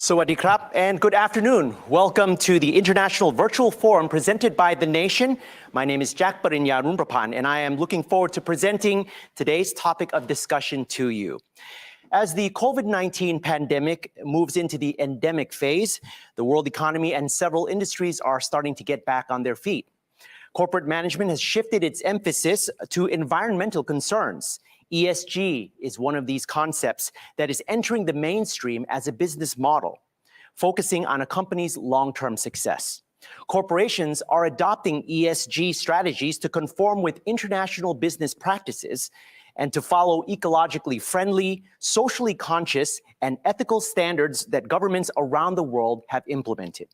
Sawadee krap and good afternoon. Welcome to the International Virtual Forum presented by The Nation. My name is Jack Parinyarunprapan and I am looking forward to presenting today's topic of discussion to you. As the COVID-19 pandemic moves into the endemic phase, the world economy and several industries are starting to get back on their feet. Corporate management has shifted its emphasis to environmental concerns. ESG is one of these concepts that is entering the mainstream as a business model, focusing on a company's long-term success. Corporations are adopting ESG strategies to conform with international business practices and to follow ecologically friendly, socially conscious, and ethical standards that governments around the world have implemented.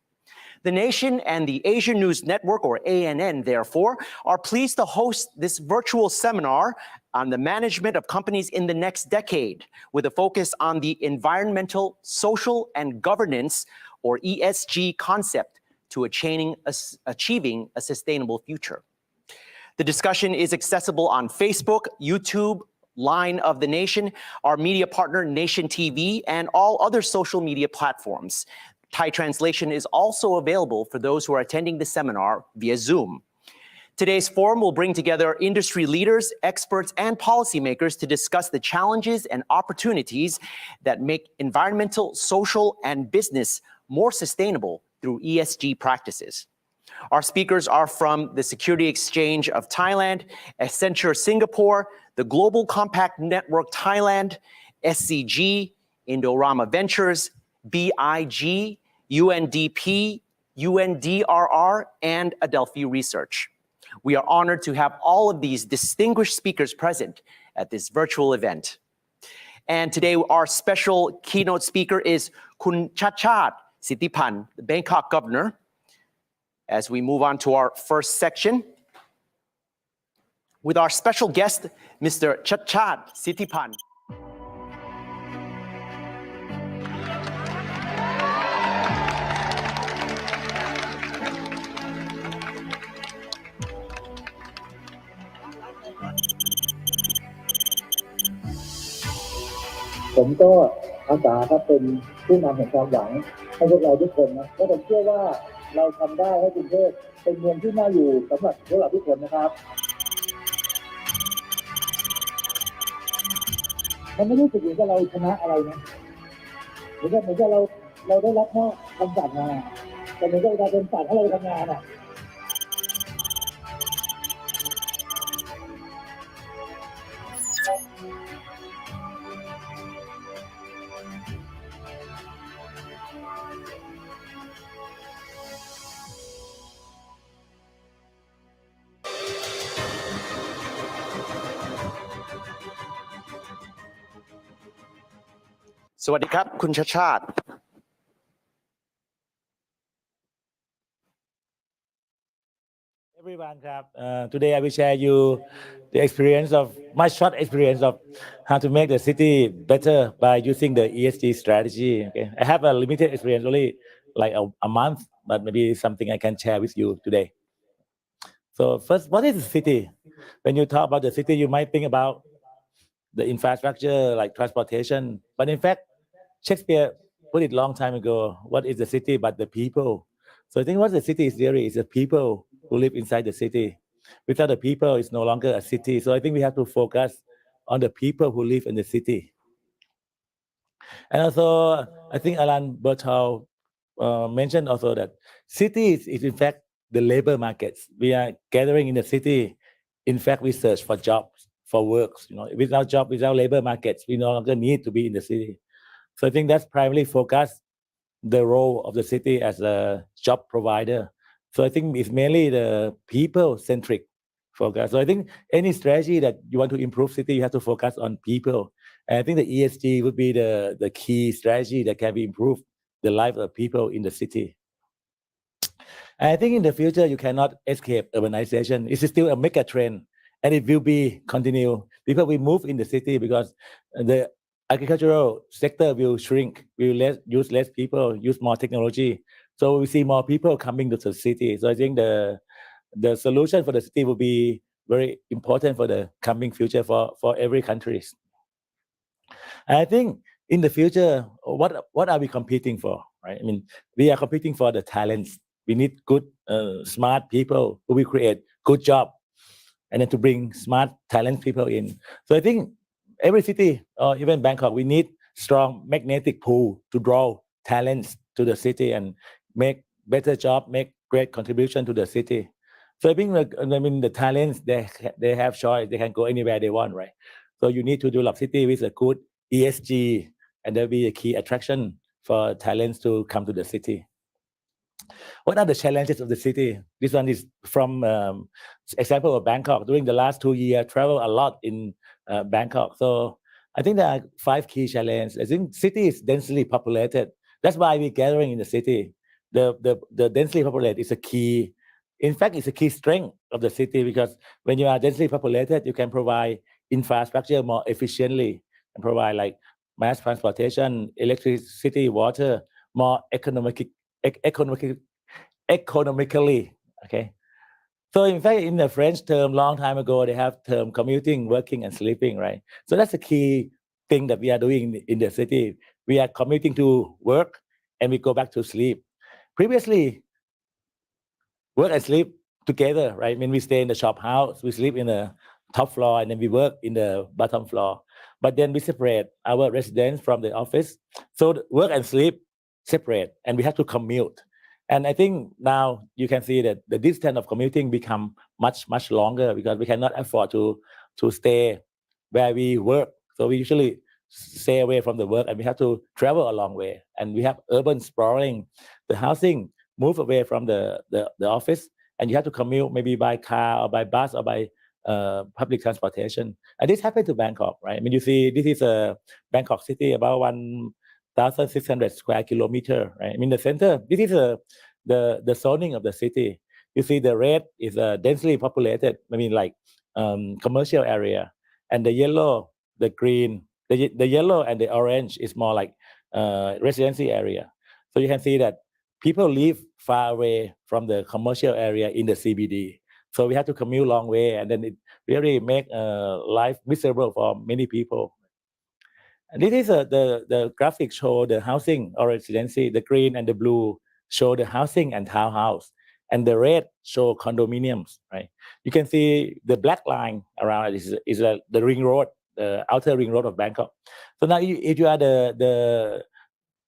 The Nation and the Asia News Network, or ANN, therefore, are pleased to host this virtual seminar on the management of companies in the next decade, with a focus on the environmental, social, and governance, or ESG concept, to achieving a sustainable future. The discussion is accessible on Facebook, YouTube, Line of The Nation, our media partner Nation TV, and all other social media platforms. Thai translation is also available for those who are attending the seminar via Zoom. Today's forum will bring together industry leaders, experts, and policymakers to discuss the challenges and opportunities that make environmental, social, and business more sustainable through ESG practices. Our speakers are from the Security Exchange of Thailand, Accenture Singapore, the Global Compact Network Thailand, SCG, Indorama Ventures, BIG, UNDP, UNDRR, and Adelphi Research. We are honored to have all of these distinguished speakers present at this virtual event. And today our special keynote speaker is Chadchart, Sittipunt, the Bangkok governor. As we move on to our first section, with our special guest, Mr. Chadchart Sittipunt.ผมก็อาสาครับเป็นผู้นำแห่งความหวังให้พวกเราทุกคนนะและผมเชื่อว่าเราทำได้ให้กรุงเทพเป็นเมืองที่น่าอยู่สำหรับพวกเราทุกคนนะครับมันไม่รู้สึกเหมือนกับเราชนะอะไรนะเหมือนกับเราได้รับคำสั่งมาแต่เหมือนกับเราเป็นสั่งให้เราทำงานอ่ะสวัสดีครับคุณชาชาติ Everyone, today I will share you the experience of my short experience of how to make the city better by using the ESG strategy. Okay, I have a limited experience, only like a month, but maybe something I can share with you today. So first, what is the city? When you talk about the city, you might think about the infrastructure like transportation, but in fact, Shakespeare put it long time ago. What is the city but the people? So I think what the city is really is the people who live inside the city. Without the people, it's no longer a city. So I think we have to focus on the people who live in the city. And also, I think Alan Berthold mentioned also that cities is in fact the labor markets. We are gathering in the city. In fact, we search for jobs, for works. Without job, without labor markets, we no longer need to be in the city. So I think that's primarily focus the role of the city as a job provider. So I think it's mainly the people-centric focus. So I think any strategy that you want to improve city, you have to focus on people. And I think the ESG would be the key strategy that can be improved the life of people in the city. And I think in the future, you cannot escape urbanization. It's still a mega trend, and it will be continue. People will move in the city because the agricultural sector will shrink, use less people, use more technology. So we see more people coming to the city. So I think the solution for the city will be very important for the coming future for every country. And I think in the future, what are we competing for, right? I mean, we are competing for the talents. We need good, smart people who will create good job, and then to bring smart talent people in. So I think every city, or even Bangkok, we need strong magnetic pull to draw talents to the city and make better job, make great contribution to the city. So I think, the talents, they have choice. They can go anywhere they want, right? So you need to develop city with a good ESG, and there'll be a key attraction for talents to come to the city. What are the challenges of the city? This one is from example of Bangkok. During the last 2 years, travel a lot in Bangkok. So I think there are 5 key challenges. I think city is densely populated. That's why we're gathering in the city. The densely populated is a key. In fact, it's a key strength of the city, because when you are densely populated, you can provide infrastructure more efficiently and provide like mass transportation, electricity, water more economically, okay. So in fact, in the French term, long time ago, they have term commuting, working, and sleeping, right? So that's the key thing that we are doing in the city. We are commuting to work, and we go back to sleep. Previously, work and sleep together, right? When we stay in the shop house, we sleep in the top floor, and then we work in the bottom floor. But then we separate our residence from the office. So the work and sleep separate, and we have to commute. And I think now you can see that the distance of commuting become much longer, because we cannot afford to stay where we work. So we usually stay away from the work, and we have to travel a long way. And we have urban sprawling. The housing move away from the office, and you have to commute maybe by car or by bus or by public transportation. And this happened to Bangkok, right? I mean, you see, this is a Bangkok city, about 1,600 square kilometer, right? I mean, the center, this is the zoning of the city. You see the red is densely populated, I mean, like commercial area. And the yellow, the green, the yellow and the orange is more like residency area. So you can see that people live far away from the commercial area in the CBD. So we have to commute long way, and then it really make life miserable for many people. And this is the graphic show the housing or residency. The green and the blue show the housing and townhouse, and the red show condominiums, right? You can see the black line around it is the ring road, the outer ring road of Bangkok. So now if you are the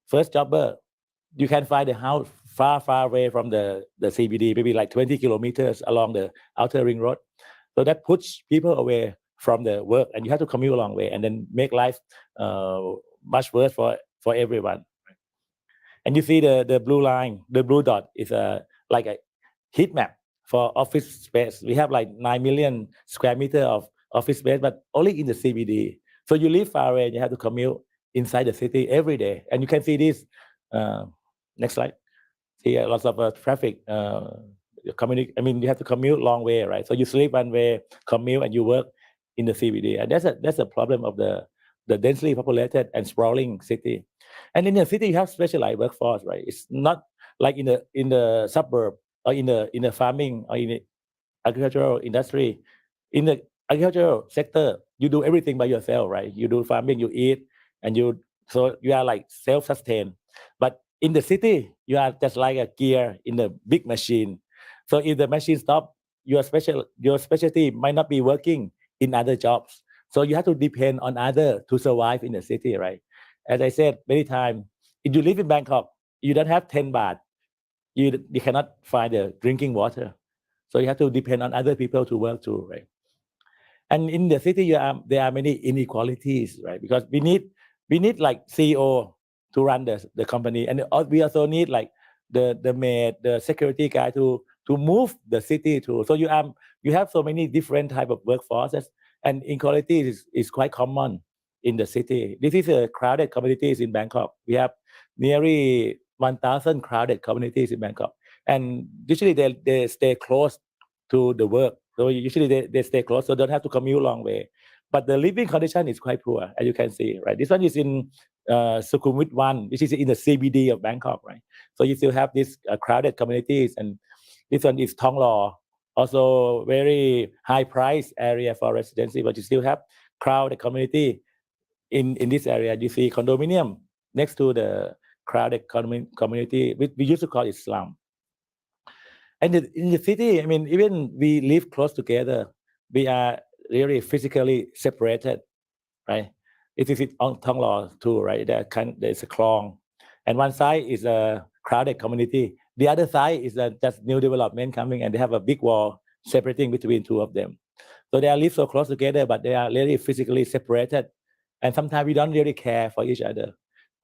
first jobber, you can find a house far away from the CBD, maybe like 20 kilometers along the outer ring road. So that puts people away from the work, and you have to commute a long way, and then make life much worse for everyone. And you see the blue line, the blue dot is like a heat map for office space. We have like 9 million square meter of office space, but only in the CBD. So you live far away, and you have to commute inside the city every day. And you can see this. Next slide. See lots of traffic. You have to commute long way, right? So you sleep one way, commute, and you work in the CBD, and that's a problem of the densely populated and sprawling city. And in the city, you have specialized workforce, right? It's not like in the suburb or in the farming or in the agricultural industry. In the agricultural sector, you do everything by yourself, right? You do farming, you eat, and you are like self-sustained. But in the city, you are just like a gear in a big machine. So if the machine stops, your specialty might not be working in other jobs. So you have to depend on others to survive in the city, right? As I said many times, if you live in Bangkok, you don't have 10 baht. You cannot find the drinking water. So you have to depend on other people to work too, right? And in the city, there are many inequalities, right? Because we need like CEO to run the company, and we also need like the maid, the security guy to move the city too. So you have so many different type of workforces, and inequality is quite common in the city. This is a crowded communities in Bangkok. We have nearly 1,000 crowded communities in Bangkok, and usually they stay close to the work. So usually they stay close, so don't have to commute long way. But the living condition is quite poor, as you can see, right? This one is in Sukhumvit 1, which is in the CBD of Bangkok, right? So you still have these crowded communities, and this one is Thong Lo, also very high price area for residency, but you still have crowded community in this area, you see condominium next to the crowded community. We used to call it slum. And in the city, I mean, even we live close together, we are really physically separated, right? It is on Thong Law too, right? There's a clong, and one side is a crowded community. The other side is just new development coming, and they have a big wall separating between two of them. So they are live so close together, but they are really physically separated, and sometimes we don't really care for each other.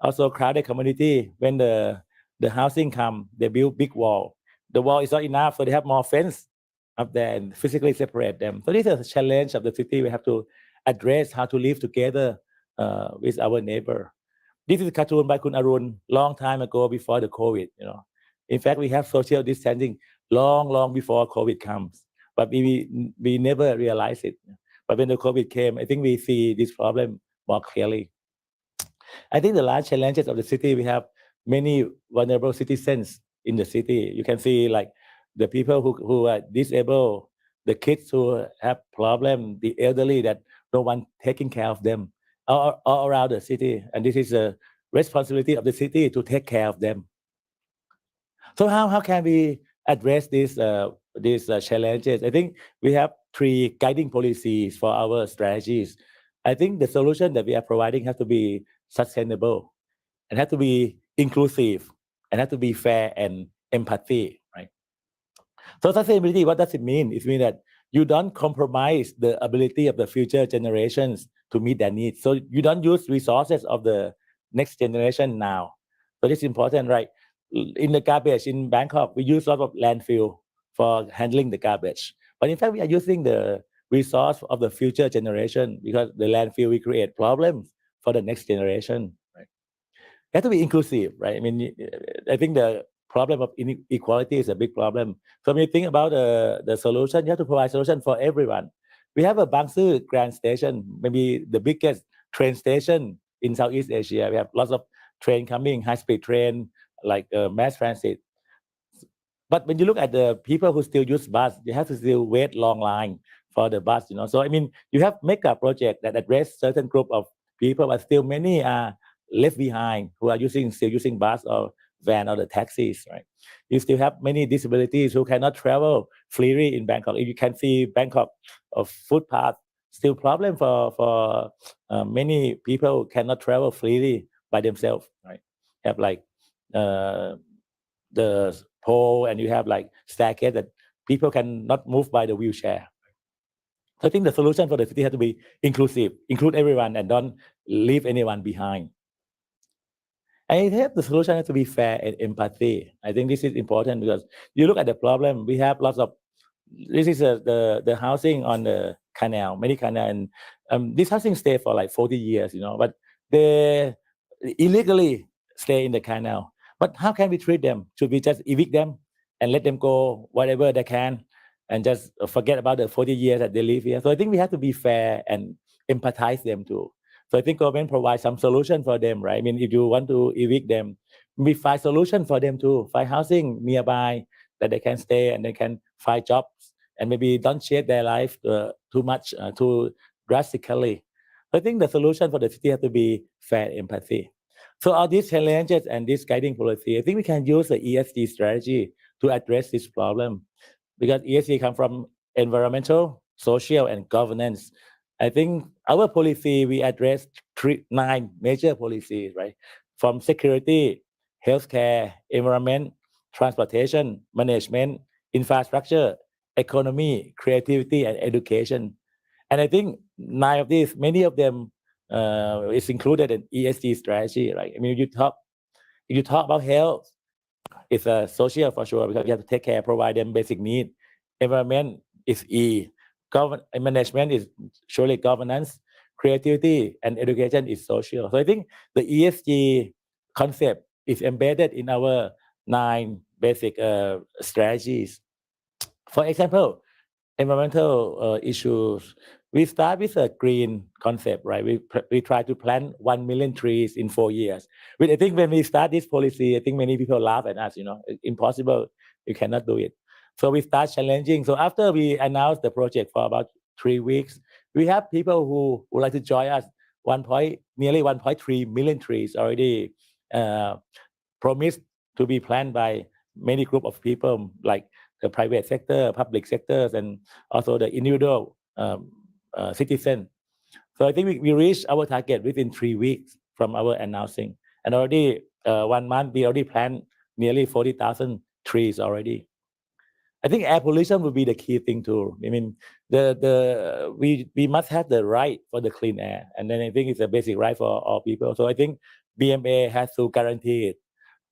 Also, crowded community, when the housing come, they build big wall. The wall is not enough, so they have more fence up there and physically separate them. So this is a challenge of the city. We have to address how to live together with our neighbor. This is a cartoon by Kun Arun long time ago before the COVID. In fact, we have social distancing long before COVID comes, but we never realized it. But when the COVID came, I think we see this problem more clearly. I think the large challenges of the city, we have many vulnerable citizens in the city. You can see like the people who are disabled, the kids who have problem, the elderly that no one taking care of them all around the city. And this is a responsibility of the city to take care of them. So how can we address these challenges? I think we have 3 guiding policies for our strategies. I think the solution that we are providing has to be sustainable and have to be inclusive and have to be fair and empathy, right? So sustainability, what does it mean? It means that you don't compromise the ability of the future generations to meet their needs. So you don't use resources of the next generation now. So this is important, right? In the garbage in Bangkok, we use a lot of landfill for handling the garbage. But in fact, we are using the resource of the future generation because the landfill will create problems for the next generation, right? You have to be inclusive, right? I mean, I think the problem of inequality is a big problem. So when you think about the solution, you have to provide solution for everyone. We have a Bang Sue Grand Station, maybe the biggest train station in Southeast Asia. We have lots of train coming, high-speed train, like mass transit. But when you look at the people who still use bus, you have to still wait long line for the bus, So I mean, you have mega project that address certain group of people, but still many are left behind who are still using bus or van or the taxis, right? You still have many disabilities who cannot travel freely in Bangkok. If you can see Bangkok of footpath, still problem for many people who cannot travel freely by themselves, right? Have like the pole and you have like staircase that people cannot move by the wheelchair. So I think the solution for the city has to be inclusive, include everyone and don't leave anyone behind. And the solution has to be fair and empathy. I think this is important because you look at the problem, we have lots of, this is the housing on the canal, many canal, and this housing stay for like 40 years, but they illegally stay in the canal. But how can we treat them? Should we just evict them and let them go whatever they can and just forget about the 40 years that they live here? So I think we have to be fair and empathize them too. So I think government provides some solution for them, right? I mean, if you want to evict them, we find solution for them too. Find housing nearby that they can stay and they can find jobs and maybe don't change their life too much, too drastically. I think the solution for the city has to be fair empathy. So all these challenges and this guiding policy, I think we can use the ESG strategy to address this problem because ESG comes from environmental, social, and governance. I think our policy, we address 9 major policies, right? From security, healthcare, environment, transportation, management, infrastructure, economy, creativity, and education. And I think 9 of these, many of them is included in ESG strategy, right? I mean, if you talk about health, it's a social for sure because you have to take care, provide them basic needs. Environment is E. Management is surely governance. Creativity and education is social. So I think the ESG concept is embedded in our 9 basic strategies. For example, environmental issues, we start with a green concept, right? We try to plant 1 million trees in 4 years. I think when we start this policy, I think many people laugh at us, impossible, you cannot do it. So we start challenging. So after we announced the project for about 3 weeks, we have people who would like to join us. nearly 1.3 million trees already promised to be planted by many group of people, like the private sector, public sectors, and also the individual citizen. So I think we reached our target within 3 weeks from our announcing, and already 1 month we already planted nearly 40,000 trees already. I think air pollution will be the key thing too. I mean, we must have the right for the clean air, and then I think it's a basic right for all people. So I think BMA has to guarantee it.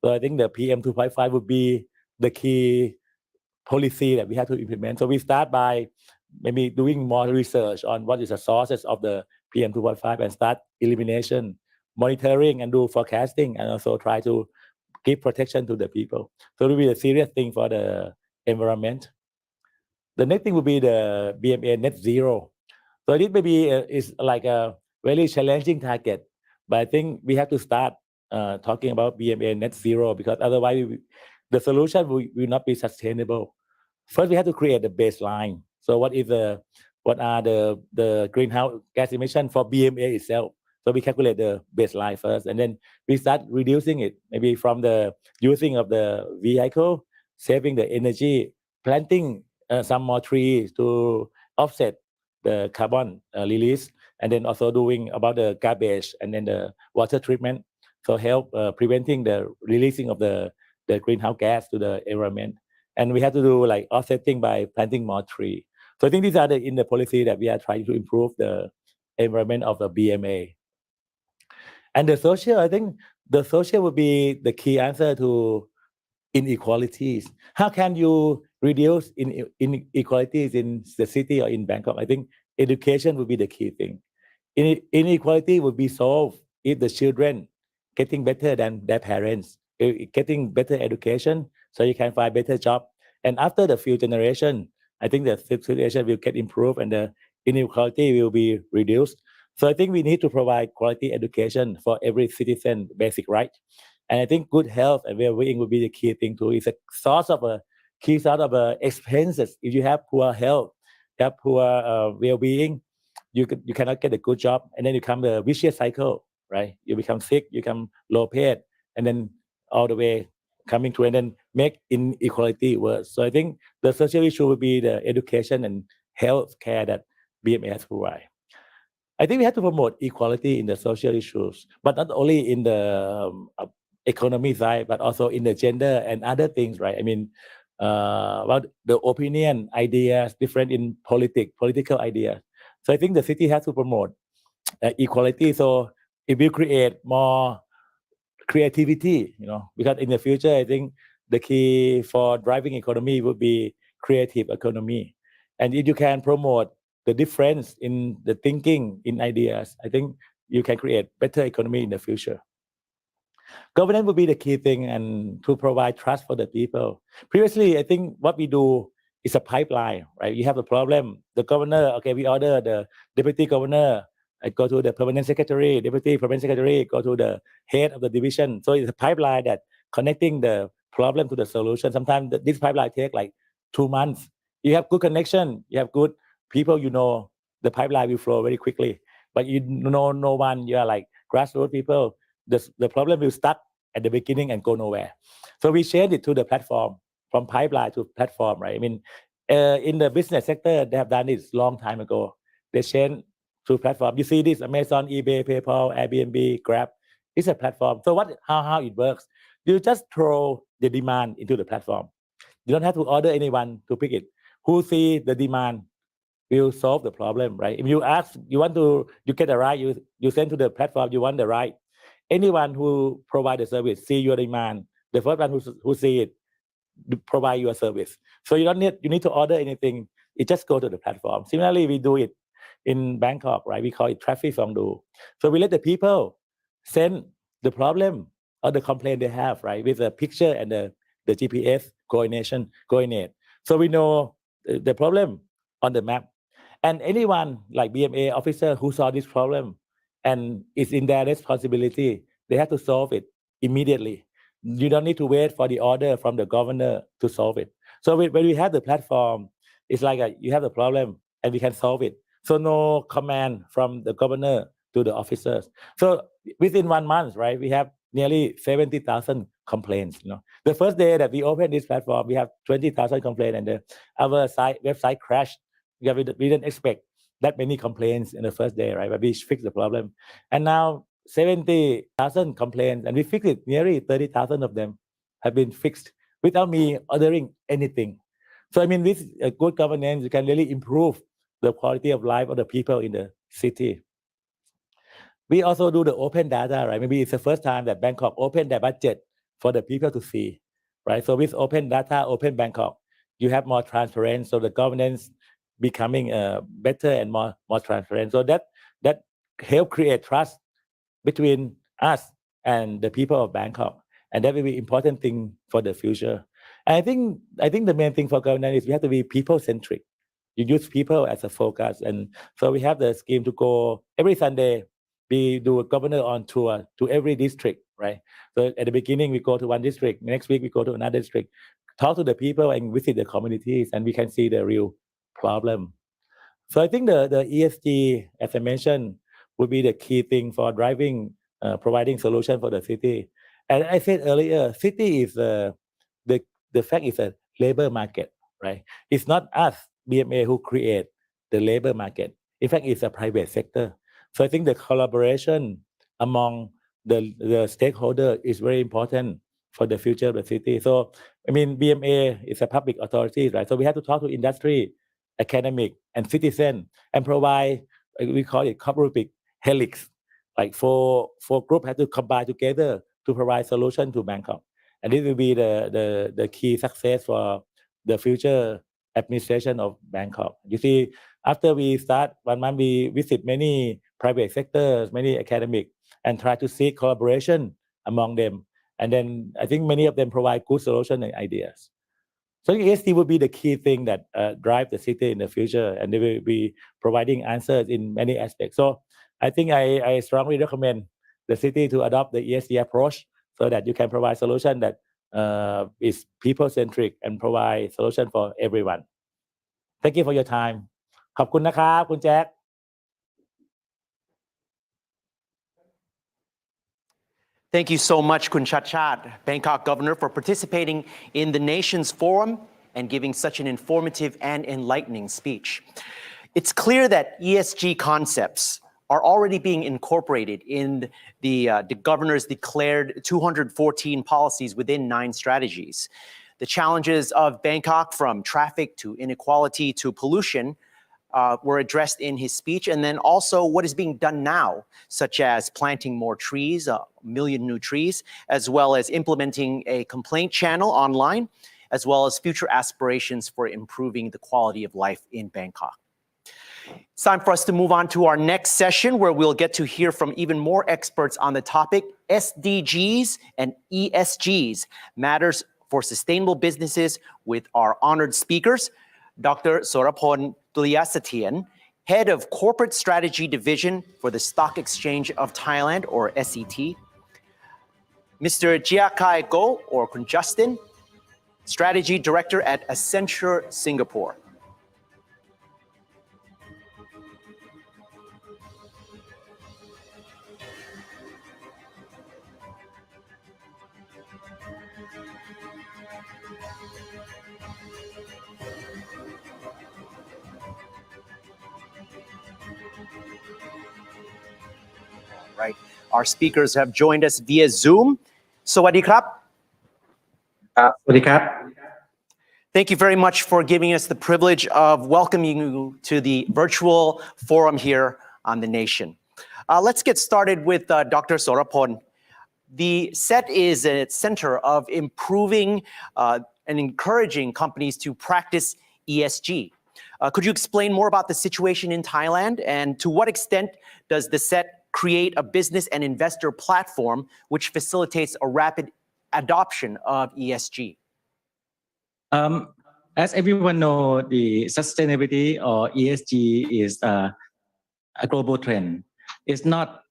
So I think the PM 2.5 would be the key policy that we have to implement. So we start by maybe doing more research on what is the sources of the PM 2.5 and start elimination, monitoring, and do forecasting, and also try to give protection to the people. So it will be a serious thing for the environment. The next thing will be the BMA net zero. So this maybe is like a very challenging target, but I think we have to start talking about BMA net zero, because otherwise the solution will not be sustainable. First, we have to create the baseline. So what are the greenhouse gas emission for BMA itself? So we calculate the baseline first, and then we start reducing it, maybe from the using of the vehicle, saving the energy, planting some more trees to offset the carbon release, and then also doing about the garbage and then the water treatment, so help preventing the releasing of the greenhouse gas to the environment. And we have to do like offsetting by planting more tree. So I think these are in the policy that we are trying to improve the environment of the BMA. And the social, I think the social would be the key answer to inequalities. How can you reduce inequalities in the city or in Bangkok? I think education would be the key thing. Inequality would be solved if the children getting better than their parents, getting better education, so you can find better job. And after the few generation, I think the situation will get improved and the inequality will be reduced. So I think we need to provide quality education for every citizen, basic right. And I think good health and well-being will be the key thing too. It's a key source of expenses. If you have poor health, you have poor well-being, you cannot get a good job, and then you come the vicious cycle, right? You become sick, you become low paid, and then all the way coming to and then make inequality worse. So I think the social issue will be the education and health care that BMA has provide. I think we have to promote equality in the social issues, but not only in the economy side, but also in the gender and other things, right? I mean, about the opinion, ideas, different in political ideas. So I think the city has to promote equality. So it will create more creativity, because in the future, I think the key for driving economy would be creative economy. And if you can promote the difference in the thinking, in ideas, I think you can create better economy in the future. Governance will be the key thing, and to provide trust for the people. Previously, I think what we do is a pipeline, right? You have a problem, the governor, okay, we order the deputy governor, I go to the permanent secretary, deputy permanent secretary, go to the head of the division. So it's a pipeline that connecting the problem to the solution. Sometimes this pipeline take like 2 months. You have good connection, you have good people, the pipeline will flow very quickly. But no one, you are like grassroots people, the problem will start at the beginning and go nowhere. So we changed it to the platform, from pipeline to platform, right? I mean, in the business sector, they have done this long time ago. They changed to platform. You see this, Amazon, eBay, PayPal, Airbnb, Grab. It's a platform. So how it works? You just throw the demand into the platform. You don't have to order anyone to pick it. Who see the demand will solve the problem, right? If you ask, you get a ride, you send to the platform, you want the ride. Anyone who provide the service see your demand. The first one who see it provide your service. So you need to order anything. It just go to the platform. Similarly, we do it in Bangkok, right? We call it traffic Fongdu. So we let the people send the problem or the complaint they have, right, with a picture and the GPS coordinate. So we know the problem on the map. And anyone like BMA officer who saw this problem and it's in their responsibility, they have to solve it immediately. You don't need to wait for the order from the governor to solve it. So when we have the platform, it's like you have the problem and we can solve it. So no command from the governor to the officers. So within 1 month, right, we have nearly 70,000 complaints. The first day that we opened this platform, we have 20,000 complaints, and our website crashed. We didn't expect that many complaints in the first day, right? But we fixed the problem, and now 70,000 complaints, and we fixed it. Nearly 30,000 of them have been fixed without me ordering anything. So I mean, with good governance, you can really improve the quality of life of the people in the city. We also do the open data, right? Maybe it's the first time that Bangkok opened their budget for the people to see, right? So with open data, open Bangkok, you have more transparency, so the governance becoming better and more transparent. So that help create trust between us and the people of Bangkok, and that will be important thing for the future. And I think the main thing for governance is we have to be people-centric. You use people as a focus, and so we have the scheme to go every Sunday. We do a governor on tour to every district, right? So at the beginning, we go to one district. Next week, we go to another district, talk to the people and visit the communities, and we can see the real problem. So I think the ESG, as I mentioned, would be the key thing for driving, providing solution for the city. And I said earlier, city is the fact is a labor market, right? It's not us, BMA, who create the labor market. In fact, it's a private sector. So I think the collaboration among the stakeholder is very important for the future of the city. So, I mean, BMA is a public authority, right? So we have to talk to industry, academic, and citizen, and provide, we call it cooperative helix, like four groups have to combine together to provide solution to Bangkok. And this will be the key success for the future administration of Bangkok. You see, after we start 1 month, we visit many private sectors, many academic, and try to seek collaboration among them. And then I think many of them provide good solutions and ideas. So ESG would be the key thing that drive the city in the future, and they will be providing answers in many aspects. So I think I strongly recommend the city to adopt the ESG approach so that you can provide solution that is people-centric and provide solution for everyone. Thank you for your time. ขอบคุณนะครับคุณแจ็ค Thank you so much, Kun Chadchart, Bangkok Governor, for participating in the nation's forum and giving such an informative and enlightening speech. It's clear that ESG concepts are already being incorporated in the governor's declared 214 policies within 9 strategies. The challenges of Bangkok, from traffic to inequality to pollution, were addressed in his speech, and then also what is being done now, such as planting more trees, 1 million new trees, as well as implementing a complaint channel online, as well as future aspirations for improving the quality of life in Bangkok. It's time for us to move on to our next session, where we'll get to hear from even more experts on the topic, SDGs and ESGs, matters for sustainable businesses, with our honored speakers, Dr. Soraphol Tulayasathien, Head of Corporate Strategy Division for the Stock Exchange of Thailand, or SET, Mr. Jiakai Go, or Kun Justin, Strategy Director at Accenture, Singapore. Right. Our speakers have joined us via Zoom. Sawadee krap. Sawadee krap. Thank you very much for giving us the privilege of welcoming you to the virtual forum here on the nation. Let's get started with Dr. Soraphol. The SET is a center of improving and encouraging companies to practice ESG. Could you explain more about the situation in Thailand, and to what extent does the SET create a business and investor platform which facilitates a rapid adoption of ESG? As everyone knows, the sustainability or ESG is a global trend. It's not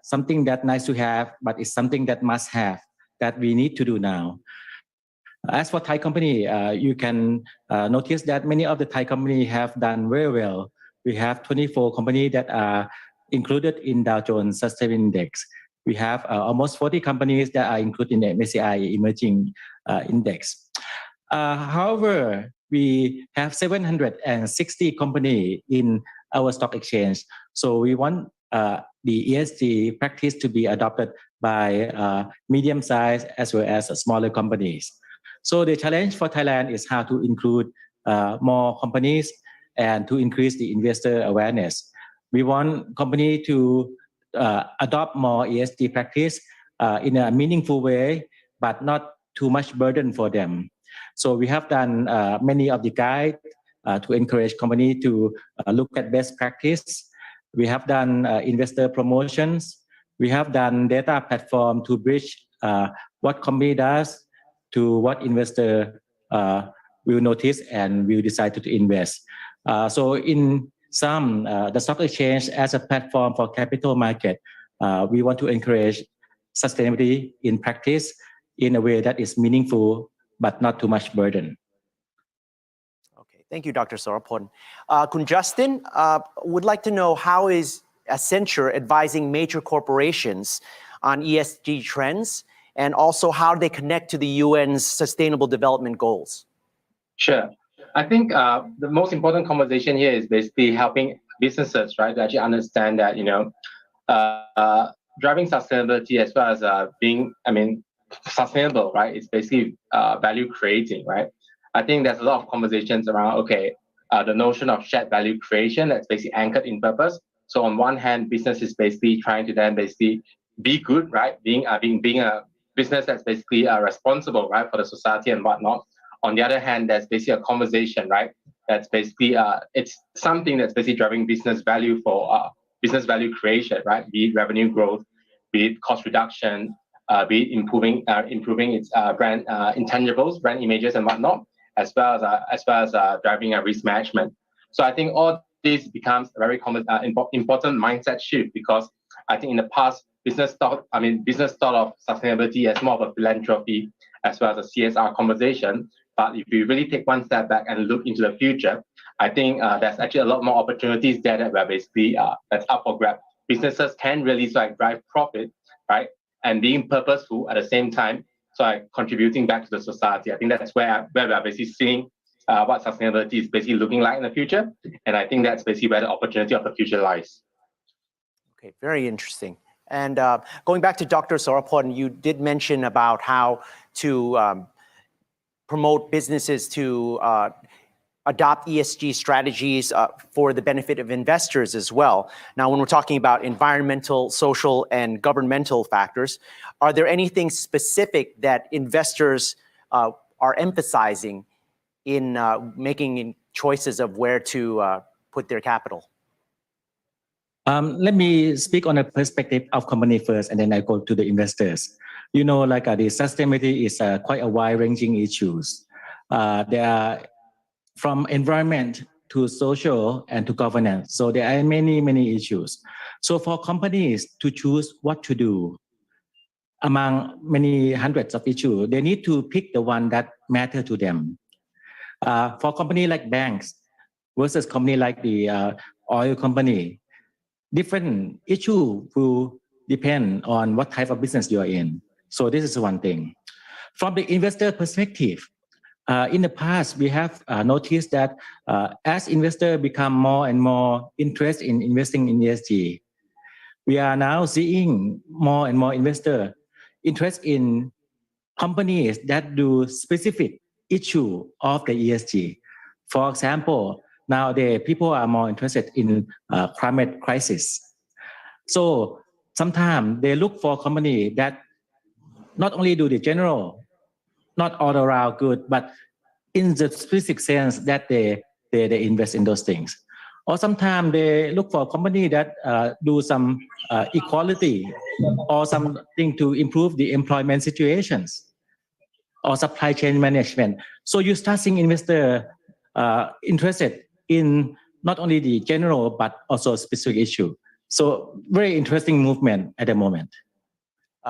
something that nice to have, but it's something that must have, that we need to do now. As for Thai company, you can notice that many of the Thai companies have done very well. We have 24 companies that are included in Dow Jones Sustainability Index. We have almost 40 companies that are included in the MSCI Emerging Index. However, we have 760 companies in our stock exchange. So we want the ESG practice to be adopted by medium-sized as well as smaller companies. So the challenge for Thailand is how to include more companies and to increase the investor awareness. We want companies to adopt more ESG practice in a meaningful way, but not too much burden for them. So we have done many of the guides to encourage companies to look at best practice. We have done investor promotions. We have done data platform to bridge what company does to what investor will notice and will decide to invest. So in some, the stock exchange as a platform for capital market, we want to encourage sustainability in practice in a way that is meaningful but not too much burden. Okay, thank you, Dr. Soraphol. Kun Justin would like to know, how is Accenture advising major corporations on ESG trends, and also how they connect to the UN's Sustainable Development Goals? Sure. I think the most important conversation here is basically helping businesses, right, to actually understand that, driving sustainability as well as being, sustainable, right, it's basically value creating, right? I think there's a lot of conversations around, the notion of shared value creation that's basically anchored in purpose. So on one hand, business is basically trying to then basically be good, right? Being a business that's basically responsible, right, for the society and whatnot. On the other hand, there's basically a conversation, right? That's basically, it's something that's basically driving business value for business value creation, right? Be it revenue growth, be it cost reduction, be it improving its brand intangibles, brand images and whatnot, as well as driving a risk management. So I think all this becomes a very important mindset shift, because I think in the past, business thought of sustainability as more of a philanthropy as well as a CSR conversation. But if you really take one step back and look into the future, I think there's actually a lot more opportunities there that were basically that's up for grab. Businesses can really drive profit, right, and being purposeful at the same time, contributing back to the society. I think that's where we're basically seeing what sustainability is basically looking like in the future, and I think that's basically where the opportunity of the future lies. Okay, very interesting. And going back to Dr. Soraphol, you did mention about how to promote businesses to adopt ESG strategies for the benefit of investors as well. Now, when we're talking about environmental, social, and governmental factors, are there anything specific that investors are emphasizing in making choices of where to put their capital? Let me speak on the perspective of company first, and then I go to the investors. The sustainability is quite a wide-ranging issues. There are from environment to social and to governance. So there are many issues. So for companies to choose what to do among many hundreds of issues, they need to pick the one that matter to them. For company like banks versus company like the oil company, different issue will depend on what type of business you are in. So this is one thing. From the investor perspective, in the past, we have noticed that as investors become more and more interested in investing in ESG, we are now seeing more and more investors interested in companies that do specific issue of the ESG. For example, nowadays people are more interested in climate crisis. So sometimes they look for companies that not only do the general, not all around good, but in the specific sense that they invest in those things. Or sometimes they look for a company that do some equality or something to improve the employment situations or supply chain management. So you start seeing investors interested in not only the general, but also specific issue. So very interesting movement at the moment.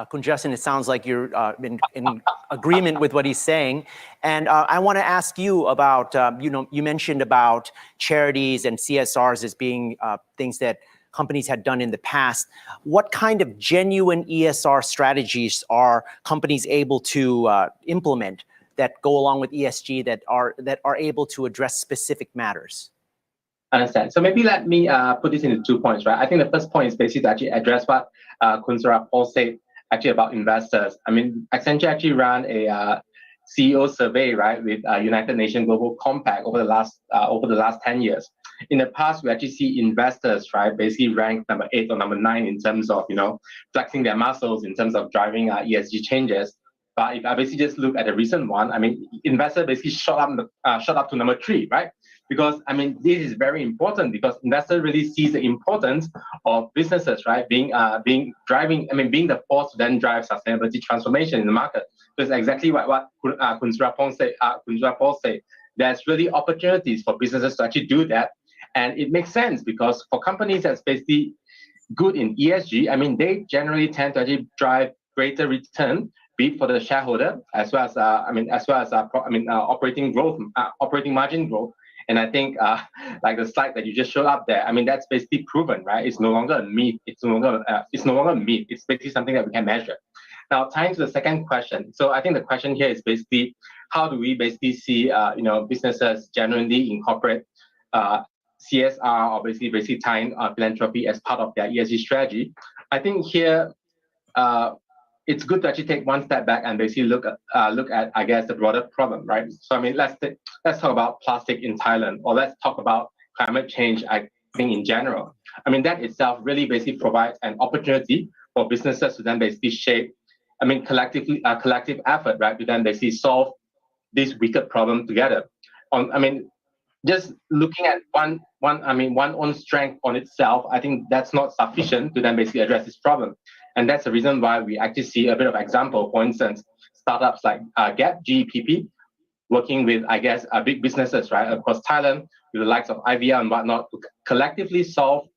Kun Justin, it sounds like you're in agreement with what he's saying. And I want to ask you about, you mentioned about charities and CSRs as being things that companies had done in the past. What kind of genuine ESR strategies are companies able to implement that go along with ESG that are able to address specific matters? Understand. So maybe let me put this into 2 points, right? I think the first point is basically to actually address what Soraphol said actually about investors. I mean, Accenture actually ran a CEO survey, right, with United Nations Global Compact over the last 10 years. In the past, we actually see investors, right, basically ranked number 8 or number 9 in terms of, flexing their muscles in terms of driving ESG changes. But if I basically just look at the recent one, I mean, investors basically shot up to number 3, right? Because I mean, this is very important because investors really sees the importance of businesses, right, being the force to then drive sustainability transformation in the market. So it's exactly what Soraphol said. There's really opportunities for businesses to actually do that, and it makes sense because for companies that's basically good in ESG, I mean, they generally tend to actually drive greater return, be it for the shareholder as well as operating growth, operating margin growth. And I think, like the slide that you just showed up there, I mean, that's basically proven, right? It's no longer a myth. It's no longer a myth. It's basically something that we can measure. Now, tying to the second question. So I think the question here is basically, how do we basically see, businesses genuinely incorporate CSR or basically tying philanthropy as part of their ESG strategy? I think here, it's good to actually take one step back and basically look at I guess the broader problem, right? So I mean, let's talk about plastic in Thailand, or let's talk about climate change. I think in general, I mean that itself really basically provides an opportunity for businesses to then basically shape, I mean, collective effort, right, to then basically solve this wicked problem together. I mean, just looking at one own strength on itself, I think that's not sufficient to then basically address this problem. And that's the reason why we actually see a bit of example. For instance, startups like Gap, GEPP, working with, I guess, big businesses, right, across Thailand, with the likes of IVR and whatnot, to collectively solve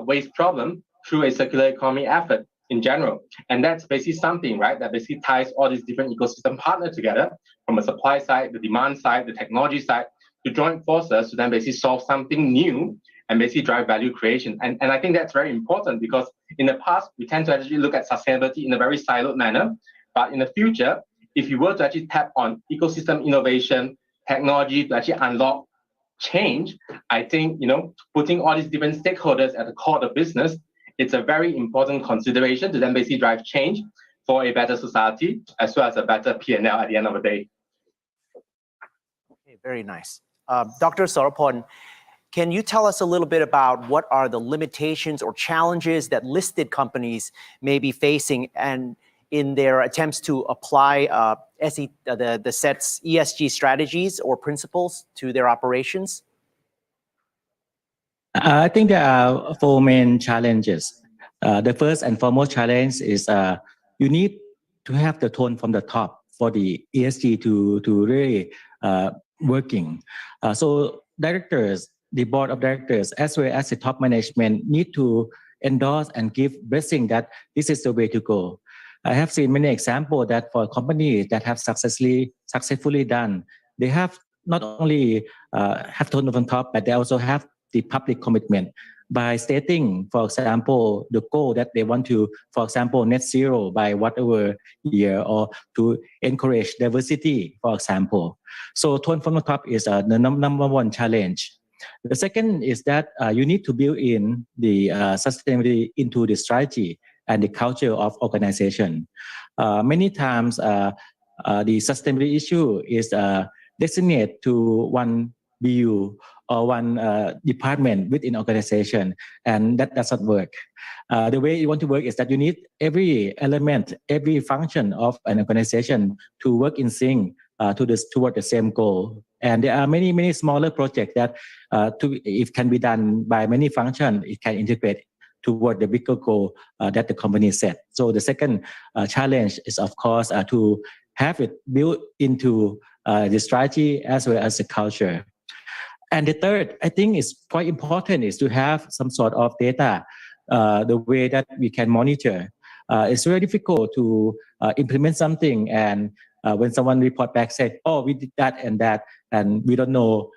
waste problem through a circular economy effort in general. And that's basically something, right, that basically ties all these different ecosystem partners together from a supply side, the demand side, the technology side, to join forces to then basically solve something new and basically drive value creation. And I think that's very important because in the past, we tend to actually look at sustainability in a very siloed manner. But in the future, if you were to actually tap on ecosystem innovation, technology to actually unlock change, I think, putting all these different stakeholders at the core of the business, it's a very important consideration to then basically drive change for a better society, as well as a better P&L at the end of the day. Okay, very nice. Dr. Soraphol, can you tell us a little bit about what are the limitations or challenges that listed companies may be facing and in their attempts to apply the set's ESG strategies or principles to their operations? I think there are 4 main challenges. The first and foremost challenge is you need to have the tone from the top for the ESG to really working. So directors, the board of directors, as well as the top management need to endorse and give blessing that this is the way to go. I have seen many examples that for companies that have successfully done, they have not only have tone from top, but they also have the public commitment by stating, for example, the goal that they want to, for example, net zero by whatever year, or to encourage diversity, for example. So tone from the top is the number 1 challenge. The second is that you need to build in the sustainability into the strategy and the culture of organization. Many times, the sustainability issue is designated to one BU or one department within organization, and that doesn't work. The way you want to work is that you need every element, every function of an organization to work in sync toward the same goal. And there are many smaller projects that it can be done by many functions. It can integrate toward the bigger goal that the company set. So the second challenge is, of course, to have it built into the strategy as well as the culture. And the third, I think is quite important, is to have some sort of data, the way that we can monitor. It's very difficult to implement something, and when someone report back, say, oh, we did that, and we don't know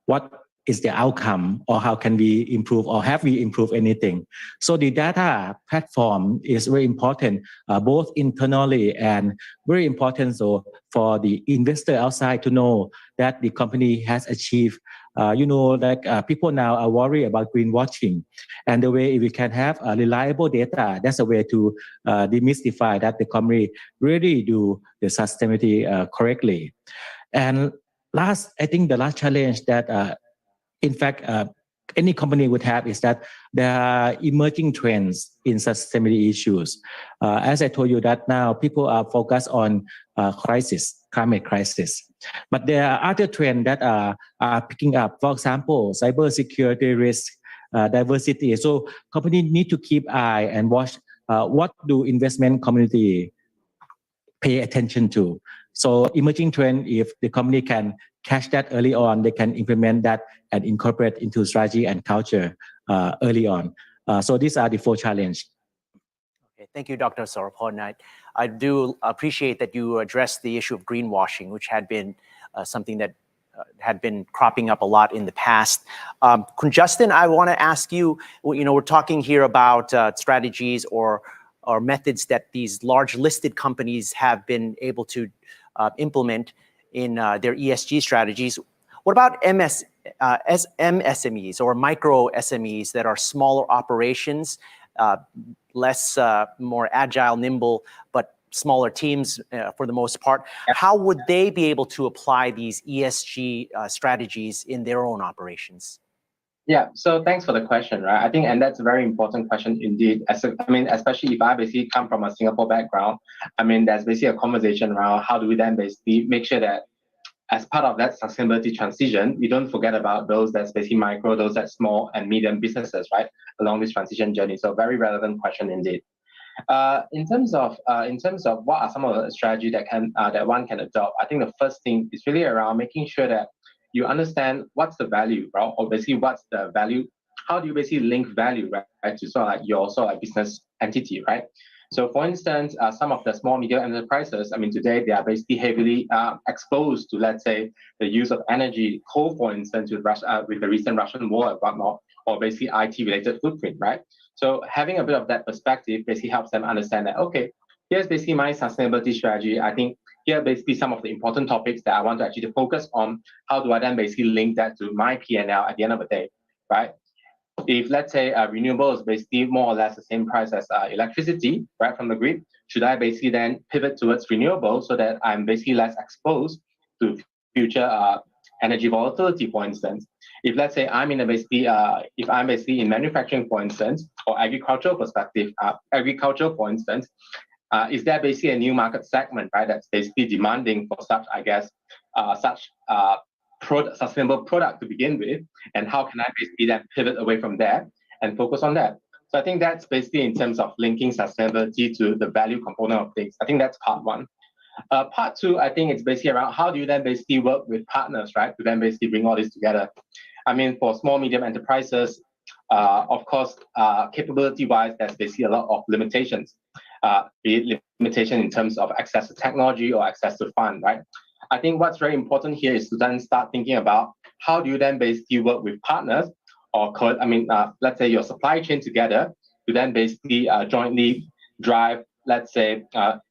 what is the outcome, or how can we improve, or have we improved anything? So the data platform is very important, both internally and very important so for the investor outside to know that the company has achieved. People now are worried about greenwashing, and the way we can have reliable data, that's a way to demystify that the company really do the sustainability correctly. And I think the last challenge that in fact, any company would have is that there are emerging trends in sustainability issues. As I told you that now people are focused on climate crisis. But there are other trends that are picking up. For example, cybersecurity risk, diversity. So companies need to keep eye and watch what do investment community pay attention to. So emerging trend, if the company can catch that early on, they can implement that and incorporate into strategy and culture early on. So these are the 4 challenges. Okay, thank you, Dr. Soraphol. I do appreciate that you addressed the issue of greenwashing, which had been something that had been cropping up a lot in the past. Justin, I want to ask you, we're talking here about strategies or methods that these large listed companies have been able to implement in their ESG strategies. What about MSMEs or micro SMEs that are smaller operations, more agile, nimble, but smaller teams for the most part? How would they be able to apply these ESG strategies in their own operations? Yeah, so thanks for the question, right? I think, and that's a very important question indeed. Especially if I basically come from a Singapore background, there's basically a conversation around how do we then basically make sure that as part of that sustainability transition, we don't forget about those that's basically micro, those that's small and medium businesses, right, along this transition journey. So very relevant question indeed. In terms of what are some of the strategies that one can adopt, I think the first thing is really around making sure that you understand what's the value, right? Or basically what's the value, how do you basically link value, right, to sort of like your sort of like business entity, right? So for instance, some of the small medium enterprises, today they are basically heavily exposed to, let's say, the use of energy, coal, for instance, with the recent Russian war and whatnot, or basically IT-related footprint, right? So having a bit of that perspective basically helps them understand that, okay, here's basically my sustainability strategy. I think here are basically some of the important topics that I want to actually focus on. How do I then basically link that to my P&L at the end of the day, right? If, let's say, renewable is basically more or less the same price as electricity, right, from the grid, should I basically then pivot towards renewable so that I'm basically less exposed to future energy volatility, for instance? If, let's say, I'm basically in manufacturing, for instance, or agricultural perspective, for instance, is there basically a new market segment, right, that's basically demanding for such, I guess, sustainable product to begin with, and how can I basically then pivot away from there and focus on that? So I think that's basically in terms of linking sustainability to the value component of things. I think that's part one. Part two, I think it's basically around how do you then basically work with partners, right, to then basically bring all this together. For small, medium enterprises, of course, capability-wise, there's basically a lot of limitations, be it limitation in terms of access to technology or access to fund, right? I think what's very important here is to then start thinking about how do you then basically work with partners or, let's say your supply chain together to then basically jointly drive, let's say,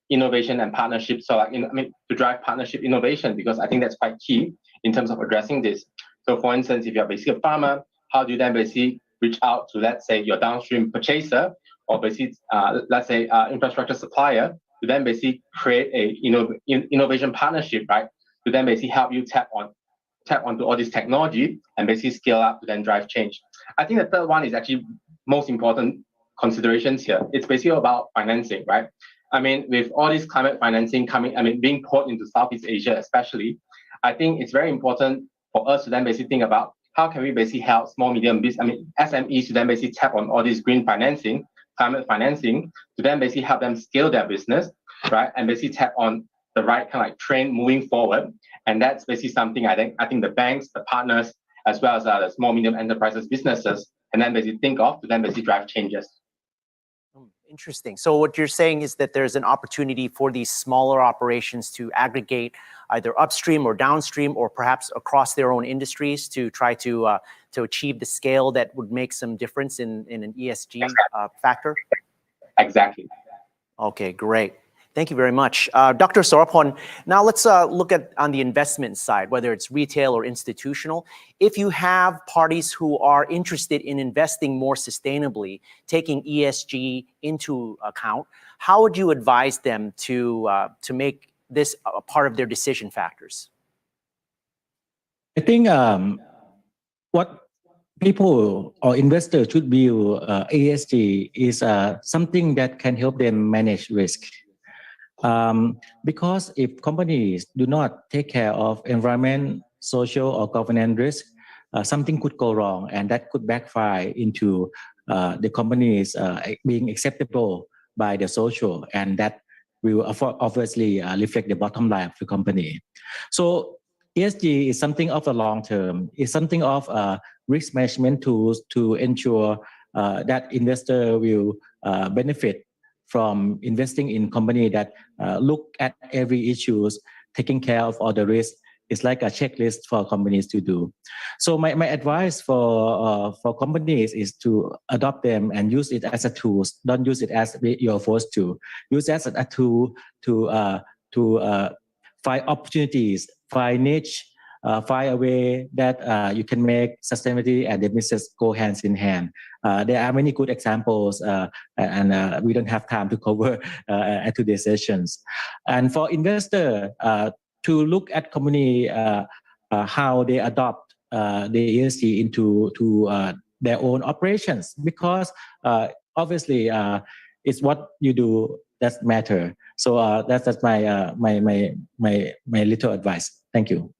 innovation and partnership. So, to drive partnership innovation, because I think that's quite key in terms of addressing this. So, for instance, if you're basically a farmer, how do you then basically reach out to, let's say, your downstream purchaser or basically, let's say, infrastructure supplier to then basically create a innovation partnership, right? To then basically help you tap onto all this technology and basically scale up to then drive change. I think the third one is actually most important considerations here. It's basically about financing, right? With all this climate financing being poured into Southeast Asia, especially, I think it's very important for us to then basically think about how can we basically help small, medium business, SMEs to then basically tap on all this green financing, climate financing, to then basically help them scale their business, right? And basically tap on the right kind of like trend moving forward. And that's basically something I think the banks, the partners, as well as the small, medium enterprises, businesses, and then basically think of to then basically drive changes. Interesting. So what you're saying is that there's an opportunity for these smaller operations to aggregate either upstream or downstream, or perhaps across their own industries to try to achieve the scale that would make some difference in an ESG factor? Exactly. Okay, great. Thank you very much. Dr. Soraphol, now let's look at on the investment side, whether it's retail or institutional. If you have parties who are interested in investing more sustainably, taking ESG into account, how would you advise them to make this a part of their decision factors? I think what people or investors should view ESG is something that can help them manage risk. Because if companies do not take care of environment, social, or governance risk, something could go wrong, and that could backfire into the companies being acceptable by the social, and that will obviously reflect the bottom line of the company. So ESG is something of a long term. It's something of risk management tools to ensure that investor will benefit from investing in company that look at every issues, taking care of all the risks. It's like a checklist for companies to do. So my advice for companies is to adopt them and use it as a tool. Don't use it as you're forced to. Use it as a tool to find opportunities, find niche, find a way that you can make sustainability and the business go hands in hand. There are many good examples, and we don't have time to cover at today's sessions. And for investor to look at company how they adopt the ESG into their own operations, because obviously it's what you do that matter. So that's my little advice. Thank you.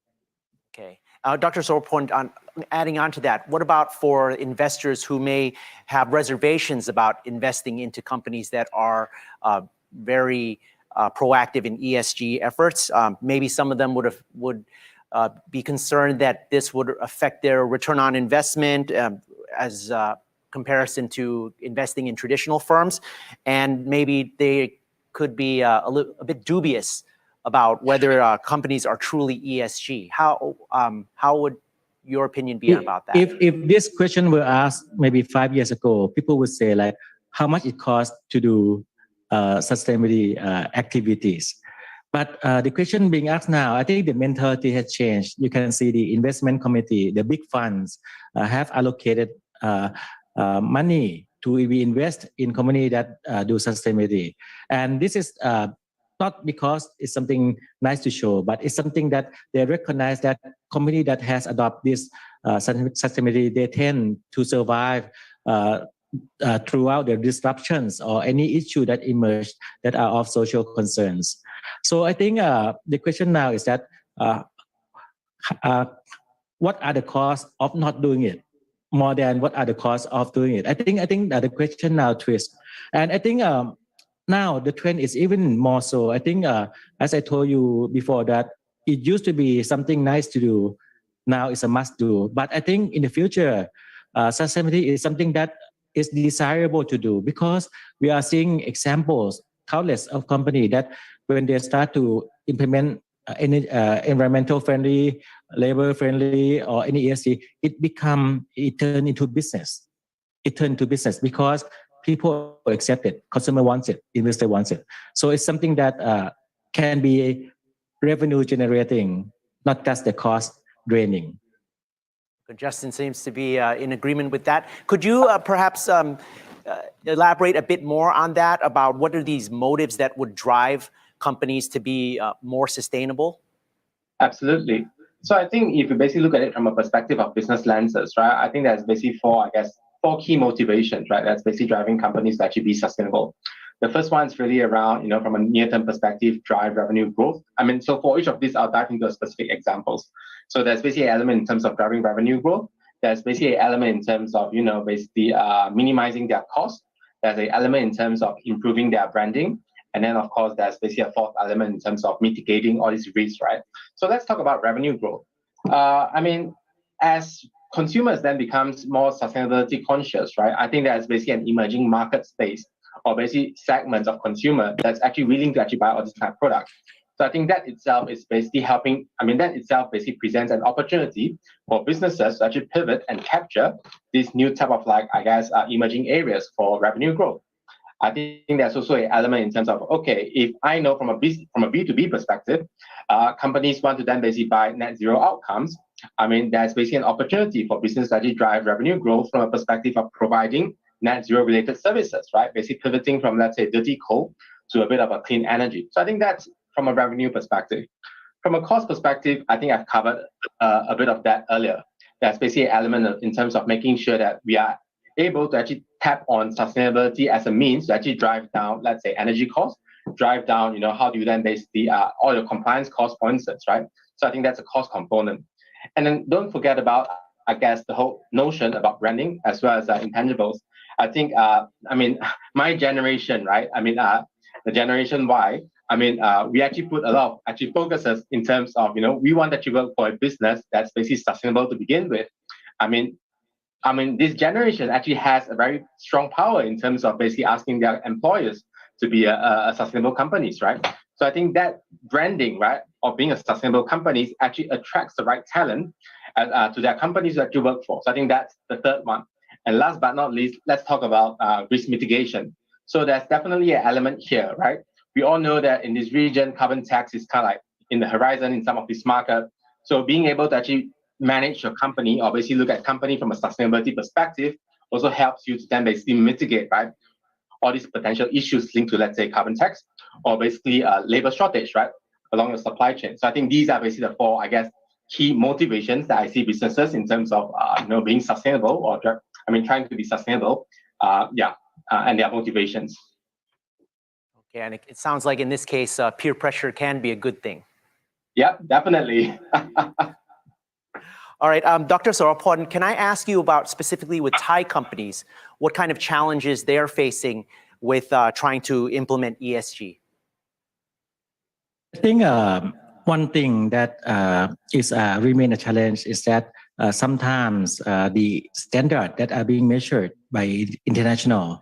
Okay. Dr. Soraphol, adding on to that, what about for investors who may have reservations about investing into companies that are very proactive in ESG efforts? Maybe some of them would be concerned that this would affect their return on investment as comparison to investing in traditional firms, and maybe they could be a bit dubious about whether companies are truly ESG. How would your opinion be about that? If this question were asked maybe 5 years ago, people would say like, how much it costs to do sustainability activities. But the question being asked now, I think the mentality has changed. You can see the investment committee, the big funds have allocated money to invest in companies that do sustainability. And this is not because it's something nice to show, but it's something that they recognize that company that has adopted this sustainability, they tend to survive throughout the disruptions or any issue that emerge that are of social concerns. So I think the question now is that what are the costs of not doing it more than what are the costs of doing it? I think that the question now twists, and I think now the trend is even more so. I think as I told you before that it used to be something nice to do, now it's a must do. But I think in the future, sustainability is something that is desirable to do, because we are seeing examples, countless of companies that when they start to implement environmental friendly, labor friendly, or any ESG, it turn into business. It turned to business because people accept it, consumer wants it, investor wants it. So it's something that can be revenue generating, not just the cost draining. Justin seems to be in agreement with that. Could you perhaps elaborate a bit more on that, about what are these motives that would drive companies to be more sustainable? Absolutely. So I think if you basically look at it from a perspective of business lenses, right, I think there's basically four key motivations, right, that's basically driving companies to actually be sustainable. The first one is really around, from a near-term perspective, drive revenue growth. So for each of these, I'll dive into specific examples. So there's basically an element in terms of driving revenue growth. There's basically an element in terms of, basically minimizing their cost. There's an element in terms of improving their branding. And then, of course, there's basically a fourth element in terms of mitigating all these risks, right? So let's talk about revenue growth. As consumers then becomes more sustainability conscious, right? I think there's basically an emerging market space or basically segments of consumer that's actually willing to actually buy all these type of products. So I think that itself is basically helping, that itself basically presents an opportunity for businesses to actually pivot and capture this new type of emerging areas for revenue growth. I think there's also an element in terms of, okay, if I know from a B2B perspective, companies want to then basically buy net zero outcomes. There's basically an opportunity for business to actually drive revenue growth from a perspective of providing net zero related services, right? Basically pivoting from, let's say, dirty coal to a bit of a clean energy. So I think that's from a revenue perspective. From a cost perspective, I think I've covered a bit of that earlier. There's basically an element in terms of making sure that we are able to actually tap on sustainability as a means to actually drive down, let's say, energy costs, drive down, how do you then basically all your compliance costs, for instance, right? So I think that's a cost component. And then don't forget about, the whole notion about branding as well as intangibles. I think, my generation, right? The generation Y, we actually put a lot of focuses in terms of, we want to work for a business that's basically sustainable to begin with. This generation actually has a very strong power in terms of basically asking their employers to be a sustainable companies, right? So I think that branding, right, of being a sustainable company actually attracts the right talent to their companies that you work for. So I think that's the third one. And last but not least, let's talk about risk mitigation. So there's definitely an element here, right? We all know that in this region, carbon tax is kind of like in the horizon in some of these markets. So being able to actually manage your company or basically look at company from a sustainability perspective also helps you to then basically mitigate, right, all these potential issues linked to, let's say, carbon tax or basically labor shortage, right, along the supply chain. So I think these are basically the four, key motivations that I see businesses in terms of, being sustainable or trying to be sustainable, and their motivations. Okay, and it sounds like in this case, peer pressure can be a good thing. Yeah, definitely. All right, Dr. Soraphol, can I ask you about specifically with Thai companies, what kind of challenges they're facing with trying to implement ESG? I think one thing that is remain a challenge is that sometimes the standard that are being measured by international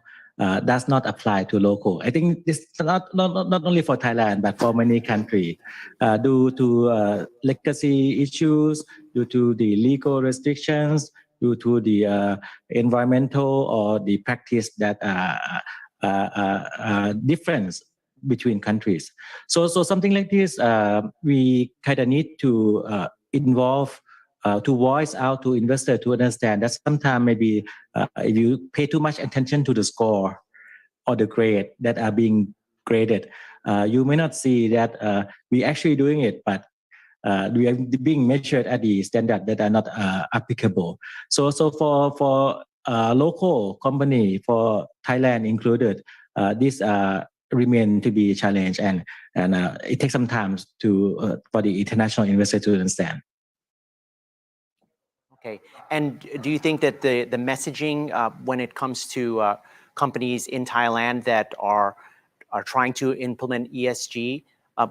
does not apply to local. I think this is not only for Thailand, but for many countries due to legacy issues, due to the legal restrictions, due to the environmental or the practice that difference between countries. So something like this, we kind of need to involve, to voice out to investors to understand that sometimes maybe if you pay too much attention to the score or the grade that are being graded, you may not see that we actually doing it, but we are being measured at the standard that are not applicable. So for local company, for Thailand included, this remain to be a challenge, and it takes some time to for the international investor to understand. Okay, and do you think that the messaging when it comes to companies in Thailand that are trying to implement ESG,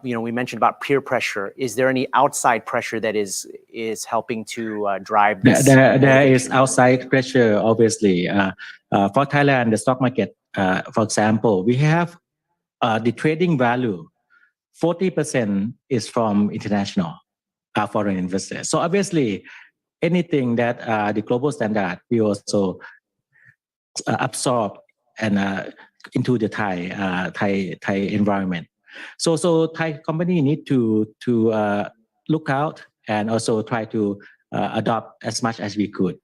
we mentioned about peer pressure. Is there any outside pressure that is helping to drive this? There is outside pressure, obviously. For Thailand, the stock market, for example, we have the trading value, 40% is from international foreign investors. So obviously, anything that the global standard we also absorb and into the Thai environment. So Thai company need to look out and also try to adopt as much as we could.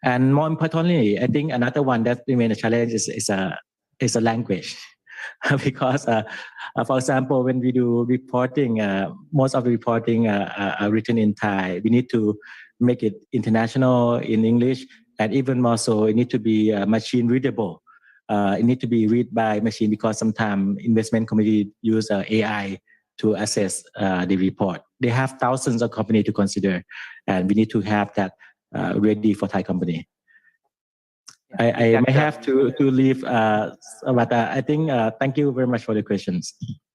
And more importantly, I think another one that remains a challenge is a language. Because, for example, when we do reporting, most of the reporting are written in Thai. We need to make it international in English, and even more so, it need to be machine readable. It need to be read by machine because sometimes investment committee use AI to assess the report. They have thousands of companies to consider, and we need to have that ready for Thai company. I may have to leave, but I think thank you very much for the questions.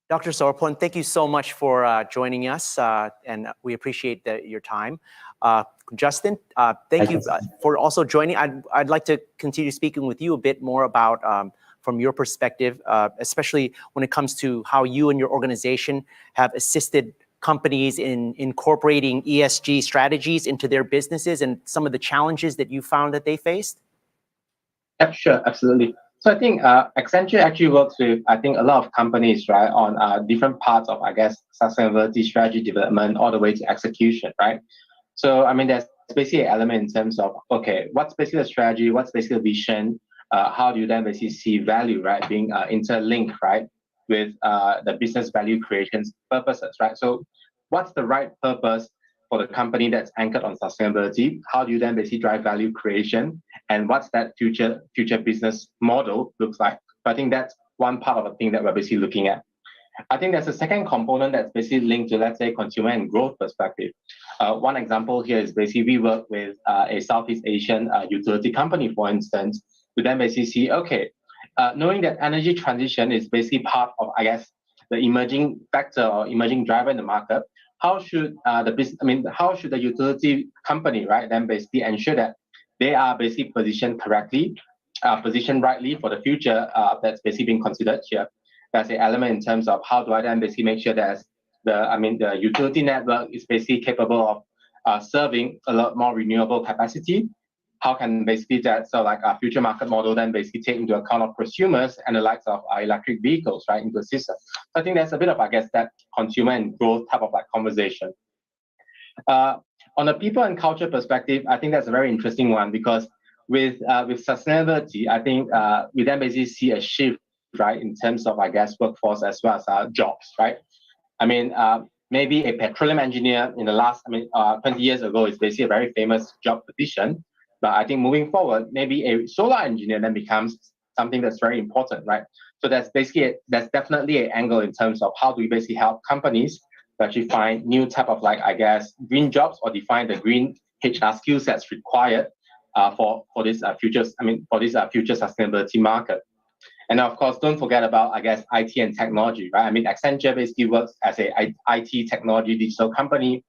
Dr. Soraphol, thank you so much for joining us, and we appreciate your time. Justin, thank you for also joining. I'd like to continue speaking with you a bit more about from your perspective, especially when it comes to how you and your organization have assisted companies in incorporating ESG strategies into their businesses and some of the challenges that you found that they faced? Yeah, sure, absolutely. So I think Accenture actually works with, I think, a lot of companies, right, on different parts of, I guess, sustainability strategy development all the way to execution, right? So, I mean, there's basically an element in terms of, okay, what's basically the strategy, what's basically the vision, how do you then basically see value, right, being interlinked, right, with the business value creation's purposes, right? So what's the right purpose for the company that's anchored on sustainability? How do you then basically drive value creation? And what's that future business model looks like? So I think that's one part of the thing that we're basically looking at. I think there's a second component that's basically linked to, let's say, consumer and growth perspective. One example here is basically we work with a Southeast Asian utility company, for instance, to then basically see, okay, knowing that energy transition is basically part of, I guess, the emerging factor or emerging driver in the market, how should how should the utility company, right, then basically ensure that they are basically positioned correctly, positioned rightly for the future that's basically being considered here. That's an element in terms of how do I then basically make sure that the utility network is basically capable of serving a lot more renewable capacity. How can basically that, so like our future market model then basically take into account of prosumers and the likes of electric vehicles, right, into the system. So I think that's a bit of, I guess, that consumer and growth type of like conversation. On a people and culture perspective, I think that's a very interesting one because with sustainability, I think we then basically see a shift, right, in terms of, I guess, workforce as well as jobs, right? I mean, maybe a petroleum engineer in the last, 20 years ago is basically a very famous job position. But I think moving forward, maybe a solar engineer then becomes something that's very important, right? So that's definitely an angle in terms of how do we basically help companies to actually find new type of, like, I guess, green jobs or define the green HR skill sets required for this future sustainability market. And of course, don't forget about, I guess, IT and technology, right? I mean, Accenture basically works as a IT technology digital company.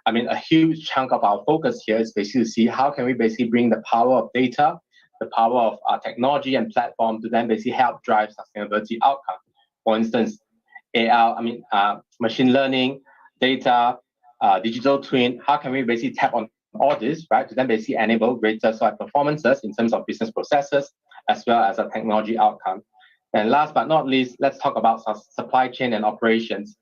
I mean, a huge chunk of our focus here is basically to see how can we basically bring the power of data, the power of technology and platform to then basically help drive sustainability outcome. For instance, machine learning, data, digital twin, how can we basically tap on all this, right, to then basically enable greater performances in terms of business processes as well as a technology outcome. And last but not least, let's talk about supply chain and operations.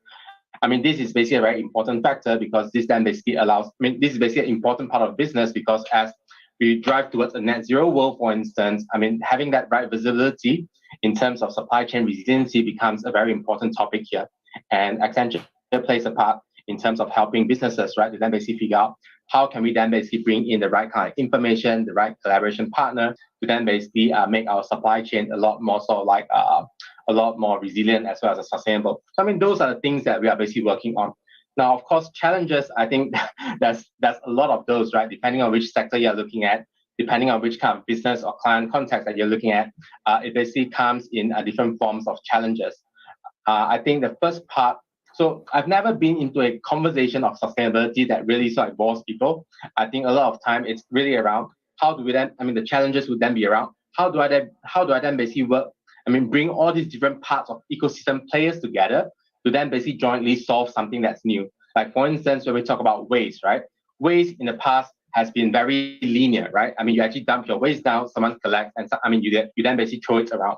I mean, this is basically a very important factor because this then basically allows, this is basically an important part of business because as we drive towards a net zero world, for instance, having that right visibility in terms of supply chain resiliency becomes a very important topic here. And Accenture plays a part in terms of helping businesses, right, to then basically figure out how can we then basically bring in the right kind of information, the right collaboration partner to then basically make our supply chain a lot more a lot more resilient as well as sustainable. So those are the things that we are basically working on. Now, of course, challenges, I think there's a lot of those, right? Depending on which sector you're looking at, depending on which kind of business or client context that you're looking at, it basically comes in different forms of challenges. I think the first part, so I've never been into a conversation of sustainability that really bores people. I think a lot of time it's really around how do we then, the challenges would then be around how do I then basically work, bring all these different parts of ecosystem players together to then basically jointly solve something that's new. Like for instance, when we talk about waste, right? Waste in the past has been very linear, right? You actually dump your waste down, someone collects, and you then basically throw it around.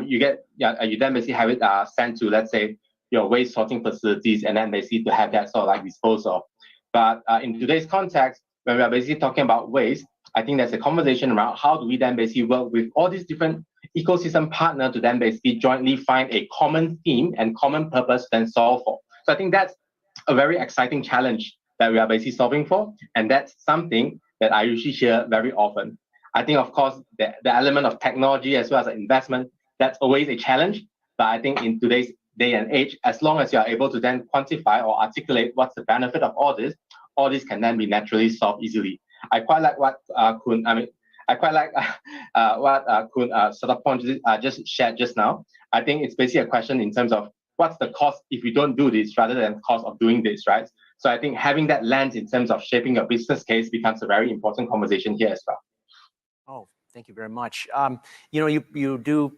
You then basically have it sent to, let's say, your waste sorting facilities, and then basically to have that disposal. But in today's context, when we are basically talking about waste, I think there's a conversation around how do we then basically work with all these different ecosystem partners to then basically jointly find a common theme and common purpose to then solve for. So I think that's a very exciting challenge that we are basically solving for, and that's something that I usually hear very often. I think, of course, the element of technology as well as investment, that's always a challenge, but I think in today's day and age, as long as you are able to then quantify or articulate what's the benefit of all this can then be naturally solved easily. I quite like what Kun Sittipunt just shared just now. I think it's basically a question in terms of what's the cost if we don't do this rather than the cost of doing this, right? So I think having that lens in terms of shaping your business case becomes a very important conversation here as well. Oh, thank you very much. You do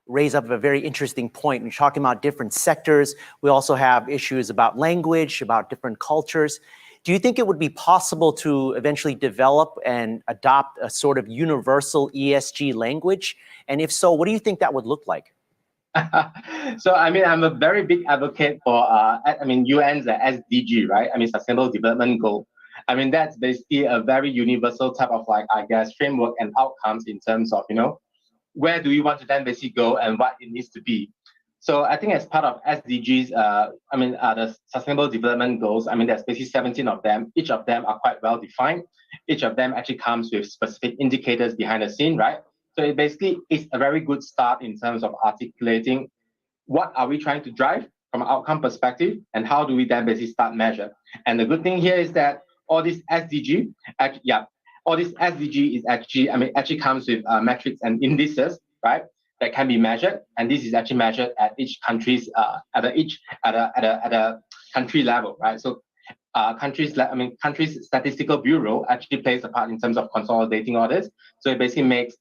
raise up a very interesting point. We're talking about different sectors. We also have issues about language, about different cultures. Do you think it would be possible to eventually develop and adopt a sort of universal ESG language? And if so, what do you think that would look like? So, I mean, I'm a very big advocate for, UN's SDG, right? I mean, Sustainable Development Goal. I mean, that's basically a very universal type of framework and outcomes in terms of, where do we want to then basically go and what it needs to be. So I think as part of SDGs, the Sustainable Development Goals, there's basically 17 of them. Each of them are quite well defined. Each of them actually comes with specific indicators behind the scene, right? So it basically is a very good start in terms of articulating what are we trying to drive from an outcome perspective and how do we then basically start measure. And the good thing here is that all this SDG is actually comes with metrics and indices, right? That can be measured, and this is actually measured at each country's at a country level, right? So countries statistical bureau actually plays a part in terms of consolidating all this. So it basically makes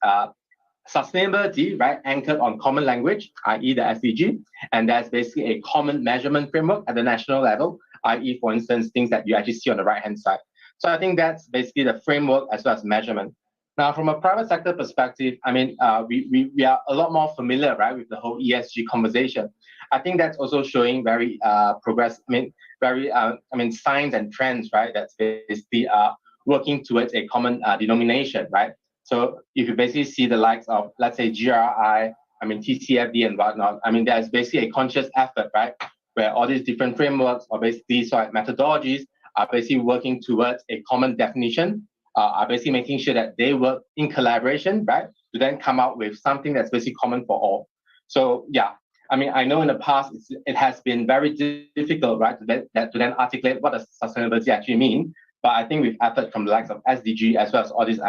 sustainability, right, anchored on common language, i.e. the SDG, and that's basically a common measurement framework at the national level, i.e. for instance things that you actually see on the right hand side. So I think that's basically the framework as well as measurement. Now, from a private sector perspective, we are a lot more familiar, right, with the whole ESG conversation. I think that's also showing very signs and trends, right, that's basically working towards a common denomination, right? So if you basically see the likes of, let's say, GRI, TCFD and whatnot, there's basically a conscious effort, right, where all these different frameworks or basically methodologies are basically working towards a common definition, are basically making sure that they work in collaboration, right, to then come out with something that's basically common for all. So yeah, I know in the past it has been very difficult, right, to then articulate what does sustainability actually mean. But I think with effort from the likes of SDG as well as all these,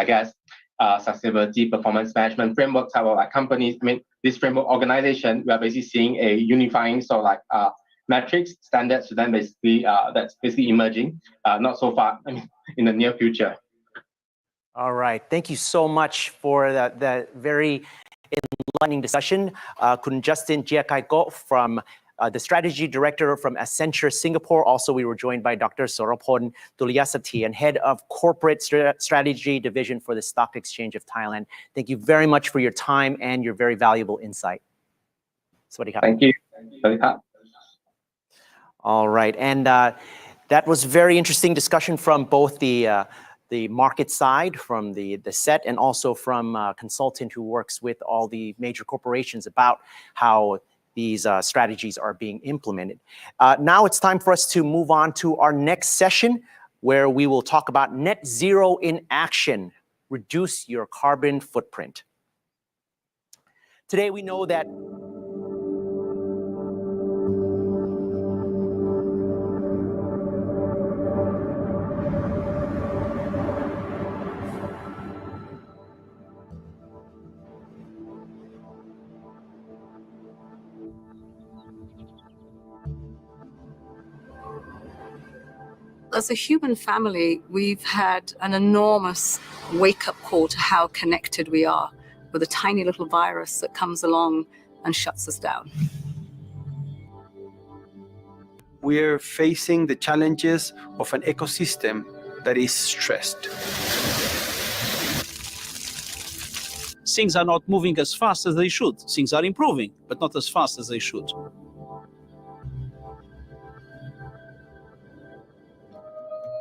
sustainability performance management framework type of companies, this framework organization, we are basically seeing a unifying metrics standards to then basically that's basically emerging, not so far in the near future. All right, thank you so much for that very enlightening discussion. Kun Justin Jiakaiko from the Strategy Director from Accenture Singapore. Also, we were joined by Dr. Soraphol Tulayasathien, Head of Corporate Strategy Division for the Stock Exchange of Thailand. Thank you very much for your time and your very valuable insight. Sawadee ka. Thank you. Sawadee ka. All right, and that was very interesting discussion from both the market side, from the set, and also from a consultant who works with all the major corporations about how these strategies are being implemented. Now it's time for us to move on to our next session, where we will talk about net zero in action, reduce your carbon footprint. Today we know that as a human family, we've had an enormous wake-up call to how connected we are with a tiny little virus that comes along and shuts us down. We're facing the challenges of an ecosystem that is stressed. Things are not moving as fast as they should. Things are improving, but not as fast as they should.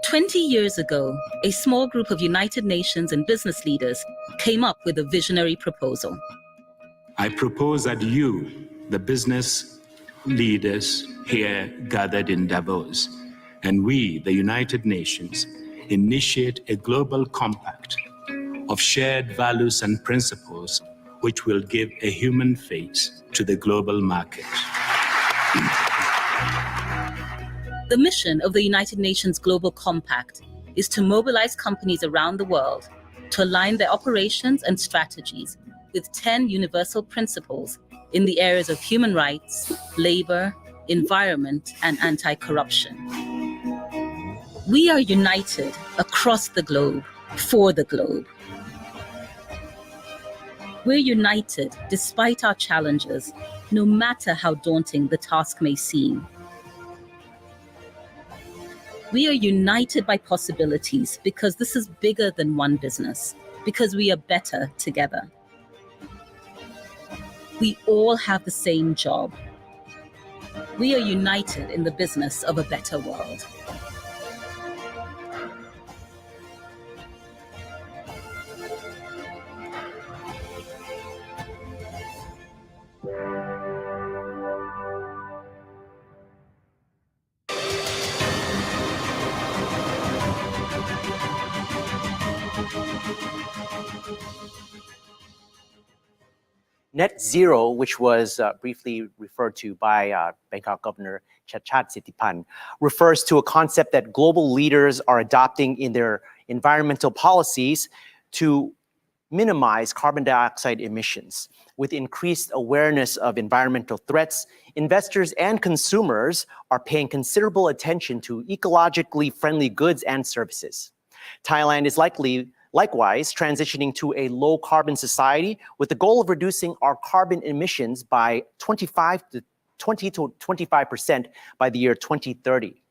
20 years ago, a small group of United Nations and business leaders came up with a visionary proposal. I propose that you, the business leaders here gathered in Davos, and we, the United Nations, initiate a global compact of shared values and principles which will give a human face to the global market. The mission of the United Nations Global Compact is to mobilize companies around the world to align their operations and strategies with 10 universal principles in the areas of human rights, labor, environment, and anti-corruption. We are united across the globe, for the globe. We're united despite our challenges, no matter how daunting the task may seem. We are united by possibilities because this is bigger than one business, because we are better together. We all have the same job. We are united in the business of a better world. Net zero, which was briefly referred to by Bangkok Governor Chadchart Sittipunt, refers to a concept that global leaders are adopting in their environmental policies to minimize carbon dioxide emissions. With increased awareness of environmental threats, investors and consumers are paying considerable attention to ecologically friendly goods and services. Thailand is likewise transitioning to a low carbon society with the goal of reducing our carbon emissions by 20 to 25% by the year 2030.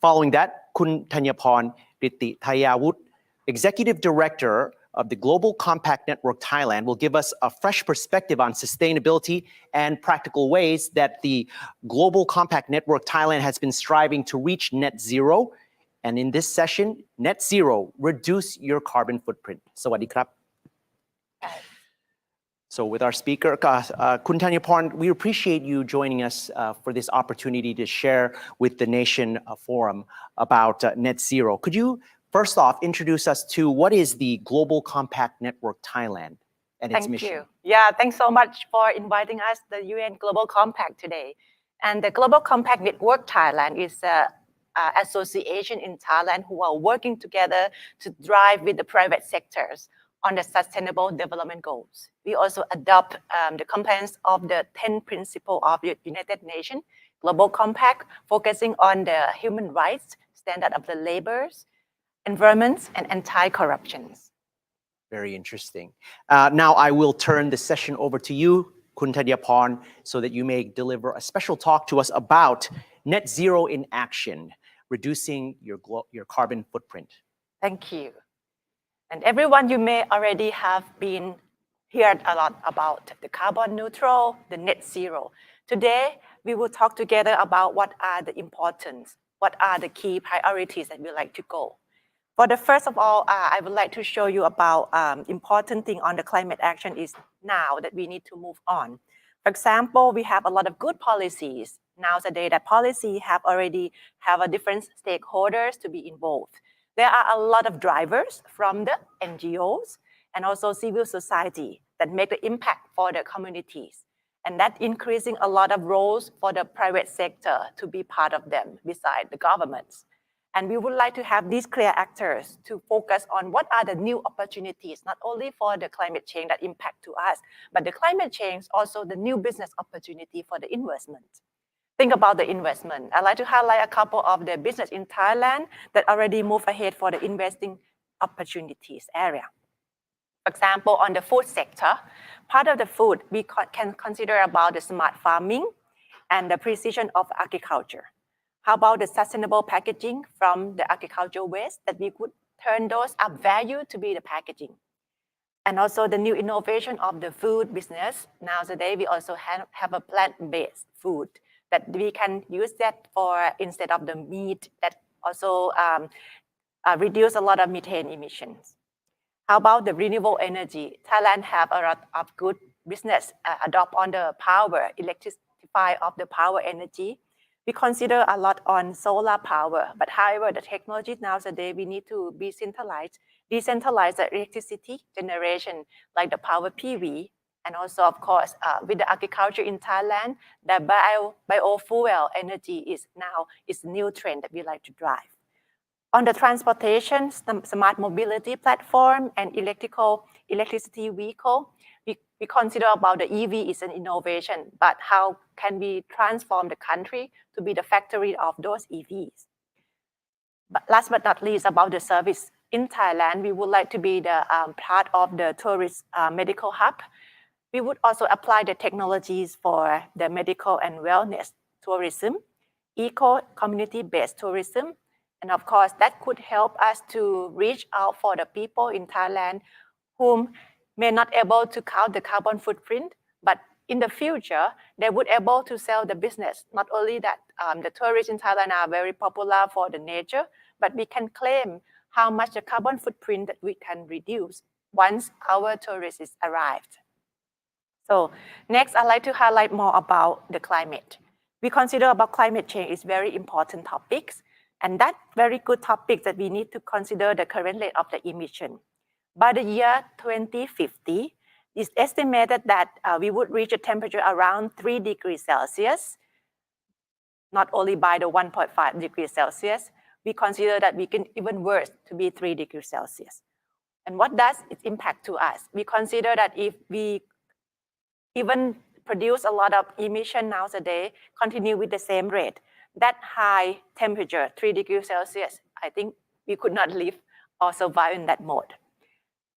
Following that, Kun Thanyaporn Krichtitayawuth, Executive Director of the Global Compact Network Thailand, will give us a fresh perspective on sustainability and practical ways that the Global Compact Network Thailand has been striving to reach net zero. And in this session, net zero, reduce your carbon footprint. Sawadee krap. So with our speaker, Kun Thanyaporn, we appreciate you joining us for this opportunity to share with the Nation Forum about net zero. Could you first off introduce us to what is the Global Compact Network Thailand and its mission? Thank you. Yeah, thanks so much for inviting us, the UN Global Compact today. And the Global Compact Network Thailand is association in Thailand who are working together to drive with the private sectors on the sustainable development goals. We also adopt the components of the 10 principles of the United Nations Global Compact, focusing on the human rights, standard of the labors, environment, and anti-corruption. Very interesting. Now I will turn the session over to you, Kun Thanyaporn, so that you may deliver a special talk to us about net zero in action, reducing your carbon footprint. Thank you. And everyone, you may already have been heard a lot about the carbon neutral, the net zero. Today, we will talk together about what are the importance, what are the key priorities that we like to go. For the first of all, I would like to show you about important thing on the climate action is now that we need to move on. For example, we have a lot of good policies. Nowadays, that policy already have a different stakeholders to be involved. There are a lot of drivers from the NGOs and also civil society that make the impact for the communities. And that increasing a lot of roles for the private sector to be part of them beside the governments. And we would like to have these clear actors to focus on what are the new opportunities, not only for the climate change that impact to us, but the climate change also the new business opportunity for the investment. Think about the investment. I'd like to highlight a couple of the business in Thailand that already move ahead for the investing opportunities area. For example, on the food sector, part of the food we can consider about the smart farming and the precision of agriculture. How about the sustainable packaging from the agricultural waste that we could turn those up value to be the packaging? And also the new innovation of the food business. Nowadays, we also have a plant-based food that we can use that for instead of the meat that also reduce a lot of methane emissions. How about the renewable energy? Thailand have a lot of good business adopt on the power, electrify of the power energy. We consider a lot on solar power, but however, the technology nowadays, we need to be decentralize the electricity generation like the power PV. And also, of course, with the agriculture in Thailand, the biofuel energy is now a new trend that we like to drive. On the transportation, smart mobility platform and electricity vehicle, we consider about the EV is an innovation, but how can we transform the country to be the factory of those EVs? But last but not least, about the service in Thailand, we would like to be the part of the tourist medical hub. We would also apply the technologies for the medical and wellness tourism, eco community-based tourism, and of course, that could help us to reach out for the people in Thailand whom may not able to count the carbon footprint, but in the future, they would able to sell the business. Not only that, the tourists in Thailand are very popular for the nature, but we can claim how much the carbon footprint that we can reduce once our tourists arrived. So next, I'd like to highlight more about the climate. We consider about climate change is very important topics, and that very good topic that we need to consider the current rate of the emission. By the year 2050, it's estimated that we would reach a temperature around 3 degrees Celsius, not only by the 1.5 degrees Celsius, we consider that we can even worse to be 3 degrees Celsius. And what does it impact to us? We consider that if we even produce a lot of emission nowadays, continue with the same rate, that high temperature, 3 degrees Celsius, I think we could not live or survive in that mode.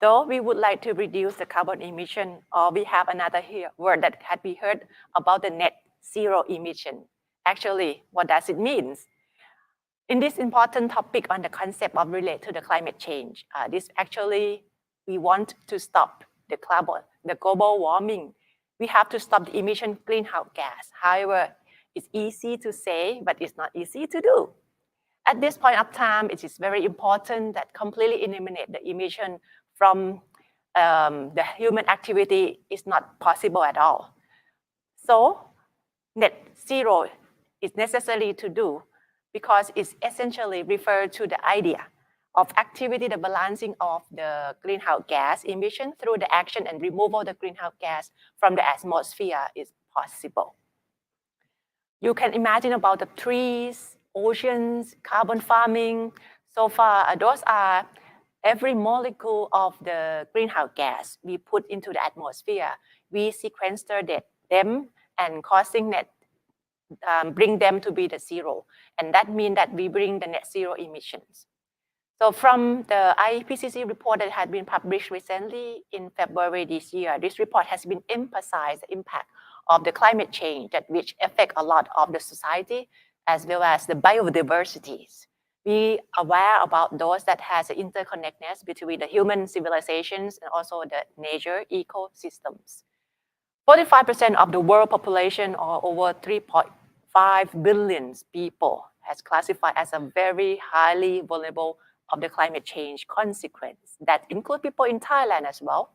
Though we would like to reduce the carbon emission, or we have another word that had we heard about the net zero emission. Actually, what does it mean? In this important topic on the concept of relate to the climate change, this actually, we want to stop the global warming. We have to stop the emission greenhouse gas. However, it's easy to say, but it's not easy to do. At this point of time, it is very important that completely eliminate the emission from the human activity is not possible at all. So net zero is necessary to do because it's essentially referred to the idea of activity, the balancing of the greenhouse gas emission through the action and removal of the greenhouse gas from the atmosphere is possible. You can imagine about the trees, oceans, carbon farming. So far, those are every molecule of the greenhouse gas we put into the atmosphere. We sequester them and causing net, bring them to be the zero. And that means that we bring the net zero emissions. So from the IPCC report that had been published recently in February this year, this report has been emphasized the impact of the climate change that which affect a lot of the society as well as the biodiversities. We are aware about those that has an interconnectedness between the human civilizations and also the nature ecosystems. 45% of the world population, or over 3.5 billion people, has classified as a very highly vulnerable of the climate change consequence. That include people in Thailand as well.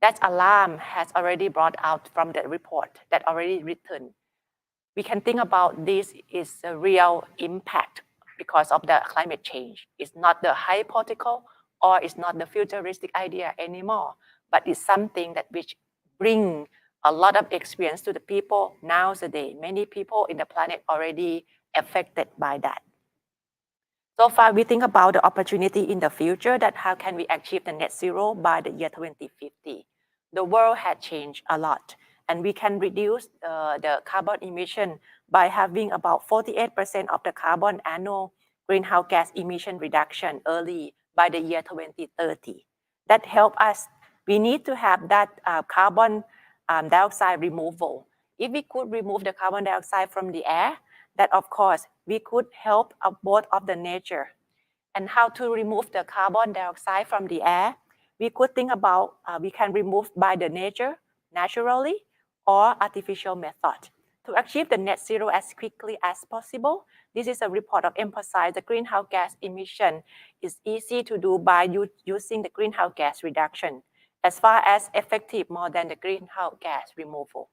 That alarm has already brought out from the report that already written. We can think about this is a real impact because of the climate change. It's not the hypothetical or it's not the futuristic idea anymore, but it's something that which bring a lot of experience to the people nowadays. Many people in the planet already affected by that. So far, we think about the opportunity in the future that how can we achieve the net zero by the year 2050. The world had changed a lot, and we can reduce the carbon emission by having about 48% of the carbon annual greenhouse gas emission reduction early by the year 2030. That help us. We need to have that carbon dioxide removal. If we could remove the carbon dioxide from the air, that of course we could help both of the nature. And how to remove the carbon dioxide from the air? We could think about we can remove by the nature naturally or artificial method. To achieve the net zero as quickly as possible, this is a report of emphasize the greenhouse gas emission is easy to do by using the greenhouse gas reduction as far as effective more than the greenhouse gas removal.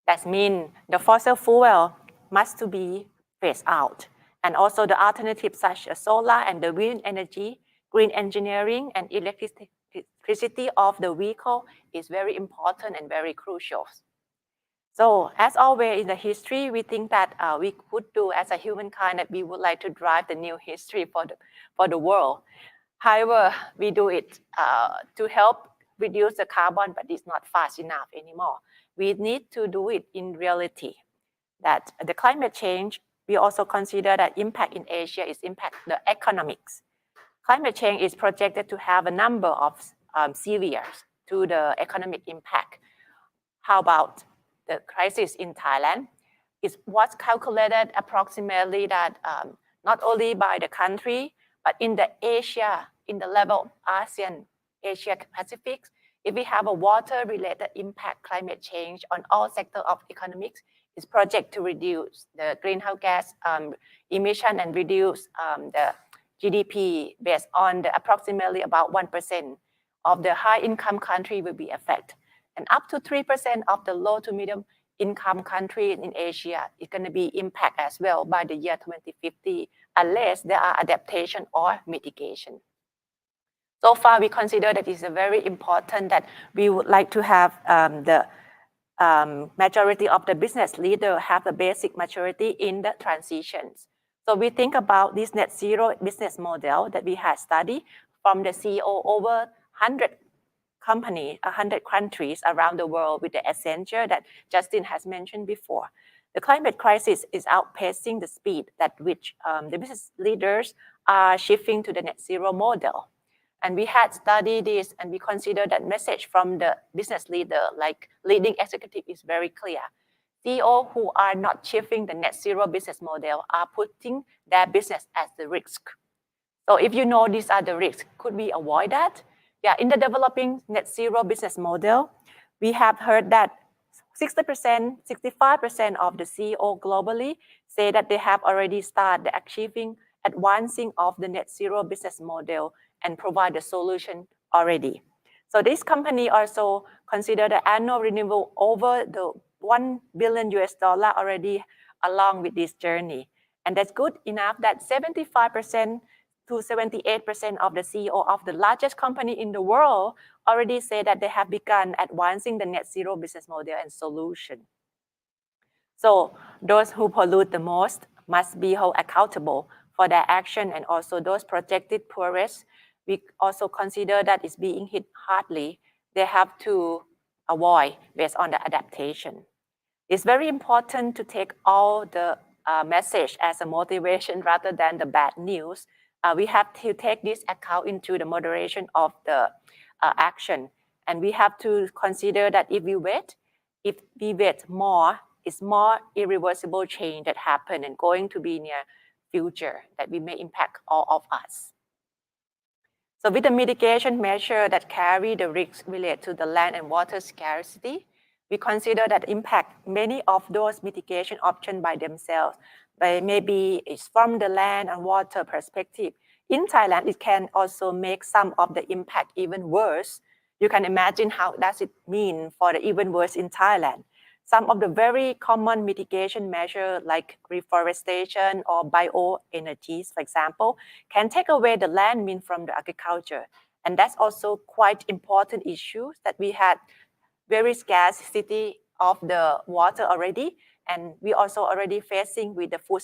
That means the fossil fuel must to be phased out. And also the alternatives such as solar and the wind energy, green engineering and electricity of the vehicle is very important and very crucial. So as always in the history, we think that we could do as a humankind that we would like to drive the new history for the world. However, we do it to help reduce the carbon, but it's not fast enough anymore. We need to do it in reality. That the climate change, we also consider that impact in Asia is impact the economics. Climate change is projected to have a number of series to the economic impact. How about the crisis in Thailand? It was calculated approximately that not only by the country, but in the Asia, in the level of ASEAN, Asia Pacific, if we have a water-related impact, climate change on all sectors of economics, is projected to reduce the greenhouse gas emission and reduce the GDP based on the approximately about 1% of the high-income country will be affected. And up to 3% of the low to medium income countries in Asia is going to be impacted as well by the year 2050, unless there are adaptation or mitigation. So far, we consider that it's very important that we would like to have the majority of the business leader have the basic maturity in the transitions. So we think about this net zero business model that we had studied from the CEO over 100 companies, 100 countries around the world with the Accenture that Justin has mentioned before. The climate crisis is outpacing the speed at which the business leaders are shifting to the net zero model. And we had studied this and we consider that message from the business leader, like leading executive, is very clear. CEOs who are not shifting the net zero business model are putting their business at the risk. So if you know these are the risks, could we avoid that? Yeah, in the developing net zero business model, we have heard that 60%, 65% of the CEO globally say that they have already started achieving advancing of the net zero business model and provide the solution already. So this company also consider the annual renewal over the $1 billion already along with this journey. And that's good enough that 75% to 78% of the CEO of the largest company in the world already say that they have begun advancing the net zero business model and solution. So those who pollute the most must be held accountable for their action, and also those projected poorest, we also consider that is being hit hardly. They have to avoid based on the adaptation. It's very important to take all the message as a motivation rather than the bad news. We have to take this account into the moderation of the action. And we have to consider that if we wait more, it's more irreversible change that happen and going to be near future that we may impact all of us. So with the mitigation measure that carry the risks related to the land and water scarcity, we consider that impact many of those mitigation options by themselves. But maybe it's from the land and water perspective. In Thailand, it can also make some of the impact even worse. You can imagine how does it mean for the even worse in Thailand. Some of the very common mitigation measures like reforestation or bioenergies, for example, can take away the land mean from the agriculture. And that's also quite important issue that we had very scarcity of the water already. And we also already facing with the food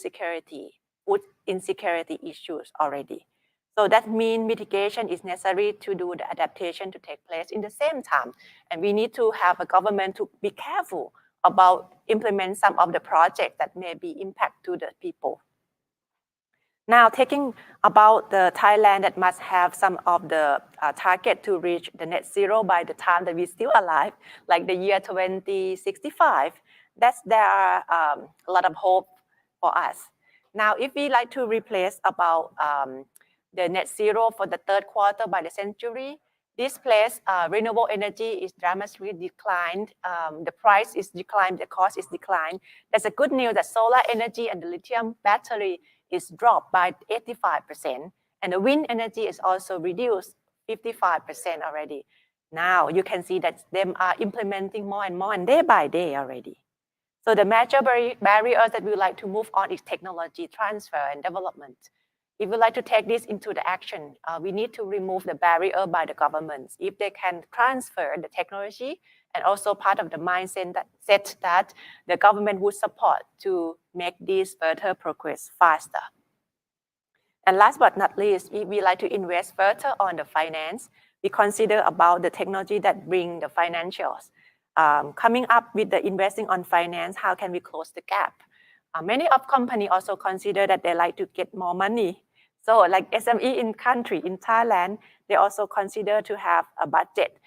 insecurity issues already. So that means mitigation is necessary to do the adaptation to take place in the same time. And we need to have a government to be careful about implement some of the projects that may be impact to the people. Now, taking about the Thailand that must have some of the target to reach the net zero by the time that we're still alive, like the year 2065, there are a lot of hope for us. Now, if we like to replace about the net zero for the third quarter by the century, this place, renewable energy is dramatically declined. The price is declined, the cost is declined. There's a good news that solar energy and the lithium battery is dropped by 85%. And the wind energy is also reduced 55% already. Now you can see that them are implementing more and more and day by day already. So the major barriers that we would like to move on is technology transfer and development. If we like to take this into the action, we need to remove the barrier by the governments. If they can transfer the technology and also part of the mindset that the government would support to make this further progress faster. And last but not least, if we like to invest further on the finance, we consider about the technology that bring the financials. Coming up with the investing on finance, how can we close the gap? Many of companies also consider that they like to get more money. So like SME in country, in Thailand, they also consider to have a budget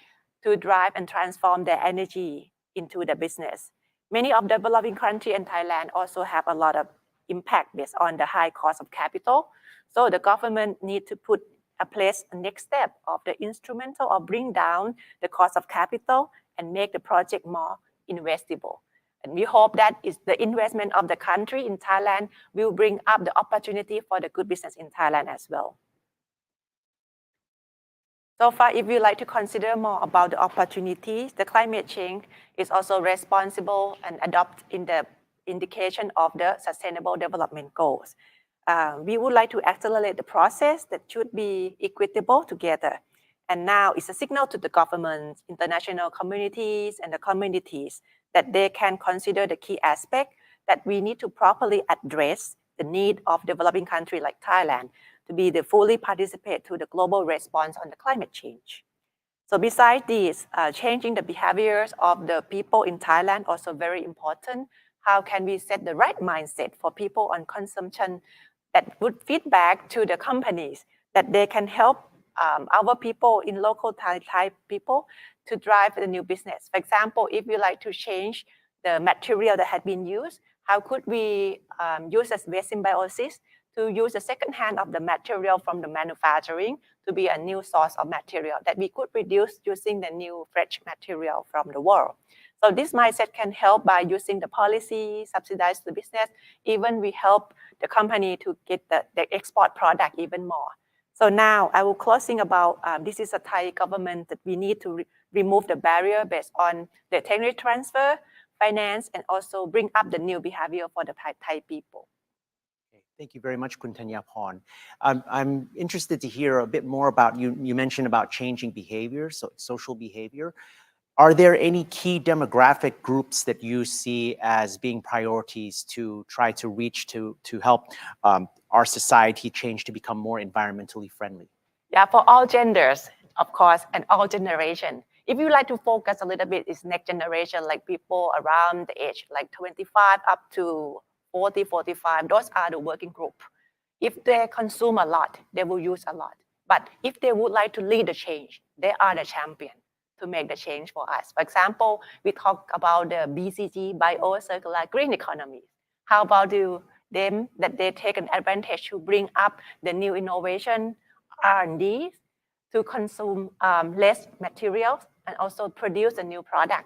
to drive and transform their energy into the business. Many of the developing countries and Thailand also have a lot of impact based on the high cost of capital. So the government need to put a place a next step of the instrumental or bring down the cost of capital and make the project more investable. And we hope that is the investment of the country in Thailand will bring up the opportunity for the good business in Thailand as well. So far, if you like to consider more about the opportunities, the climate change is also responsible and adopt in the indication of the Sustainable Development Goals. We would like to accelerate the process that should be equitable together. And now it's a signal to the government, international communities, and the communities that they can consider the key aspect that we need to properly address the need of developing countries like Thailand to be the fully participate to the global response on the climate change. So besides this, changing the behaviors of the people in Thailand also very important. How can we set the right mindset for people on consumption that would feedback to the companies that they can help our people in local Thai people to drive the new business. For example, if we like to change the material that had been used, how could we use as waste symbiosis to use the second hand of the material from the manufacturing to be a new source of material that we could produce using the new fresh material from the world. So this mindset can help by using the policy, subsidize the business, even we help the company to get the export product even more. So now I will closing about, this is a Thai government that we need to remove the barrier based on the technology transfer, finance, and also bring up the new behavior for the Thai people. Thank you very much, Kun Thanyaporn. I'm interested to hear a bit more about, you mentioned about changing behavior, so social behavior. Are there any key demographic groups that you see as being priorities to try to reach to help our society change to become more environmentally friendly? Yeah, for all genders, of course, and all generations. If you like to focus a little bit, is next generation, like people around the age, like 25 up to 40, 45, those are the working group. If they consume a lot, they will use a lot. But if they would like to lead the change, they are the champion to make the change for us. For example, we talk about the BCG, bio-circular green economy. How about them that they take an advantage to bring up the new innovation, R&D, to consume less materials and also produce a new product.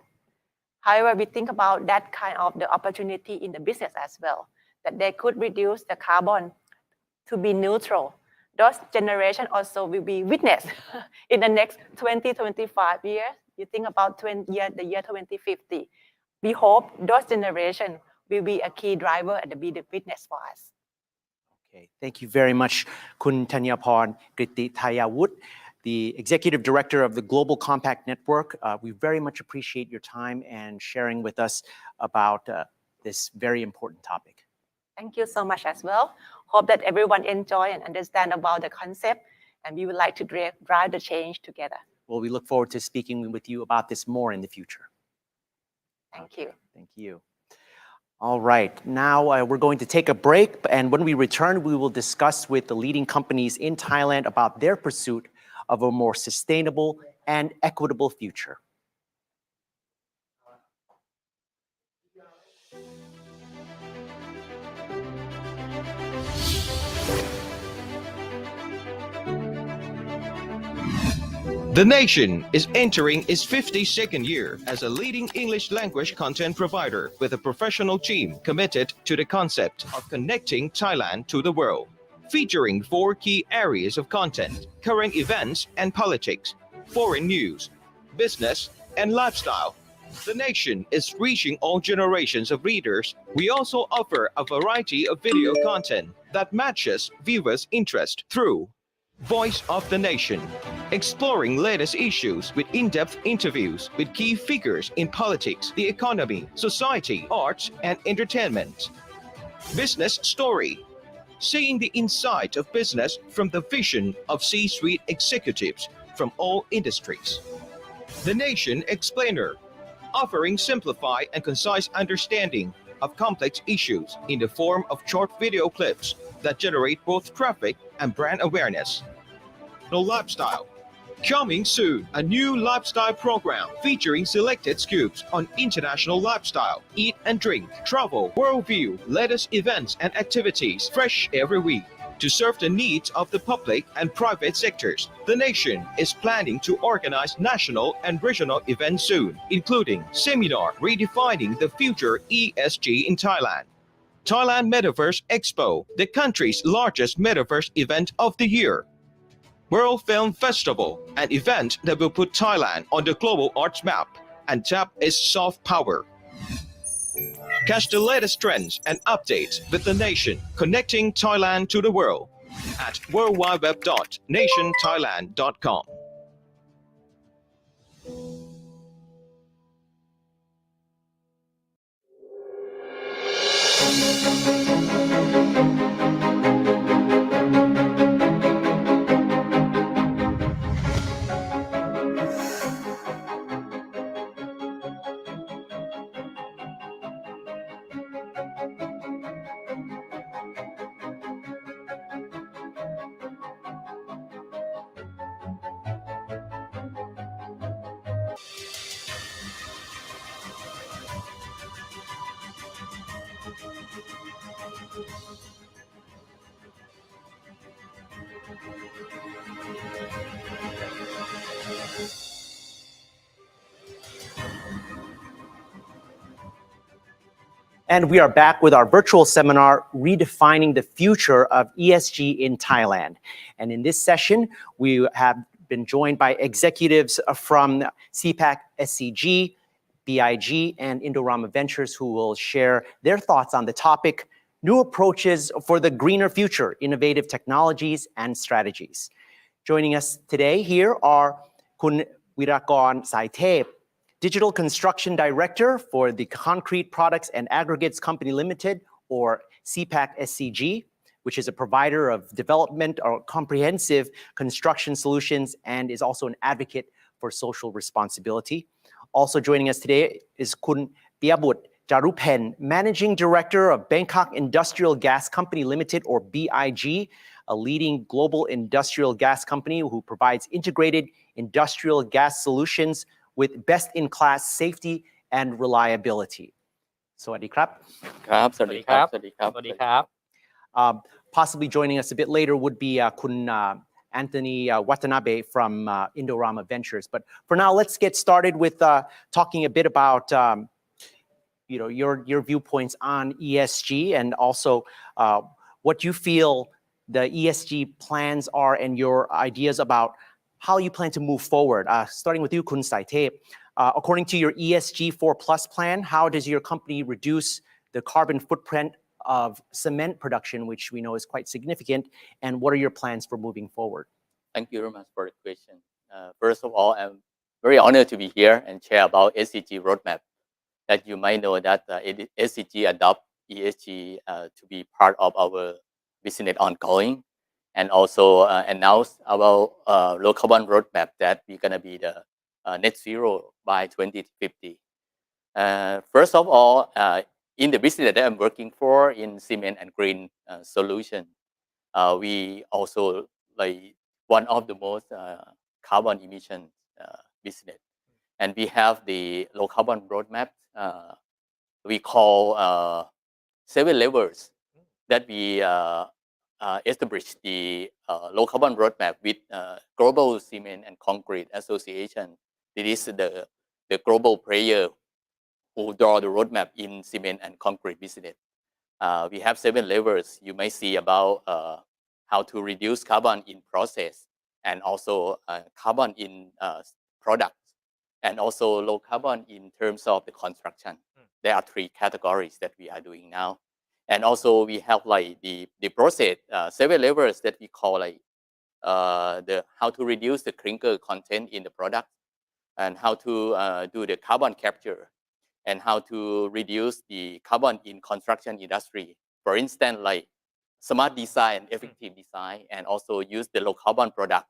However, we think about that kind of the opportunity in the business as well, that they could reduce the carbon to be neutral. Those generation also will be witness in the next 20, 25 years. You think about the year 2050. We hope those generation will be a key driver and be the witness for us. Okay, thank you very much, Kun Thanyaporn Krichtitayawuth, the Executive Director of the Global Compact Network. We very much appreciate your time and sharing with us about this very important topic. Thank you so much as well. Hope that everyone enjoy and understand about the concept, and we would like to drive the change together. Well, we look forward to speaking with you about this more in the future. Thank you. Thank you. All right, now we're going to take a break, and when we return, we will discuss with the leading companies in Thailand about their pursuit of a more sustainable and equitable future. The nation is entering its 52nd year as a leading English language content provider with a professional team committed to the concept of connecting Thailand to the world. Featuring 4 key areas of content: current events and politics, foreign news, business, and lifestyle. The nation is reaching all generations of readers. We also offer a variety of video content that matches viewers' interest through Voice of the Nation, exploring latest issues with in-depth interviews with key figures in politics, the economy, society, arts, and entertainment. Business Story, seeing the insight of business from the vision of C-suite executives from all industries. The Nation Explainer, offering simplified and concise understanding of complex issues in the form of short video clips that generate both traffic and brand awareness. No lifestyle. Coming soon, a new lifestyle program featuring selected scoops on international lifestyle, eat and drink, travel, worldview, latest events and activities fresh every week. To serve the needs of the public and private sectors, the nation is planning to organize national and regional events soon, including seminar Redefining the Future ESG in Thailand, Thailand Metaverse Expo, the country's largest metaverse event of the year, World Film Festival, an event that will put Thailand on the global arts map and tap its soft power. Catch the latest trends and updates with the nation, connecting Thailand to the world at worldwideweb.nationthailand.com. And we are back with our virtual seminar, Redefining the Future of ESG in Thailand. And in this session, we have been joined by executives from CPAC SCG, BIG, and Indorama Ventures, who will share their thoughts on the topic, new approaches for the greener future, innovative technologies and strategies. Joining us today here are Kun Wirakon Saitep, Digital Construction Director for the Concrete Products and Aggregates Company Limited, or CPAC SCG, which is a provider of development or comprehensive construction solutions and is also an advocate for social responsibility. Also joining us today is Kun Piyabuth Jarupen, Managing Director of Bangkok Industrial Gas Company Limited, or BIG, a leading global industrial gas company who provides integrated industrial gas solutions with best-in-class safety and reliability. Sawadee krap. ครับ สวัสดีครับ สวัสดีครับ สวัสดีครับ. Possibly joining us a bit later would be Kun Anthony Watanabe from Indorama Ventures. But for now, let's get started with talking a bit about your viewpoints on ESG and also what you feel the ESG plans are and your ideas about how you plan to move forward. Starting with you, Kun Saitep. According to your ESG 4+ plan, how does your company reduce the carbon footprint of cement production, which we know is quite significant, and what are your plans for moving forward? Thank you very much for the question. First of all, I'm very honored to be here and share about SDG roadmap. That you might know that SDG adopt ESG to be part of our business ongoing, and also announced our low carbon roadmap that we're going to be the net zero by 2050. First of all, in the business that I'm working for in cement and green solution, we also like one of the most carbon emission business, and we have the low carbon roadmap. We call 7 levels that we establish the low carbon roadmap with Global Cement and Concrete Association. It is the global player who draw the roadmap in cement and concrete business. We have 7 levels. You may see about how to reduce carbon in process, and also carbon in products, and also low carbon in terms of the construction. There are 3 categories that we are doing now. And also we have like the process, 7 levels that we call like the how to reduce the clinker content in the product, and how to do the carbon capture, and how to reduce the carbon in construction industry. For instance, like smart design, effective design, and also use the low carbon product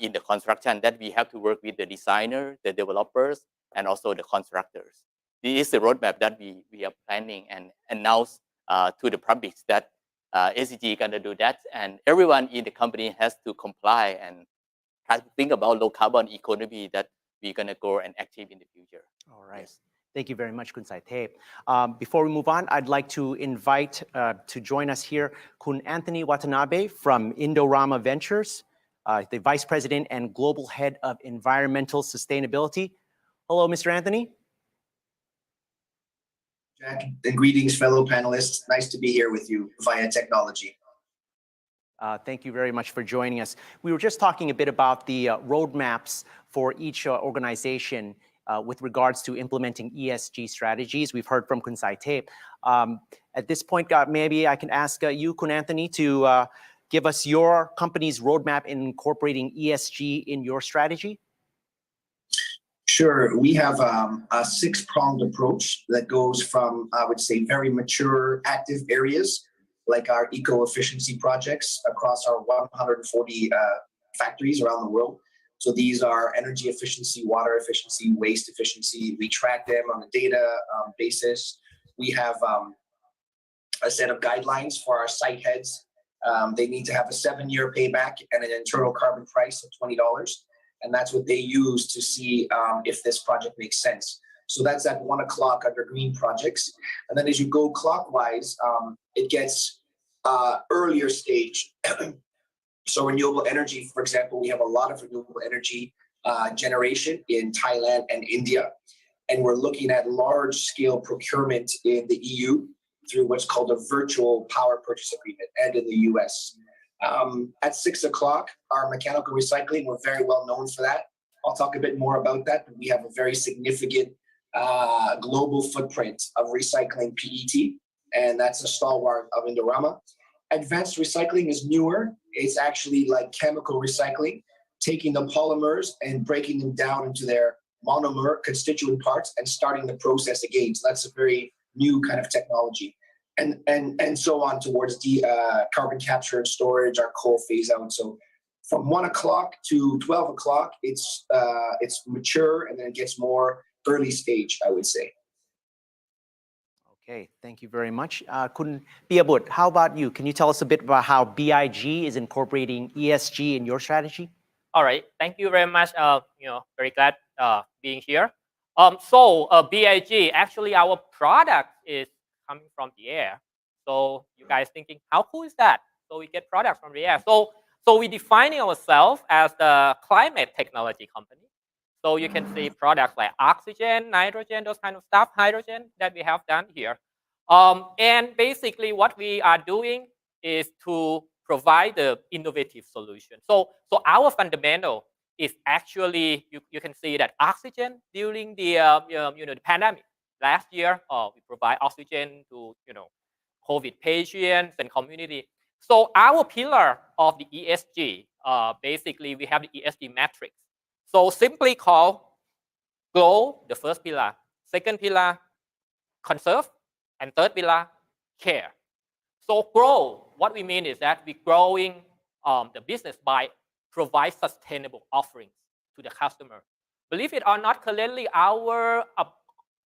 in the construction, that we have to work with the designer, the developers, and also the constructors. This is the roadmap that we are planning and announce to the public, that SDG gonna do that, and everyone in the company has to comply and has to think about low carbon economy that we're gonna go and active in the future. All right. Yes. Thank you very much, Kun Saitep. Before we move on, I'd like to invite to join us here Kun Anthony Watanabe from Indorama Ventures, the Vice President and Global Head of Environmental Sustainability. Hello, Mr. Anthony. Jack, and greetings, fellow panelists. Nice to be here with you via technology. Thank you very much for joining us. We were just talking a bit about the roadmaps for each organization with regards to implementing ESG strategies. We've heard from Kun Saitep. At this point, maybe I can ask you, Kun Anthony, to give us your company's roadmap in incorporating ESG in your strategy. Sure. We have a 6-pronged approach that goes from, I would say, very mature active areas like our eco-efficiency projects across our 140 factories around the world. So these are energy efficiency, water efficiency, waste efficiency. We track them on a data basis. We have a set of guidelines for our site heads. They need to have a 7-year payback and an internal carbon price of $20. And that's what they use to see if this project makes sense. So that's at 1 o'clock under green projects. And then as you go clockwise, it gets earlier stage. So renewable energy, for example, we have a lot of renewable energy generation in Thailand and India. And we're looking at large scale procurement in the EU through what's called a virtual power purchase agreement, and in the US. At 6 o'clock, our mechanical recycling, we're very well known for that. I'll talk a bit more about that, but we have a very significant global footprint of recycling PET, and that's a stalwart of Indorama. Advanced recycling is newer. It's actually like chemical recycling, taking the polymers and breaking them down into their monomer constituent parts and starting the process again. So that's a very new kind of technology. And so on towards the carbon capture and storage, our coal phase out. So from 1 o'clock to 12 o'clock, it's mature, and then it gets more early stage, I would say. Okay, thank you very much. Kun Piyabut, how about you? Can you tell us a bit about how BIG is incorporating ESG in your strategy? All right, thank you very much. Very glad being here. BIG, actually our product is coming from the air. So you guys thinking, how cool is that? So we get products from the air. So we defining ourselves as the climate technology company. So you can see products like oxygen, nitrogen, those kind of stuff, hydrogen that we have done here. And basically what we are doing is to provide the innovative solution. So our fundamental is actually, you can see that oxygen during the the pandemic last year, we provide oxygen to COVID patients and community. So our pillar of the ESG, basically we have the ESG matrix. So simply call grow, the first pillar, second pillar, conserve, and third pillar, care. So grow, what we mean is that we're growing the business by provide sustainable offerings to the customer. Believe it or not, currently our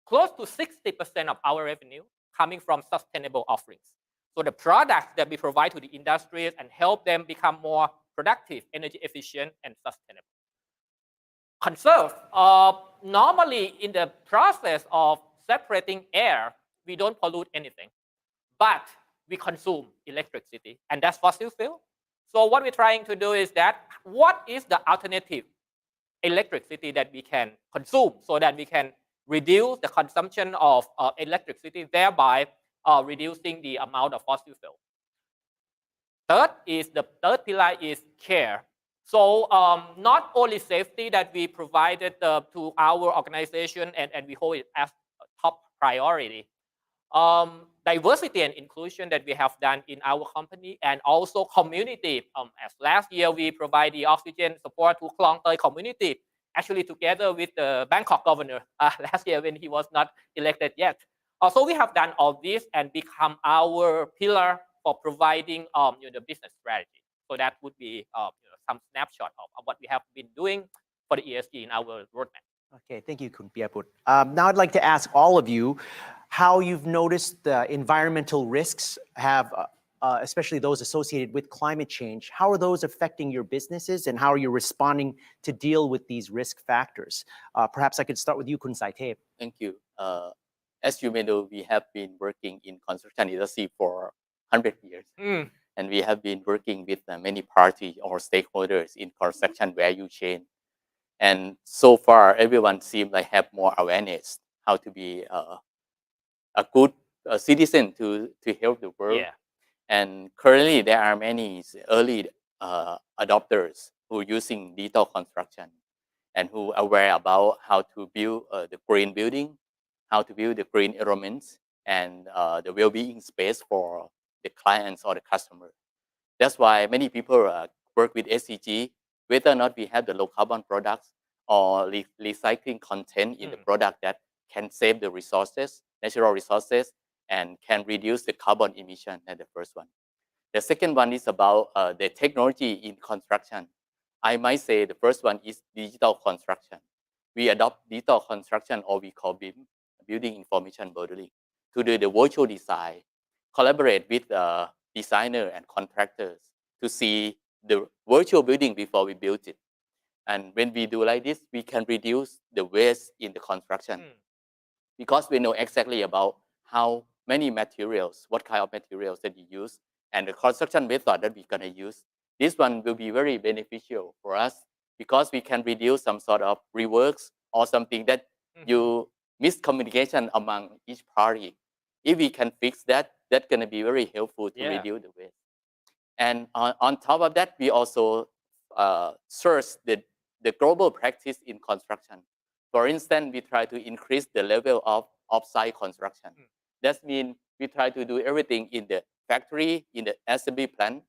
close to 60% of our revenue coming from sustainable offerings. So the products that we provide to the industries and help them become more productive, energy efficient, and sustainable. Conserve, normally in the process of separating air, we don't pollute anything, but we consume electricity, and that's fossil fuel. So what we're trying to do is that, what is the alternative electricity that we can consume so that we can reduce the consumption of electricity, thereby reducing the amount of fossil fuel. The third pillar is care. So not only safety that we provided to our organization and we hold it as a top priority. Diversity and inclusion that we have done in our company, and also community. As last year we provide the oxygen support to Klong Toi community, actually together with the Bangkok governor last year when he was not elected yet. So we have done all this and become our pillar for providing the business strategy. So that would be some snapshot of what we have been doing for the ESG in our roadmap. Okay, thank you, Kun Piyaput. Now I'd like to ask all of you how you've noticed the environmental risks have especially those associated with climate change, how are those affecting your businesses and how are you responding to deal with these risk factors? Perhaps I could start with you, Kun Saitep. Thank you. As you may know, we have been working in construction industry for 100 years. And we have been working with many parties or stakeholders in construction value chain. And so far, everyone seems like have more awareness how to be a good citizen to help the world. Yeah. And currently, there are many early adopters who are using digital construction and who are aware about how to build the green building, how to build the green environments, and the well-being space for the clients or the customer. That's why many people work with SDG, whether or not we have the low carbon products or recycling content in the product that can save the resources, natural resources, and can reduce the carbon emission. That's the first one. The second one is about the technology in construction. I might say the first one is digital construction. We adopt digital construction, or we call BIM, Building Information Modeling, to do the virtual design, collaborate with designers and contractors to see the virtual building before we build it. And when we do like this, we can reduce the waste in the construction because we know exactly about how many materials, what kind of materials that you use, and the construction method that we're going to use. This one will be very beneficial for us because we can reduce some sort of reworks or something that you miscommunication among each party. If we can fix that, that's going to be very helpful to reduce the waste. And on top of that, we also search the global practice in construction. For instance, we try to increase the level of off-site construction. That means we try to do everything in the factory, in the assembly plant,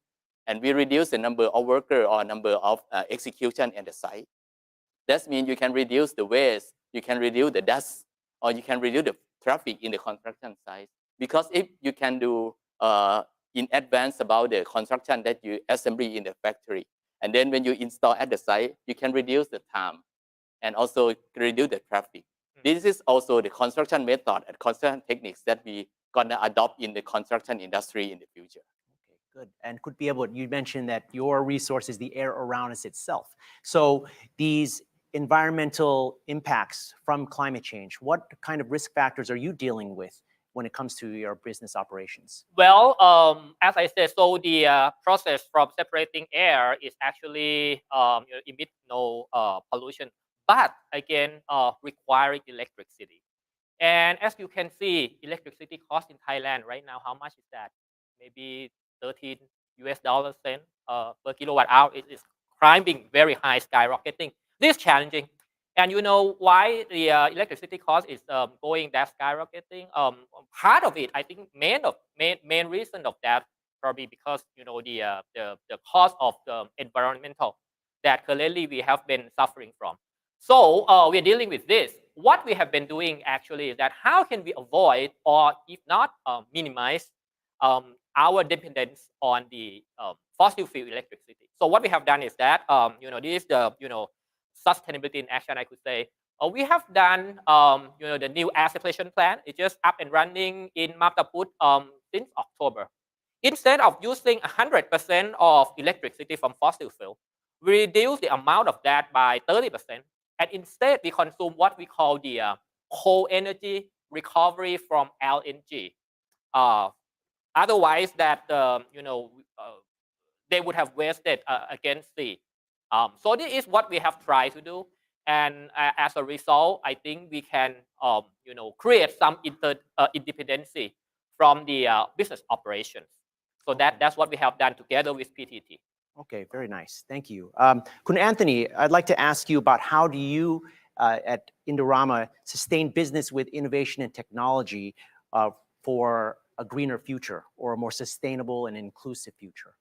and we reduce the number of workers or number of execution at the site. That means you can reduce the waste, you can reduce the dust, or you can reduce the traffic in the construction site. Because if you can do in advance about the construction that you assembly in the factory, and then when you install at the site, you can reduce the time and also reduce the traffic. This is also the construction method and construction techniques that we gonna adopt in the construction industry in the future. Okay, good. And could be able, you mentioned that your resource is the air around us itself. So these environmental impacts from climate change, what kind of risk factors are you dealing with when it comes to your business operations? Well, as I said, so the process from separating air is actually emit no pollution, but again requiring electricity. And as you can see, electricity cost in Thailand right now, how much is that? Maybe $13 cents per kilowatt hour. It is climbing very high, skyrocketing. This is challenging. And you know why the electricity cost is going that skyrocketing? Part of it, I think, main reason of that probably because you know the cost of the environmental that currently we have been suffering from. So we're dealing with this. What we have been doing actually is that how can we avoid or if not minimize our dependence on the fossil fuel electricity. So what we have done is that this is the sustainability in action, I could say. We have done the new air separation plant. It's just up and running in Maptaput since October. Instead of using 100% of electricity from fossil fuel, we reduce the amount of that by 30%. And instead, we consume what we call the coal energy recovery from LNG. Otherwise, that they would have wasted against the. So this is what we have tried to do, and as a result, I think we can create some independency from the business operations. So that's what we have done together with PTT. Okay, very nice. Thank you. Kun Anthony, I'd like to ask you about how do you at Indorama sustain business with innovation and technology for a greener future or a more sustainable and inclusive future?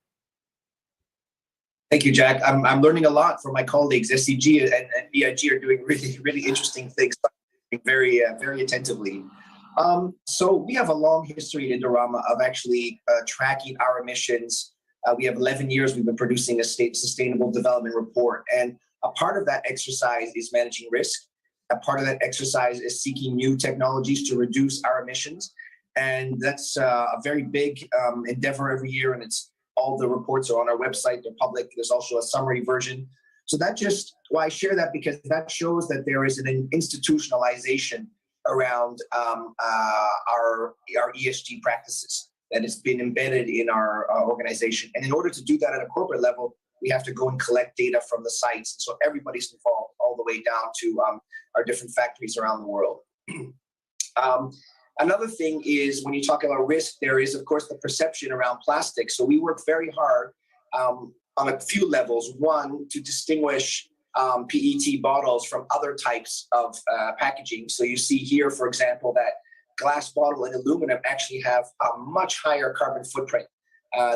Thank you, Jack. I'm learning a lot from my colleagues. SDG and BIG are doing really interesting things, very attentively. So we have a long history in Indorama of actually tracking our emissions. We have 11 years we've been producing a state sustainable development report. And a part of that exercise is managing risk. A part of that exercise is seeking new technologies to reduce our emissions. And that's a very big endeavor every year. And it's all the reports are on our website. They're public. There's also a summary version. So that just, I share that because that shows that there is an institutionalization around our ESG practices that has been embedded in our organization. And in order to do that at a corporate level, we have to go and collect data from the sites. So everybody's involved all the way down to our different factories around the world. Another thing is when you talk about risk, there is, of course, the perception around plastic. So we work very hard on a few levels. One, to distinguish PET bottles from other types of packaging. So you see here, for example, that glass bottle and aluminum actually have a much higher carbon footprint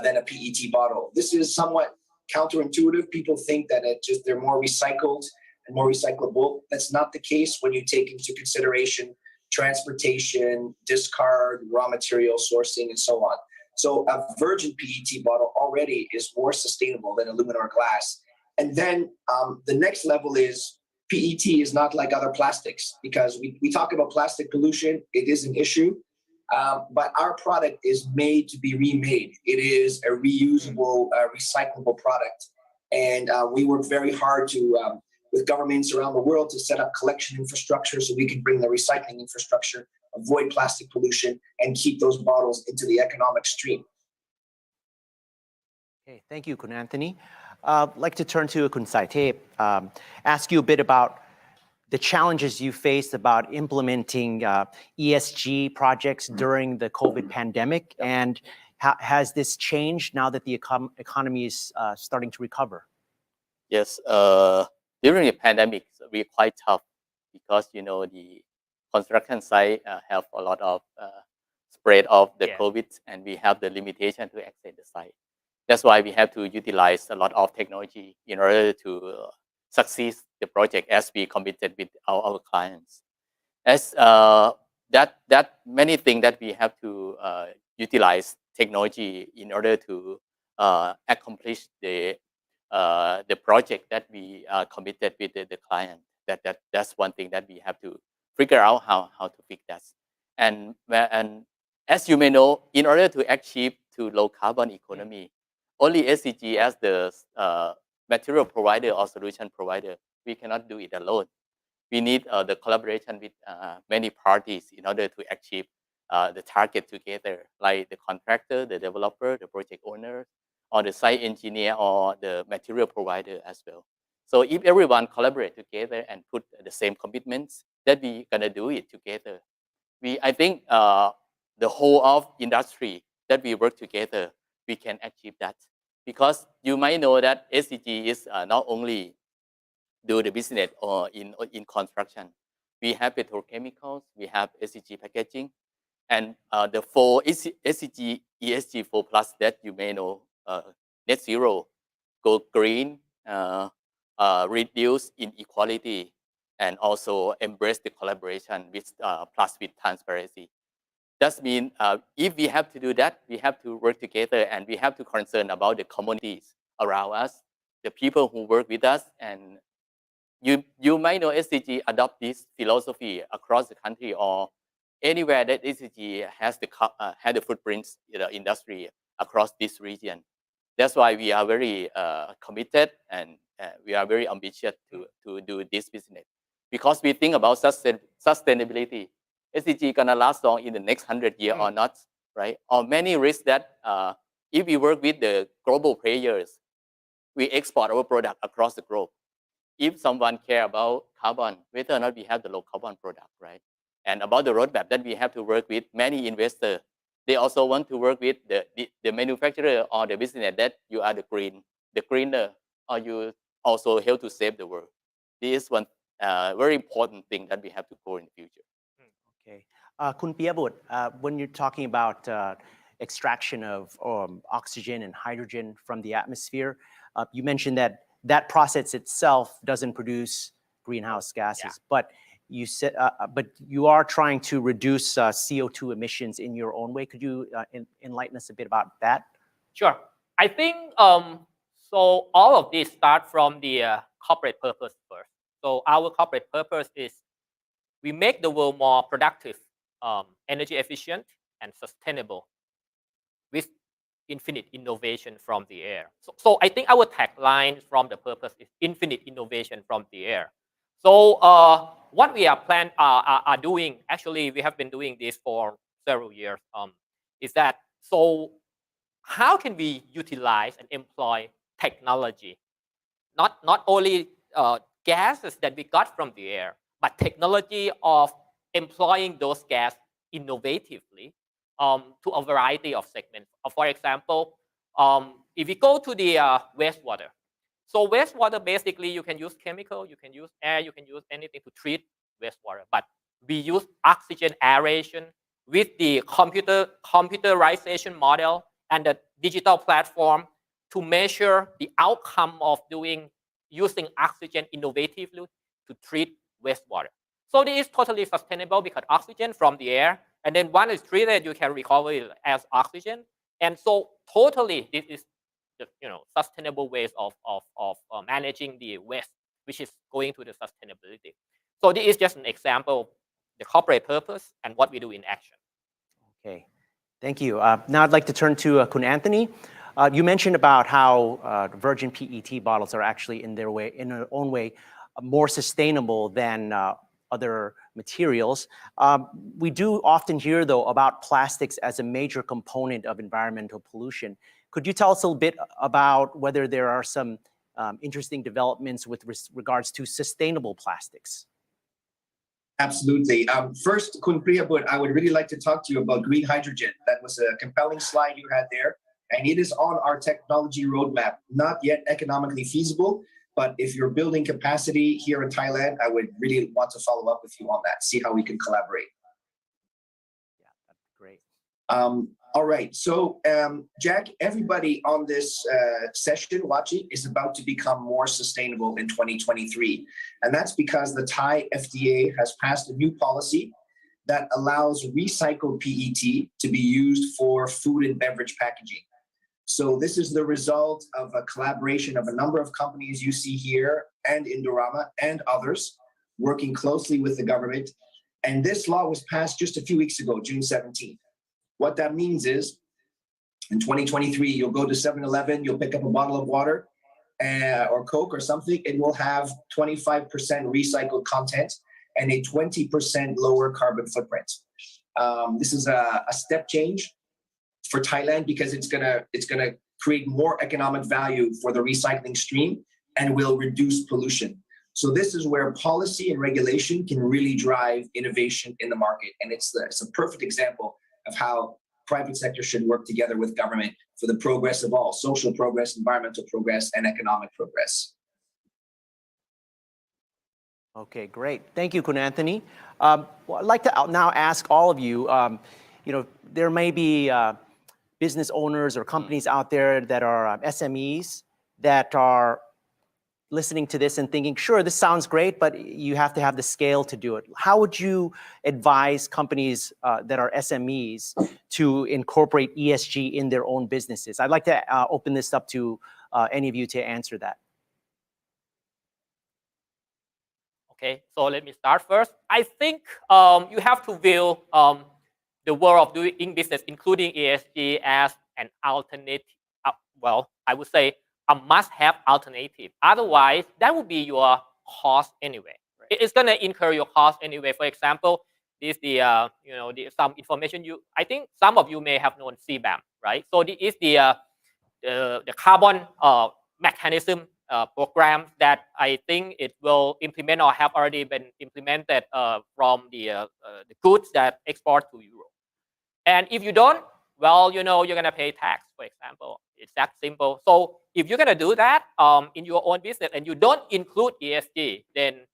than a PET bottle. This is somewhat counterintuitive. People think that they're more recycled and more recyclable. That's not the case when you take into consideration transportation, discard, raw material sourcing, and so on. So a virgin PET bottle already is more sustainable than aluminum or glass. And then the next level is PET is not like other plastics, because we talk about plastic pollution. It is an issue, but our product is made to be remade. It is a reusable, recyclable product. And we work very hard to with governments around the world to set up collection infrastructure so we can bring the recycling infrastructure, avoid plastic pollution, and keep those bottles into the economic stream. Okay, thank you, Kun Anthony. I'd like to turn to Kun Saitep, ask you a bit about the challenges you faced about implementing ESG projects during the COVID pandemic, and has this changed now that the economy is starting to recover? Yes, during the pandemic, we're quite tough because, the construction site have a lot of spread of the COVID, and we have the limitation to access the site. That's why we have to utilize a lot of technology in order to succeed the project as we committed with our clients. As that many things that we have to utilize technology in order to accomplish the project that we committed with the client. That's one thing that we have to figure out how to fix that. And as you may know, in order to achieve to low carbon economy, only SDG as the material provider or solution provider, we cannot do it alone. We need the collaboration with many parties in order to achieve the target together, like the contractor, the developer, the project owner, or the site engineer, or the material provider as well. So if everyone collaborate together and put the same commitments, that we gonna do it together. I think the whole of industry that we work together, we can achieve that. Because you might know that SDG is not only do the business or in construction. We have petrochemicals, we have SDG packaging, and the 4 SDG, ESG 4+ that you may know, net zero, go green, reduce inequality, and also embrace the collaboration with plus with transparency. That means if we have to do that, we have to work together, and we have to concern about the communities around us, the people who work with us. And you might know SDG adopt this philosophy across the country or anywhere that SDG has the footprints in the industry across this region. That's why we are very committed, and we are very ambitious to do this business, because we think about sustainability. SDG gonna last long in the next 100 years or not, right? Or many risks that if we work with the global players, we export our product across the globe. If someone care about carbon, whether or not we have the low carbon product, right? And about the roadmap that we have to work with many investors, they also want to work with the manufacturer or the business that you are the greener, or you also help to save the world. This is one very important thing that we have to go in the future. Okay, Kun Piyabut, when you're talking about extraction of oxygen and hydrogen from the atmosphere, you mentioned that process itself doesn't produce greenhouse gases, but you said, but you are trying to reduce CO2 emissions in your own way. Could you enlighten us a bit about that? Sure. I think so. All of this start from the corporate purpose first. So our corporate purpose is we make the world more productive, energy efficient, and sustainable with infinite innovation from the air. So I think our tagline from the purpose is infinite innovation from the air. So what we are doing, actually we have been doing this for several years, is that, so how can we utilize and employ technology, not only gases that we got from the air, but technology of employing those gas innovatively to a variety of segments. For example, if we go to the wastewater, so wastewater, basically you can use chemical, you can use air, you can use anything to treat wastewater, but we use oxygen aeration with the computerization model and the digital platform to measure the outcome of using oxygen innovatively to treat wastewater. So this is totally sustainable because oxygen from the air, and then once it's treated, you can recover it as oxygen. And so totally this is the sustainable ways of managing the waste, which is going to the sustainability. So this is just an example of the corporate purpose and what we do in action. Okay, thank you. Now I'd like to turn to Kun Anthony. You mentioned about how virgin PET bottles are actually in their own way, more sustainable than other materials. We do often hear, though, about plastics as a major component of environmental pollution. Could you tell us a little bit about whether there are some interesting developments with regards to sustainable plastics? Absolutely. First, Kun Priyabut, I would really like to talk to you about green hydrogen. That was a compelling slide you had there, and it is on our technology roadmap. Not yet economically feasible, but if you're building capacity here in Thailand, I would really want to follow up with you on that, see how we can collaborate. Yeah, that's great. All right, so Jack, everybody on this session watching is about to become more sustainable in 2023. And that's because the Thai FDA has passed a new policy that allows recycled PET to be used for food and beverage packaging. So this is the result of a collaboration of a number of companies you see here and Indorama and others working closely with the government. And this law was passed just a few weeks ago, June 17th. What that means is in 2023, you'll go to 7-Eleven, you'll pick up a bottle of water or Coke or something, it will have 25% recycled content and a 20% lower carbon footprint. This is a step change for Thailand because it's gonna create more economic value for the recycling stream and will reduce pollution. So this is where policy and regulation can really drive innovation in the market. And it's a perfect example of how private sector should work together with government for the progress of all, social progress, environmental progress, and economic progress. Okay, great. Thank you, Kun Anthony. Well, I'd like to now ask all of you, there may be business owners or companies out there that are SMEs that are listening to this and thinking, sure, this sounds great, but you have to have the scale to do it. How would you advise companies that are SMEs to incorporate ESG in their own businesses? I'd like to open this up to any of you to answer that. Okay, so let me start first. I think you have to view the world of doing business, including ESG, as an alternative. Well, I would say a must-have alternative. Otherwise, that would be your cost anyway. Right. It's gonna incur your cost anyway. For example, this some information I think some of you may have known CBAM, right? So this is the carbon mechanism program that I think it will implement or have already been implemented from the goods that export to Europe. And if you don't, well, you're gonna pay tax, for example. It's that simple. So if you're gonna do that in your own business and you don't include ESG, then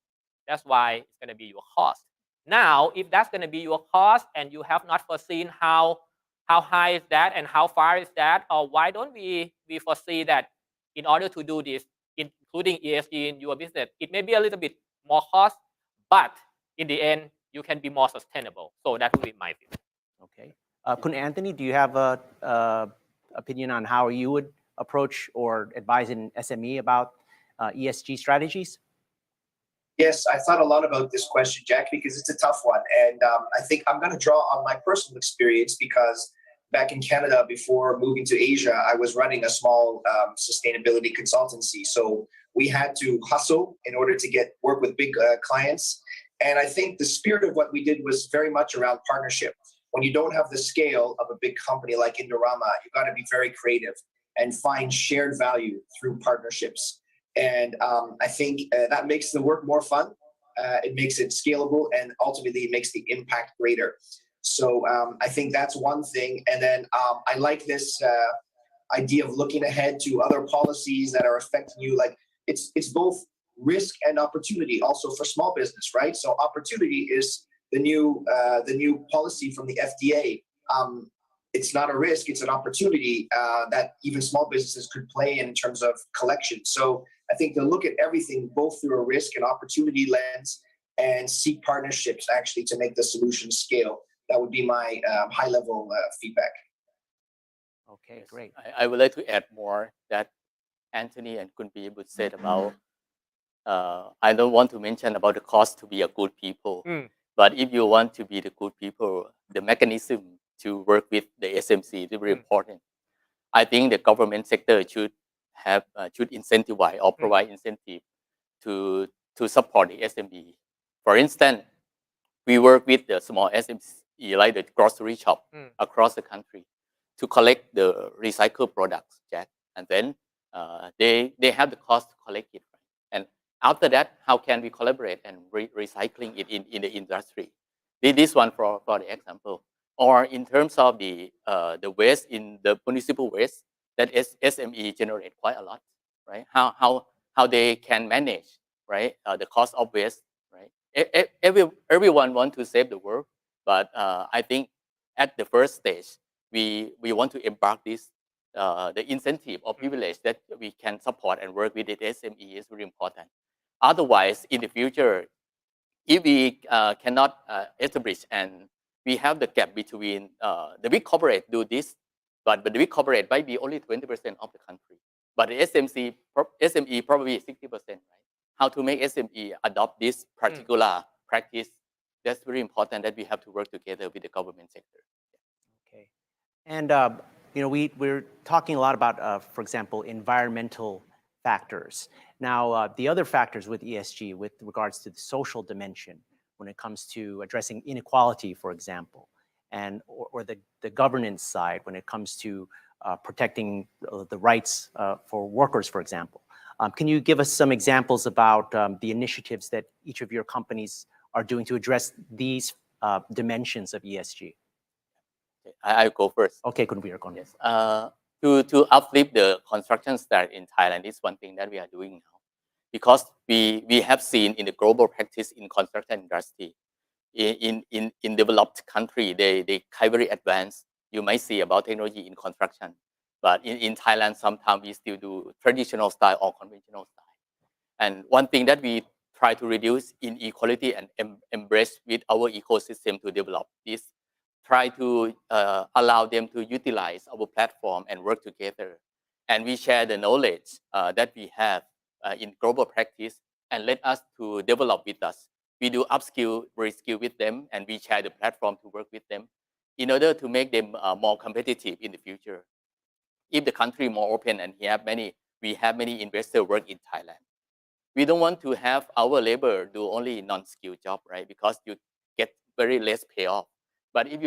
that's why it's gonna be your cost. Now, if that's gonna be your cost and you have not foreseen how high is that and how far is that, or why don't we foresee that in order to do this, including ESG in your business, it may be a little bit more cost, but in the end, you can be more sustainable. So that would be my view. Okay. Kun Anthony, do you have a opinion on how you would approach or advise an SME about ESG strategies? Yes, I thought a lot about this question, Jack, because it's a tough one. And I think I'm going to draw on my personal experience because back in Canada, before moving to Asia, I was running a small sustainability consultancy. So we had to hustle in order to work with big clients. And I think the spirit of what we did was very much around partnership. When you don't have the scale of a big company like Indorama, you've got to be very creative and find shared value through partnerships. And I think that makes the work more fun. It makes it scalable, and ultimately it makes the impact greater. So I think that's one thing. And then I like this idea of looking ahead to other policies that are affecting you. Like it's both risk and opportunity also for small business, right? So opportunity is the new policy from the FDA. It's not a risk, it's an opportunity that even small businesses could play in terms of collection. So I think to look at everything both through a risk and opportunity lens and seek partnerships actually to make the solution scale. That would be my high level feedback. Okay, great. I would like to add more that Anthony and Kunpi would said about, I don't want to mention about the cost to be a good people, but if you want to be the good people, the mechanism to work with the SMC is very important. I think the government sector should have should incentivize or provide incentive to support the SME. For instance, we work with the small SME like the grocery shop across the country to collect the recycled products, Jack, and then they have the cost to collect it. And after that, how can we collaborate and recycling it in the industry? This one for the example. Or in terms of the waste in the municipal waste that SME generate quite a lot, right? How they can manage, right? The cost of waste, right? Everyone want to save the world, but I think at the first stage we want to embark this the incentive or privilege that we can support and work with the SME is very important. Otherwise, in the future, if we cannot establish and we have the gap between the big corporate do this, but the big corporate might be only 20% of the country, but the SME probably 60%, right? How to make SME adopt this particular practice, that's very important that we have to work together with the government sector. Okay. And, you know, we're talking a lot about, for example, environmental factors. Now, the other factors with ESG with regards to the social dimension, when it comes to addressing inequality, for example, and or the governance side when it comes to protecting the rights for workers, for example. Can you give us some examples about the initiatives that each of your companies are doing to address these dimensions of ESG? I'll go first. Okay, Kunpi, go on. Yes. To uplift the construction standard in Thailand is one thing that we are doing now. Because we have seen in the global practice in construction industry, in developed country, they kind very advanced. You might see about technology in construction, but in Thailand, sometimes we still do traditional style or conventional style. And one thing that we try to reduce inequality and embrace with our ecosystem to develop this, try to allow them to utilize our platform and work together. And we share the knowledge that we have in global practice and let us to develop with us. We do upskill, reskill with them, and we share the platform to work with them in order to make them more competitive in the future. If the country more open and we have many investors work in Thailand, we don't want to have our labor do only non-skilled job, right? Because you get very less payoff. But if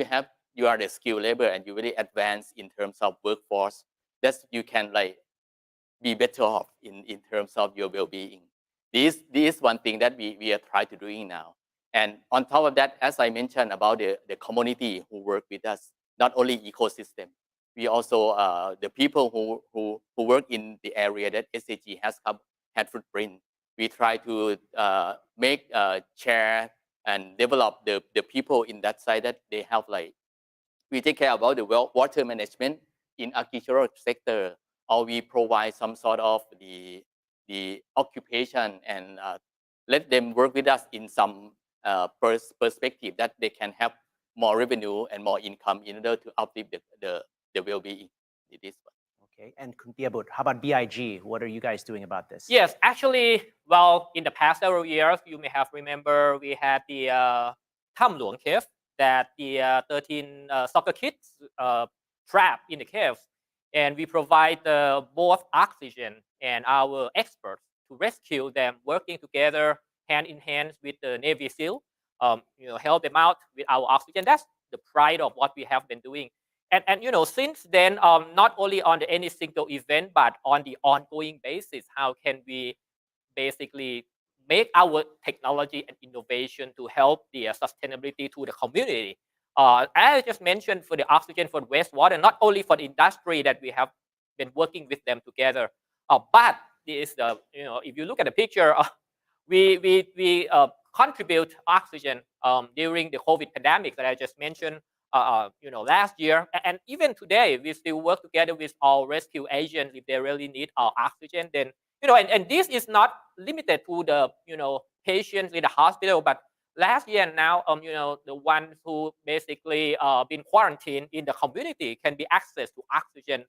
you are the skilled labor and you really advance in terms of workforce, that's you can like be better off in terms of your well-being. This is one thing that we are trying to doing now. And on top of that, as I mentioned about the community who work with us, not only ecosystem, we also the people who work in the area that SDG had footprint. We try to make share and develop the people in that side that they have like we take care about the water management in agricultural sector, or we provide some sort of the occupation and let them work with us in some perspective that they can have more revenue and more income in order to uplift the well-being. This one. Okay, and Krichtitayawuth, how about BIG? What are you guys doing about this? Yes, actually, well, in the past several years, you may have remember we had the Tham Luang cave that the 13 soccer kids trapped in the caves, and we provide both oxygen and our experts to rescue them, working together hand in hand with the Navy SEAL, help them out with our oxygen. That's the pride of what we have been doing. And since then, not only on any single event, but on the ongoing basis, how can we basically make our technology and innovation to help the sustainability to the community? As I just mentioned, for the oxygen for wastewater, not only for the industry that we have been working with them together, but this, if you look at the picture, we contribute oxygen during the COVID pandemic that I just mentioned. Last year, and even today, we still work together with our rescue agents if they really need our oxygen. Then, and this is not limited to the, patients in the hospital, but last year and now, the ones who basically been quarantined in the community can be access to oxygen,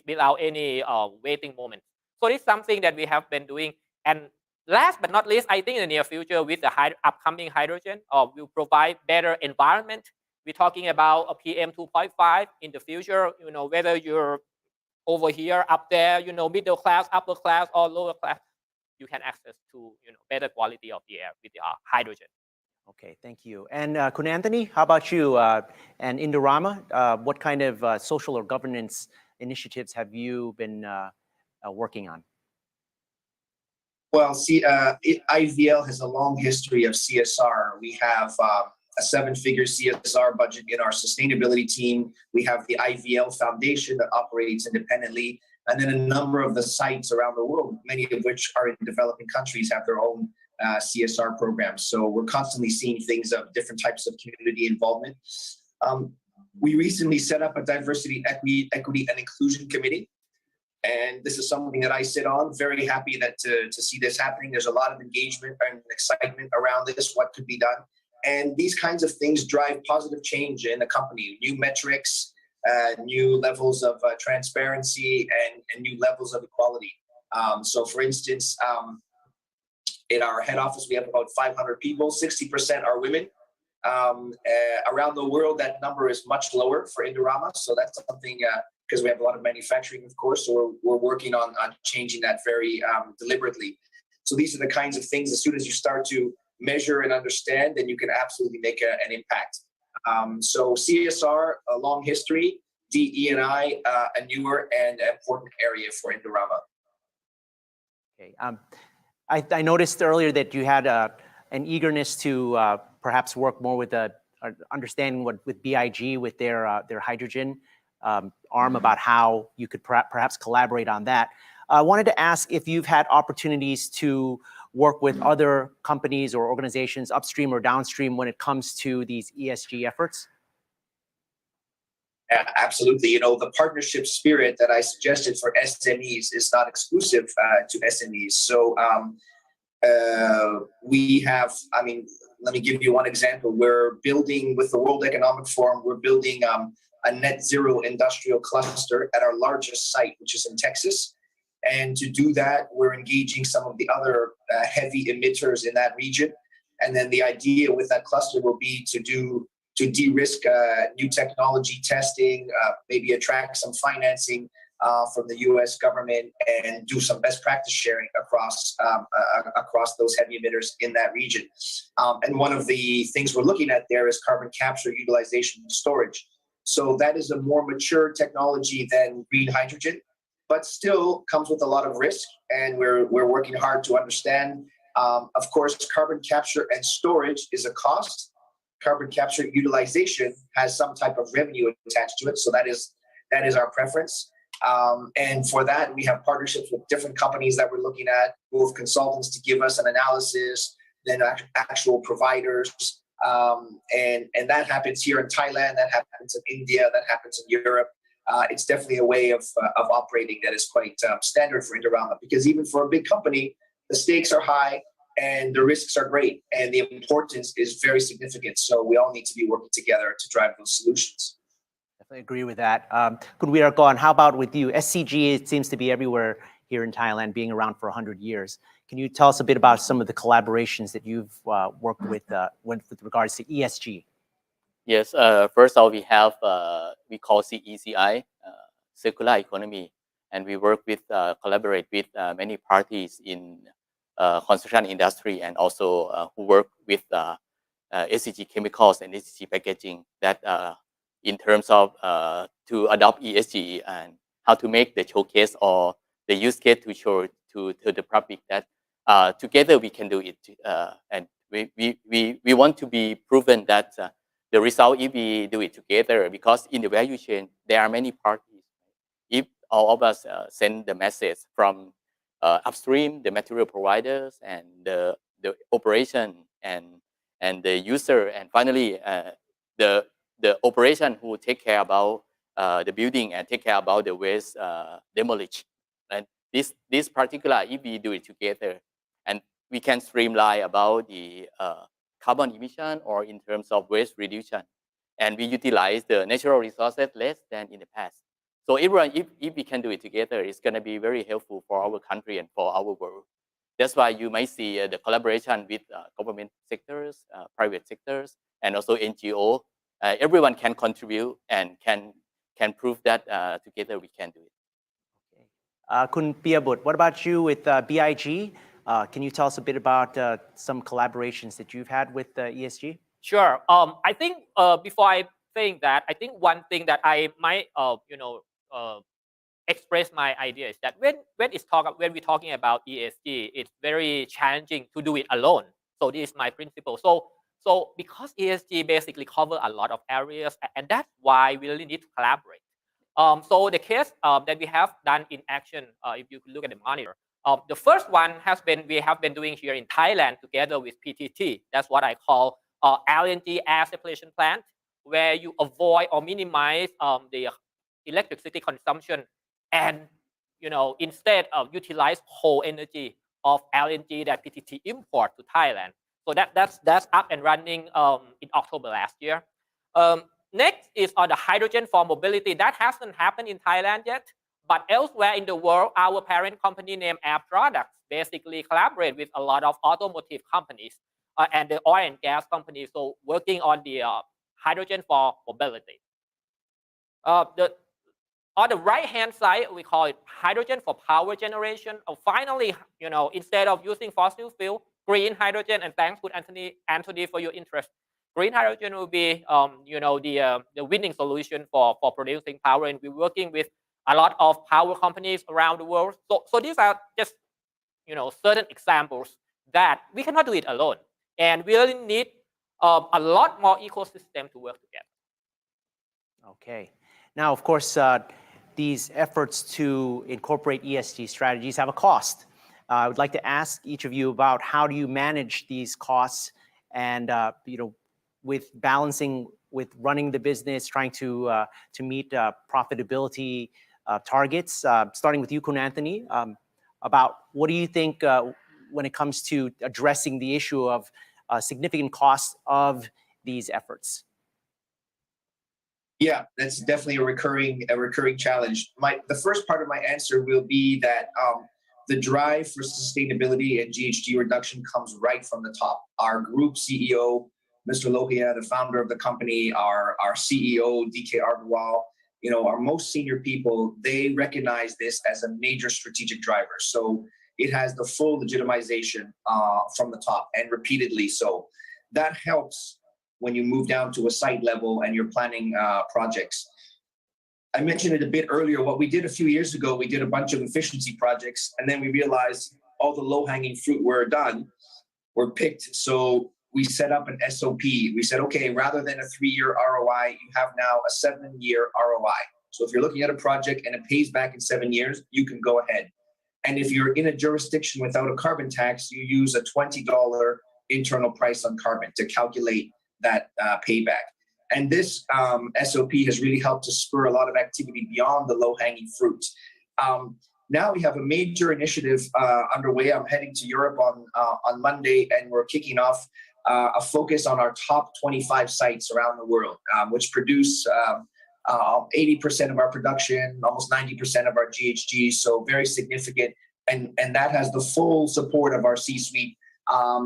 without any waiting moment. So it's something that we have been doing. And last but not least, I think in the near future with the upcoming hydrogen, will provide better environment. We're talking about a PM 2.5 in the future, whether you're over here, up there, middle class, upper class, or lower class, you can access to, better quality of the air with the hydrogen. Okay, thank you. And Kun Anthony, how about you and Indorama? What kind of social or governance initiatives have you been working on? Well, IVL has a long history of CSR. We have a 7-figure CSR budget in our sustainability team. We have the IVL Foundation that operates independently, and then a number of the sites around the world, many of which are in developing countries, have their own CSR programs. So we're constantly seeing things of different types of community involvement. We recently set up a diversity, equity, and inclusion committee. And this is something that I sit on. Very happy that to see this happening. There's a lot of engagement and excitement around this, what could be done. And these kinds of things drive positive change in the company, new metrics, new levels of transparency, and new levels of equality. So for instance, in our head office, we have about 500 people, 60% are women. Around the world, that number is much lower for Indorama. So that's something, because we have a lot of manufacturing, of course, so we're working on changing that very deliberately. So these are the kinds of things, as soon as you start to measure and understand, then you can absolutely make an impact. So CSR, a long history, DE&I, a newer and important area for Indorama. Okay. I noticed earlier that you had an eagerness to perhaps work more with understanding with BIG, with their hydrogen arm, about how you could perhaps collaborate on that. I wanted to ask if you've had opportunities to work with other companies or organizations upstream or downstream when it comes to these ESG efforts? Yeah, absolutely. The partnership spirit that I suggested for SMEs is not exclusive to SMEs. So we have, let me give you one example. We're building, with the World Economic Forum, we're building a net zero industrial cluster at our largest site, which is in Texas. And to do that, we're engaging some of the other heavy emitters in that region. And then the idea with that cluster will be to de-risk new technology testing, maybe attract some financing from the U.S. government, and do some best practice sharing across those heavy emitters in that region. And one of the things we're looking at there is carbon capture, utilization, and storage. So that is a more mature technology than green hydrogen, but still comes with a lot of risk, and we're working hard to understand. Of course, carbon capture and storage is a cost. Carbon capture utilization has some type of revenue attached to it, so that is our preference. And for that, we have partnerships with different companies that we're looking at, both consultants to give us an analysis, then actual providers. And that happens here in Thailand, that happens in India, that happens in Europe. It's definitely a way of operating that is quite standard for Indorama, because even for a big company, the stakes are high and the risks are great, and the importance is very significant. So we all need to be working together to drive those solutions. Definitely agree with that. Kun Weeragorn, how about with you? SCG, it seems to be everywhere here in Thailand, being around for 100 years. Can you tell us a bit about some of the collaborations that you've worked with regards to ESG? Yes, first of all, we have, we call CECI, Circular Economy, and we work with, collaborate with many parties in construction industry and also who work with SCG chemicals and SCG packaging that in terms of to adopt ESG and how to make the showcase or the use case to show to the public that together we can do it. And we want to be proven that the result if we do it together, because in the value chain, there are many parties. If all of us send the message from upstream, the material providers and the operation and the user, and finally the operation who take care about the building and take care about the waste demolish. And this particular, if we do it together, and we can streamline about the carbon emission or in terms of waste reduction, and we utilize the natural resources less than in the past. So everyone, if we can do it together, it's going to be very helpful for our country and for our world. That's why you might see the collaboration with government sectors, private sectors, and also NGO. Everyone can contribute and can prove that together we can do it. Okay. Kun Piyabut, what about you with BIG? Can you tell us a bit about some collaborations that you've had with ESG? Sure. I think before I saying that, I think one thing that I might express my idea is that when we're talking about ESG, it's very challenging to do it alone. So this is my principle. So because ESG basically cover a lot of areas, and that's why we really need to collaborate. So the case that we have done in action, if you look at the monitor, the first one we have been doing here in Thailand together with PTT. That's what I call LNG air separation plant, where you avoid or minimize the electricity consumption, and instead of utilize whole energy of LNG that PTT import to Thailand. So that's up and running in October last year. Next is on the hydrogen for mobility. That hasn't happened in Thailand yet, but elsewhere in the world, our parent company named Air Products basically collaborate with a lot of automotive companies and the oil and gas companies, so working on the hydrogen for mobility. On the right-hand side, we call it hydrogen for power generation. Finally, instead of using fossil fuel, green hydrogen, and thanks to Anthony for your interest. Green hydrogen will be, the winning solution for producing power, and we're working with a lot of power companies around the world. So these are just, certain examples that we cannot do it alone, and we really need a lot more ecosystem to work together. Okay. Now, of course, these efforts to incorporate ESG strategies have a cost. I would like to ask each of you about how do you manage these costs, and with balancing with running the business, trying to meet profitability targets. Starting with you, Kun Anthony, about what do you think when it comes to addressing the issue of significant costs of these efforts? Yeah, that's definitely a recurring challenge. The first part of my answer will be that the drive for sustainability and GHG reduction comes right from the top. Our group CEO, Mr. Lohia, the founder of the company, our CEO, DK Argwal, our most senior people, they recognize this as a major strategic driver. So it has the full legitimization from the top, and repeatedly so. That helps when you move down to a site level and you're planning projects. I mentioned it a bit earlier. What we did a few years ago, we did a bunch of efficiency projects, and then we realized all the low-hanging fruit were picked. So we set up an SOP. We said, okay, rather than a 3-year ROI, you have now a 7-year ROI. So if you're looking at a project and it pays back in 7 years, you can go ahead. And if you're in a jurisdiction without a carbon tax, you use a $20 internal price on carbon to calculate that payback. And this SOP has really helped to spur a lot of activity beyond the low-hanging fruit. Now we have a major initiative underway. I'm heading to Europe on Monday, and we're kicking off a focus on our top 25 sites around the world, which produce 80% of our production, almost 90% of our GHGs, so very significant. And that has the full support of our C-suite.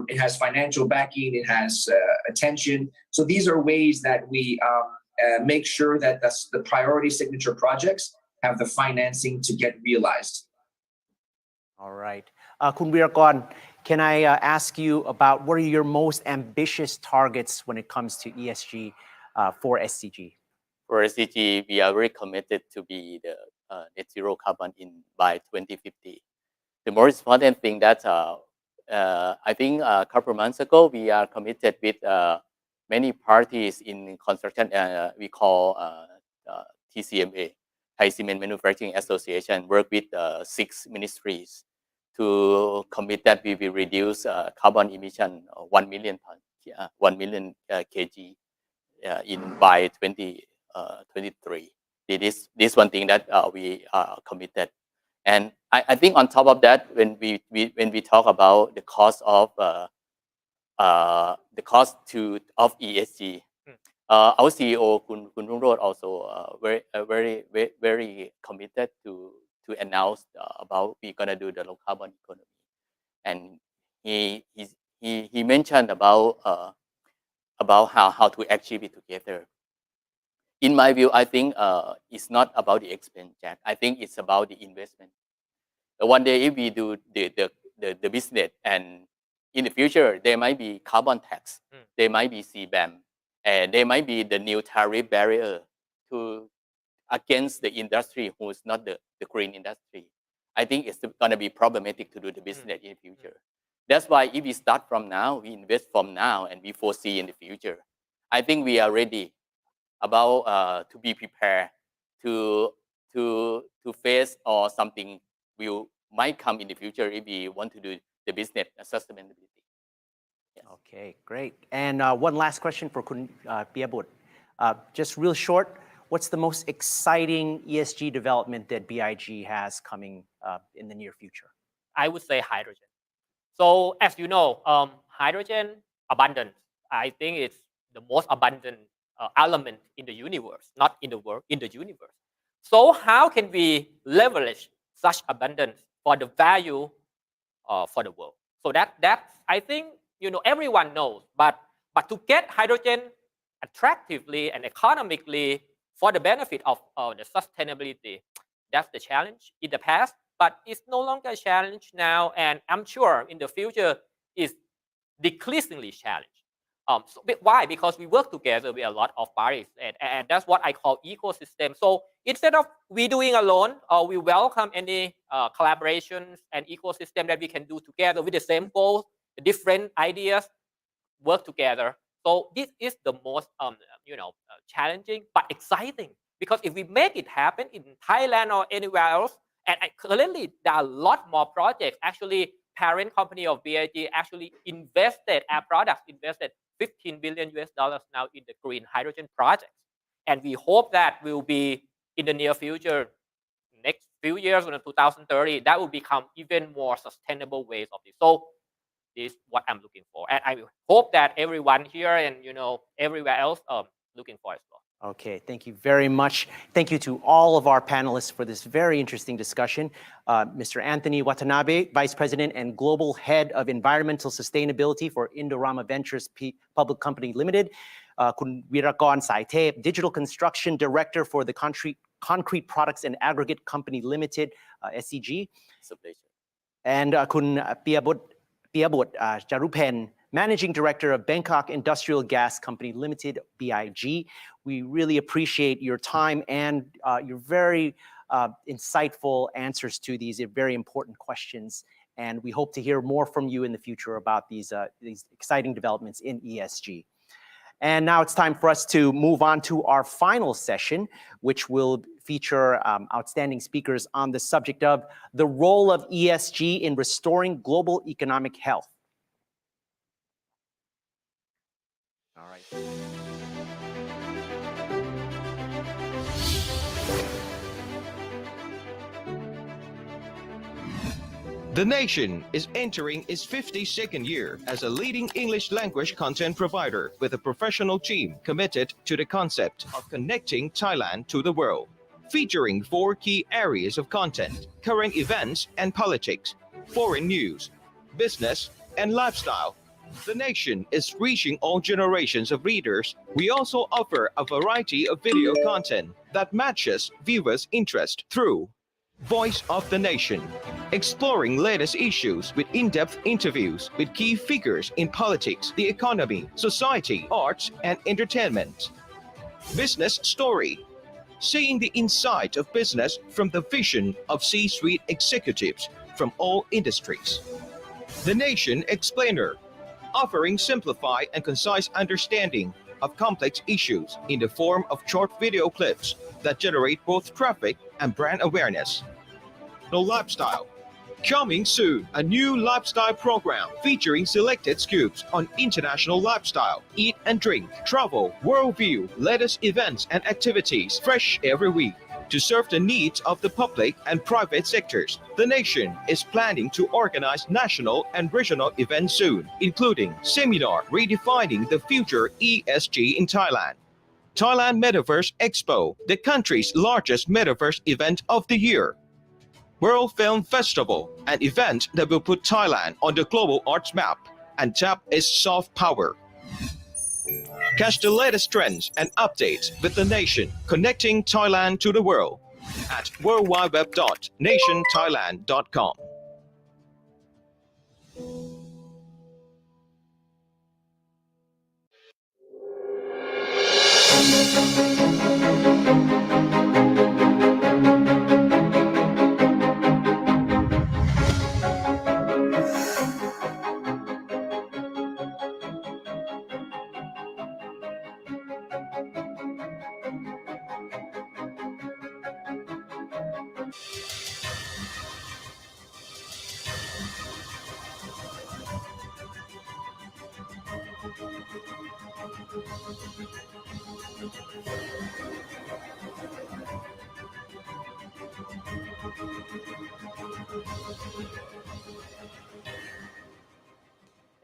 It has financial backing, it has attention. So these are ways that we make sure that the priority signature projects have the financing to get realized. All right. Kun Virakon, can I ask you about what are your most ambitious targets when it comes to ESG for SCG? For SDG, we are very committed to be the net zero carbon by 2050. The most important thing that I think a couple months ago, we are committed with many parties in construction. We call TCMA, Thai Cement Manufacturing Association, work with 6 ministries to commit that we will reduce carbon emission 1 million kg by 2023. This one thing that we are committed. And I think on top of that, when we talk about the cost of ESG, our CEO Kun Rungrod also very committed to announce about we're gonna do the low carbon economy, and he mentioned about how to achieve it together. In my view, I think it's not about the expense, Jack. I think it's about the investment. One day, if we do the business, and in the future, there might be carbon tax, there might be CBAM, and there might be the new tariff barrier against the industry who is not the green industry. I think it's going to be problematic to do the business in the future. That's why if we start from now, we invest from now, and we foresee in the future. I think we are ready about to be prepared to face or something might come in the future if we want to do the business sustainability. Yes. Okay, great. And one last question for Kun Piyabut. Just real short, what's the most exciting ESG development that BIG has coming in the near future? I would say hydrogen. So as you know, hydrogen abundance, I think it's the most abundant element in the universe, not in the world, in the universe. So how can we leverage such abundance for the value for the world? So that I think everyone knows, but to get hydrogen attractively and economically for the benefit of the sustainability, that's the challenge in the past, but it's no longer a challenge now, and I'm sure in the future is decreasingly challenged. Why? Because we work together with a lot of parties, and that's what I call ecosystem. So instead of we doing alone, we welcome any collaborations and ecosystem that we can do together with the same goals, different ideas, work together. So this is the most challenging but exciting, because if we make it happen in Thailand or anywhere else, and currently there are a lot more projects. Actually, parent company of BIG actually invested, our products invested $15 billion now in the green hydrogen projects. And we hope that will be in the near future, next few years, in 2030, that will become even more sustainable ways of this. So this is what I'm looking for. And I hope that everyone here and everywhere else looking for as well. Okay, thank you very much. Thank you to all of our panelists for this very interesting discussion. Mr. Anthony Watanabe, Vice President and Global Head of Environmental Sustainability for Indorama Ventures Public Company Limited. Kun Virakon Saitep, Digital Construction Director for the Concrete Products and Aggregate Company Limited, SCG. It's a pleasure. And Kun Piyabut Jarupen, Managing Director of Bangkok Industrial Gas Company Limited, BIG. We really appreciate your time and your very insightful answers to these very important questions. And we hope to hear more from you in the future about these exciting developments in ESG. And now it's time for us to move on to our final session, which will feature outstanding speakers on the subject of the role of ESG in restoring global economic health. All right. The nation is entering its 52nd year as a leading English language content provider with a professional team committed to the concept of connecting Thailand to the world, featuring 4 key areas of content: current events and politics, foreign news, business, and lifestyle. The nation is reaching all generations of readers. We also offer a variety of video content that matches viewers' interest through Voice of the Nation, exploring latest issues with in-depth interviews with key figures in politics, the economy, society, arts, and entertainment. Business Story, seeing the inside of business from the vision of C-suite executives from all industries. The Nation Explainer, offering simplified and concise understanding of complex issues in the form of short video clips that generate both traffic and brand awareness. The Lifestyle, coming soon, a new lifestyle program featuring selected scoops on international lifestyle, eat and drink, travel, worldview, latest events and activities, fresh every week. To serve the needs of the public and private sectors, the nation is planning to organize national and regional events soon, including seminar Redefining the Future ESG in Thailand, Thailand Metaverse Expo, the country's largest metaverse event of the year, World Film Festival, an event that will put Thailand on the global arts map and tap its soft power. Catch the latest trends and updates with the nation, connecting Thailand to the world at worldwideweb.nationthailand.com.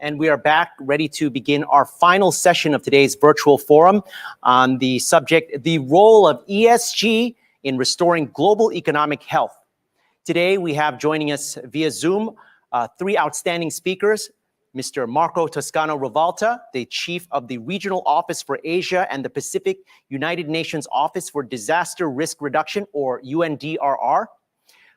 And we are back ready to begin our final session of today's virtual forum on the subject, the role of ESG in restoring global economic health. Today, we have joining us via Zoom 3 outstanding speakers, Mr. Marco Toscano Rivalta, the Chief of the Regional Office for Asia and the Pacific, United Nations Office for Disaster Risk Reduction, or UNDRR,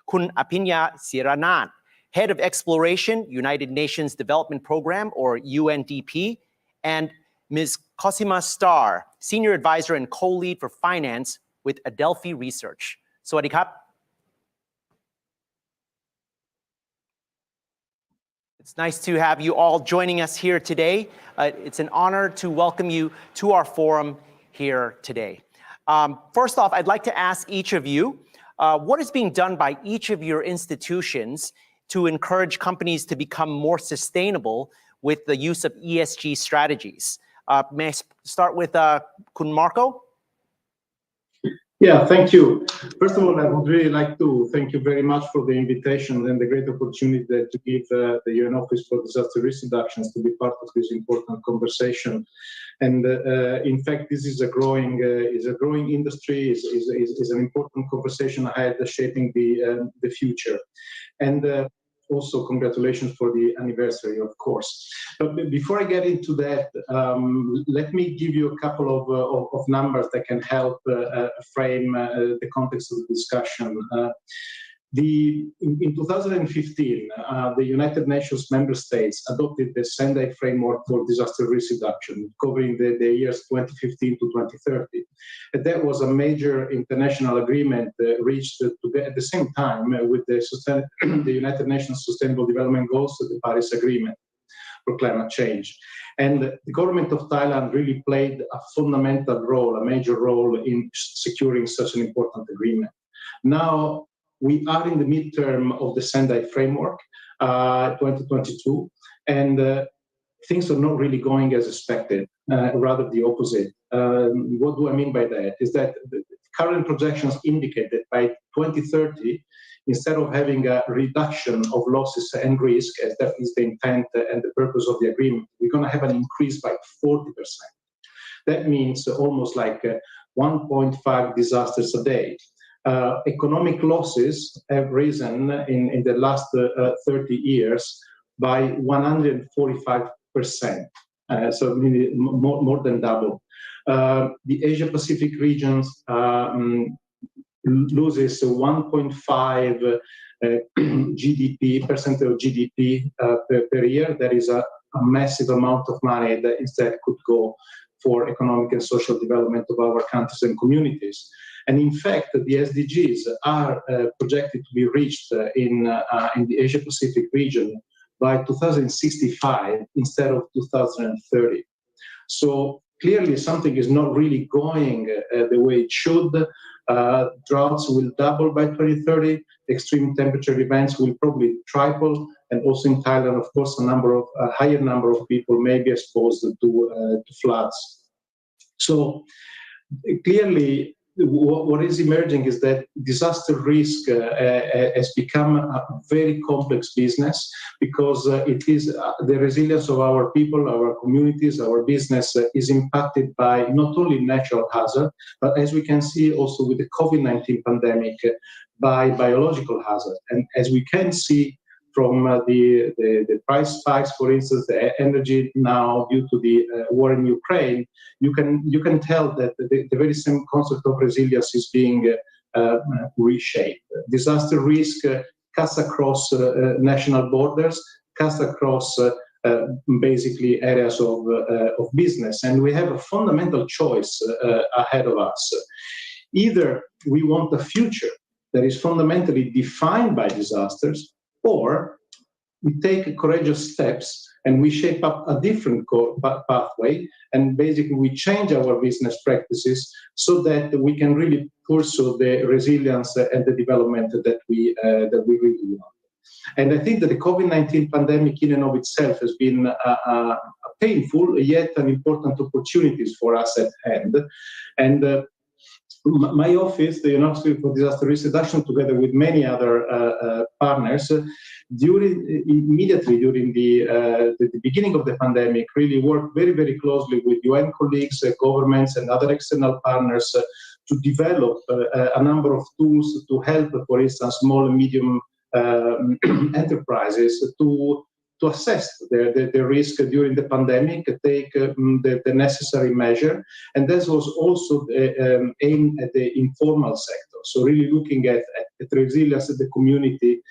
Kun Apinya Siranat, Head of Exploration, United Nations Development Program, or UNDP, and Ms. Cosima Starr, Senior Advisor and Co-Lead for Finance with Adelphi Research. Sawadee krap. It's nice to have you all joining us here today. It's an honor to welcome you to our forum here today. First off, I'd like to ask each of you, what is being done by each of your institutions to encourage companies to become more sustainable with the use of ESG strategies? May I start with Kun Marco? Yeah, thank you. First of all, I would really like to thank you very much for the invitation and the great opportunity to give the UN Office for Disaster Risk Reductions to be part of this important conversation. And in fact, this is a growing industry, is an important conversation ahead shaping the future. And also, congratulations for the anniversary, of course. But before I get into that, let me give you a couple of numbers that can help frame the context of the discussion. In 2015, the United Nations member states adopted the Sendai framework for disaster risk reduction, covering the years 2015 to 2030. And that was a major international agreement reached at the same time with the United Nations Sustainable Development Goals, the Paris Agreement for climate change. And the government of Thailand really played a fundamental role, a major role in securing such an important agreement. Now, we are in the midterm of the Sendai framework, 2022, and things are not really going as expected, rather the opposite. What do I mean by that? Is that the current projections indicate that by 2030, instead of having a reduction of losses and risk, as that is the intent and the purpose of the agreement, we're going to have an increase by 40%. That means almost like 1.5 disasters a day. Economic losses have risen in the last 30 years by 145%, so more than double. The Asia-Pacific region loses 1.5 GDP, percent of GDP per year. That is a massive amount of money that instead could go for economic and social development of our countries and communities. And in fact, the SDGs are projected to be reached in the Asia-Pacific region by 2065 instead of 2030. So clearly something is not really going the way it should. Droughts will double by 2030. Extreme temperature events will probably triple. And also in Thailand, of course, a higher number of people may be exposed to floods. So clearly, what is emerging is that disaster risk has become a very complex business, because it is the resilience of our people, our communities, our business is impacted by not only natural hazard, but as we can see also with the COVID-19 pandemic, by biological hazard. And as we can see from the price spikes, for instance, the energy now due to the war in Ukraine, you can tell that the very same concept of resilience is being reshaped. Disaster risk cuts across national borders, cuts across basically areas of business, and we have a fundamental choice ahead of us. Either we want a future that is fundamentally defined by disasters, or we take courageous steps and we shape up a different pathway, and basically we change our business practices so that we can really pursue the resilience and the development that we really want. And I think that the COVID-19 pandemic in and of itself has been a painful yet an important opportunities for us at hand. And my office, the University for Disaster Risk Reduction, together with many other partners, immediately during the beginning of the pandemic, really worked very, very closely with UN colleagues, governments, and other external partners to develop a number of tools to help, for instance, small and medium enterprises to assess the risk during the pandemic, take the necessary measure. And this was also aimed at the informal sector. So really looking at the resilience of the community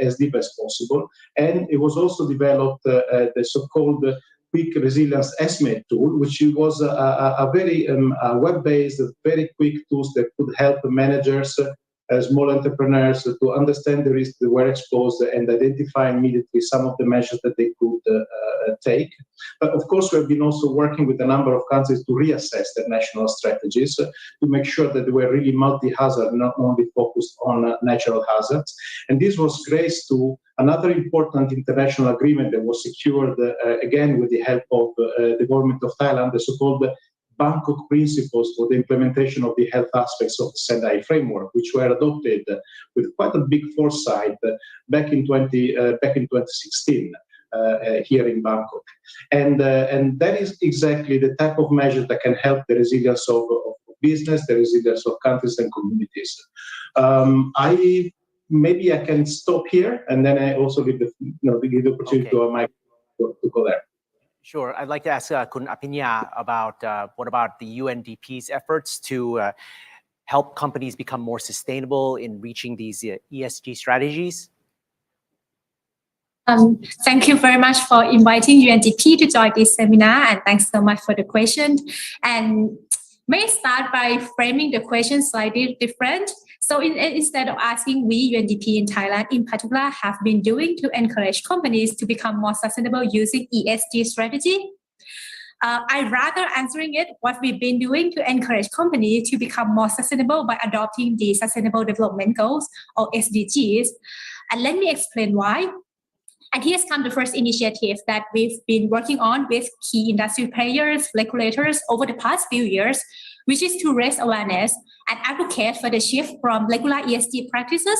as deep as possible. And it was also developed the so-called quick resilience estimate tool, which was a very web-based, very quick tools that could help managers, small entrepreneurs to understand the risks that were exposed and identify immediately some of the measures that they could take. But of course, we have been also working with a number of countries to reassess their national strategies to make sure that they were really multi-hazard, not only focused on natural hazards. And this was graced to another important international agreement that was secured, again, with the help of the government of Thailand, the so-called Bangkok principles for the implementation of the health aspects of the Sendai framework, which were adopted with quite a big foresight back in 2016 here in Bangkok. And that is exactly the type of measure that can help the resilience of business, the resilience of countries and communities. Maybe I can stop here, and then I also give the opportunity to Mike to go there. Sure. I'd like to ask Kun Apinya about what about the UNDP's efforts to help companies become more sustainable in reaching these ESG strategies? Thank you very much for inviting UNDP to join this seminar, and thanks so much for the question. And may I start by framing the question slightly different? So instead of asking we, UNDP in Thailand in particular, have been doing to encourage companies to become more sustainable using ESG strategy, I'd rather answering it what we've been doing to encourage companies to become more sustainable by adopting the Sustainable Development Goals or SDGs. And let me explain why. And here's come the first initiative that we've been working on with key industry players, regulators over the past few years, which is to raise awareness and advocate for the shift from regular ESG practices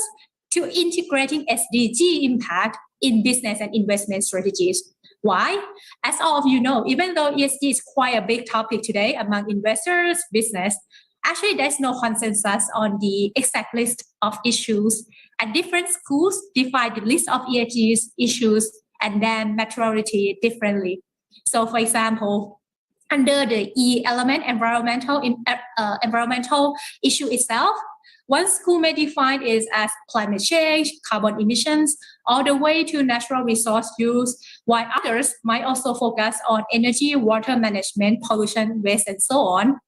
to integrating SDG impact in business and investment strategies. Why? As all of you know, even though ESG is quite a big topic today among investors, business, actually there's no consensus on the exact list of issues, and different schools define the list of ESG issues and then maturity differently. So for example, under the E element, environmental issue itself, one school may define it as climate change, carbon emissions, all the way to natural resource use, while others might also focus on energy, water management, pollution, waste, and so on.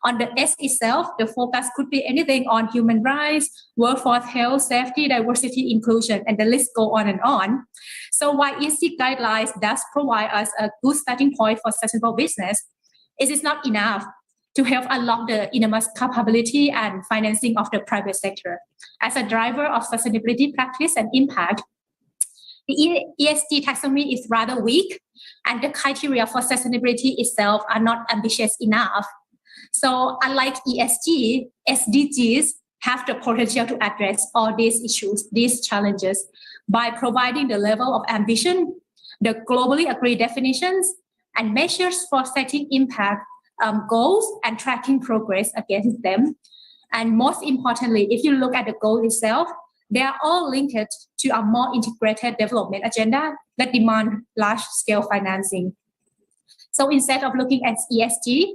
On the S itself, the focus could be anything on human rights, workforce health, safety, diversity, inclusion, and the list go on and on. So while ESG guidelines does provide us a good starting point for sustainable business, it is not enough to help unlock the enormous capability and financing of the private sector. As a driver of sustainability practice and impact, the ESG taxonomy is rather weak, and the criteria for sustainability itself are not ambitious enough. So unlike ESG, SDGs have the potential to address all these issues, these challenges, by providing the level of ambition, the globally agreed definitions, and measures for setting impact goals and tracking progress against them. And most importantly, if you look at the goal itself, they are all linked to a more integrated development agenda that demand large-scale financing. So instead of looking at ESG,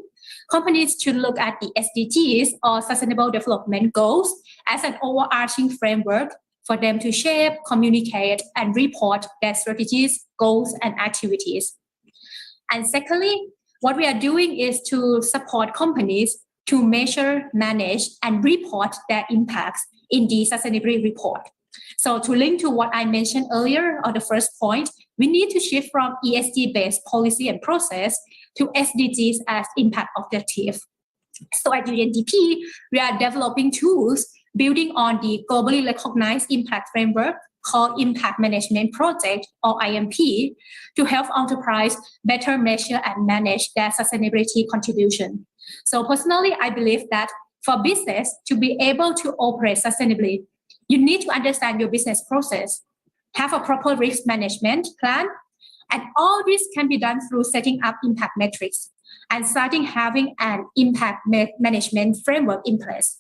companies should look at the SDGs or Sustainable Development Goals as an overarching framework for them to shape, communicate, and report their strategies, goals, and activities. And secondly, what we are doing is to support companies to measure, manage, and report their impacts in the sustainability report. So to link to what I mentioned earlier on the first point, we need to shift from ESG-based policy and process to SDGs as impact objective. So at UNDP, we are developing tools building on the globally recognized impact framework called Impact Management Project, or IMP, to help enterprise better measure and manage their sustainability contribution. So personally, I believe that for business to be able to operate sustainably, you need to understand your business process, have a proper risk management plan, and all this can be done through setting up impact metrics and starting having an impact management framework in place.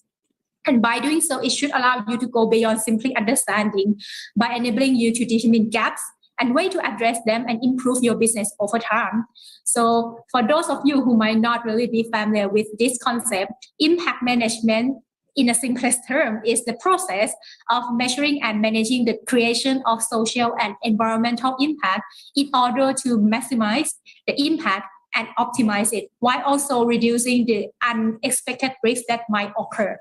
And by doing so, it should allow you to go beyond simply understanding by enabling you to determine gaps and way to address them and improve your business over time. So for those of you who might not really be familiar with this concept, impact management in a simplest term is the process of measuring and managing the creation of social and environmental impact in order to maximize the impact and optimize it, while also reducing the unexpected risks that might occur.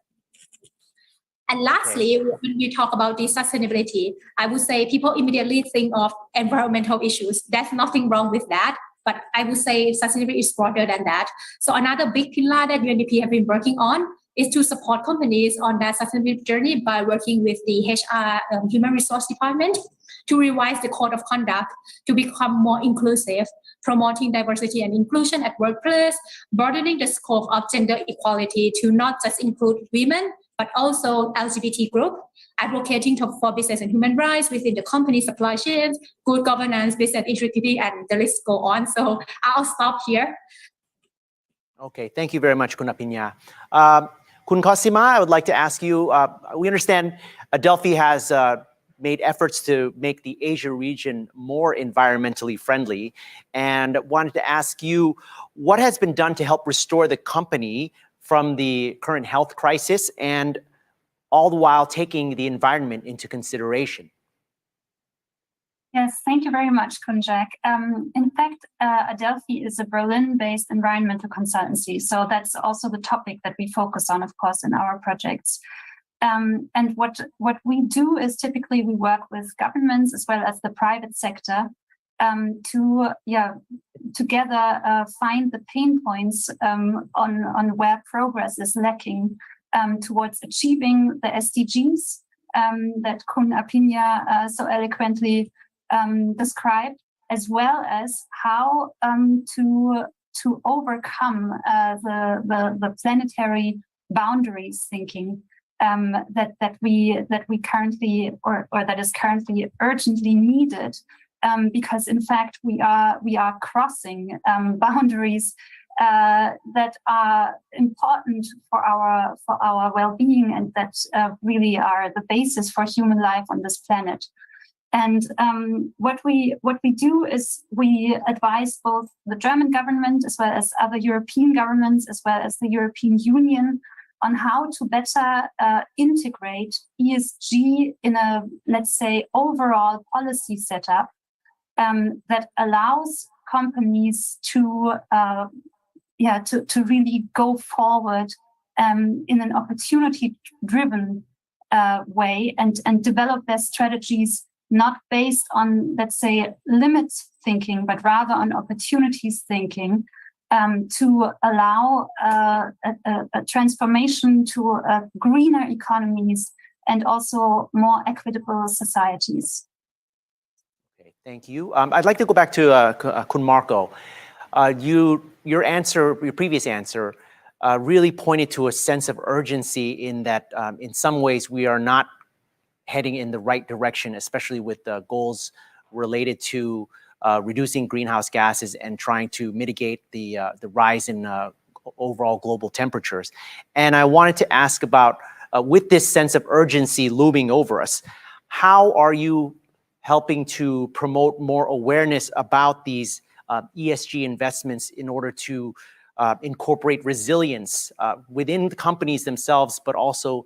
And lastly, when we talk about the sustainability, I would say people immediately think of environmental issues. There's nothing wrong with that, but I would say sustainability is broader than that. So another big pillar that UNDP have been working on is to support companies on that sustainability journey by working with the HR Human Resource Department to revise the code of conduct to become more inclusive, promoting diversity and inclusion at workplace, broadening the scope of gender equality to not just include women, but also LGBT group, advocating for business and human rights within the company supply chains, good governance, business integrity, and the list go on. So I'll stop here. Okay, thank you very much, Kun Apinya. Kun Cosima, I would like to ask you, we understand Adelphi has made efforts to make the Asia region more environmentally friendly, and wanted to ask you, what has been done to help restore the company from the current health crisis, and all the while taking the environment into consideration? Yes, thank you very much, Kunjak. In fact, Adelphi is a Berlin-based environmental consultancy, so that's also the topic that we focus on, of course, in our projects. And what we do is typically we work with governments as well as the private sector to together find the pain points on where progress is lacking towards achieving the SDGs that Kun Apinya so eloquently described, as well as how to overcome the planetary boundaries thinking that we currently or that is currently urgently needed, because in fact we are crossing boundaries that are important for our well-being, and that really are the basis for human life on this planet. And what we do is we advise both the German government as well as other European governments as well as the European Union on how to better integrate ESG in a, let's say, overall policy setup that allows companies to really go forward in an opportunity-driven way and develop their strategies not based on, let's say, limit thinking, but rather on opportunities thinking, to allow a transformation to greener economies and also more equitable societies. Okay, thank you. I'd like to go back to Kun Marco. Your previous answer really pointed to a sense of urgency in that in some ways we are not heading in the right direction, especially with the goals related to reducing greenhouse gases and trying to mitigate the rise in overall global temperatures. And I wanted to ask about, with this sense of urgency looming over us, how are you helping to promote more awareness about these ESG investments in order to incorporate resilience within the companies themselves, but also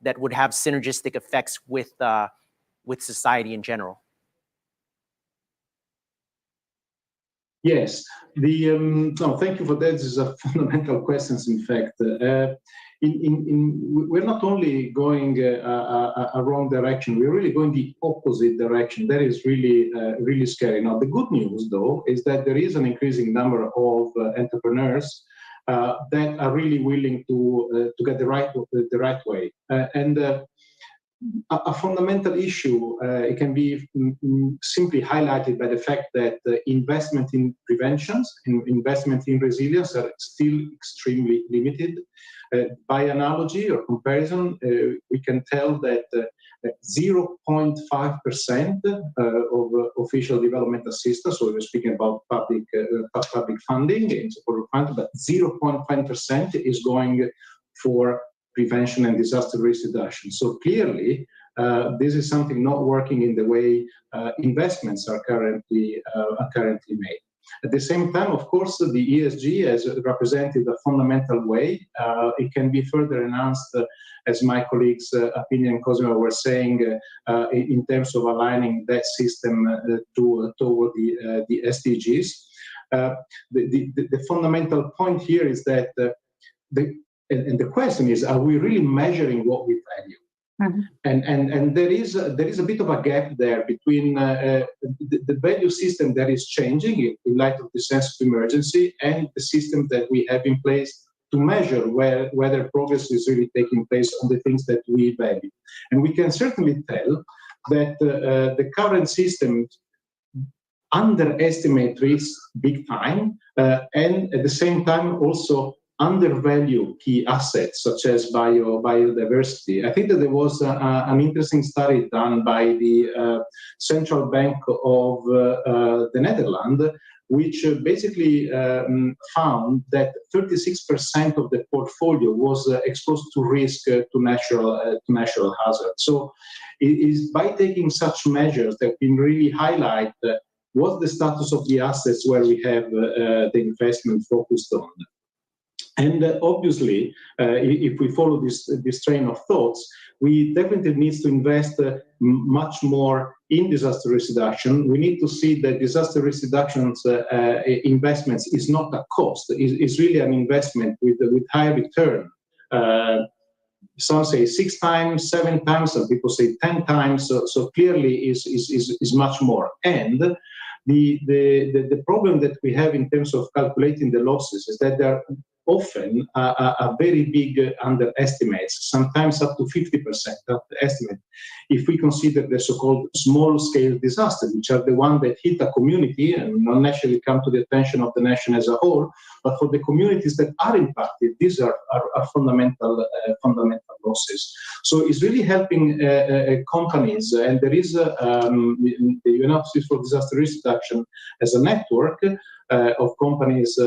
that would have synergistic effects with society in general? Yes, no, thank you for that. This is a fundamental question. In fact, we're not only going a wrong direction, we're really going the opposite direction. That is really really scary. Now, the good news, though, is that there is an increasing number of entrepreneurs that are really willing to get the right way. A fundamental issue, it can be simply highlighted by the fact that investment in preventions, investment in resilience are still extremely limited. By analogy or comparison, we can tell that 0.5% of official development assistance, so we're speaking about public funding in support of funding, but 0.5% is going for prevention and disaster risk reduction. So clearly, this is something not working in the way investments are currently made. At the same time, of course, the ESG has represented a fundamental way. It can be further enhanced, as my colleagues Apini and Cosimo were saying, in terms of aligning that system toward the SDGs. The fundamental point here is that the question is, are we really measuring what we value? Mm-hmm. And there is a bit of a gap there between the value system that is changing in light of the sense of emergency and the system that we have in place to measure whether progress is really taking place on the things that we value. And we can certainly tell that the current system underestimate risks big time, and at the same time also undervalue key assets such as biodiversity. I think that there was an interesting study done by the Central Bank of the Netherlands, which basically found that 36% of the portfolio was exposed to risk to natural hazards. So it is by taking such measures that we really highlight what's the status of the assets where we have the investment focused on. And obviously, if we follow this train of thoughts, we definitely need to invest much more in disaster risk reduction. We need to see that disaster risk reduction investments is not a cost; it's really an investment with high return. Some say 6 times, 7 times. Some people say 10 times. So clearly, is much more. And the problem that we have in terms of calculating the losses is that there are often are very big underestimates, sometimes up to 50% estimate. If we consider the so-called small-scale disasters, which are the ones that hit a community and not necessarily come to the attention of the nation as a whole, but for the communities that are impacted, these are fundamental losses. So it's really helping companies, and there is the United for Disaster Risk Reduction as a network of companies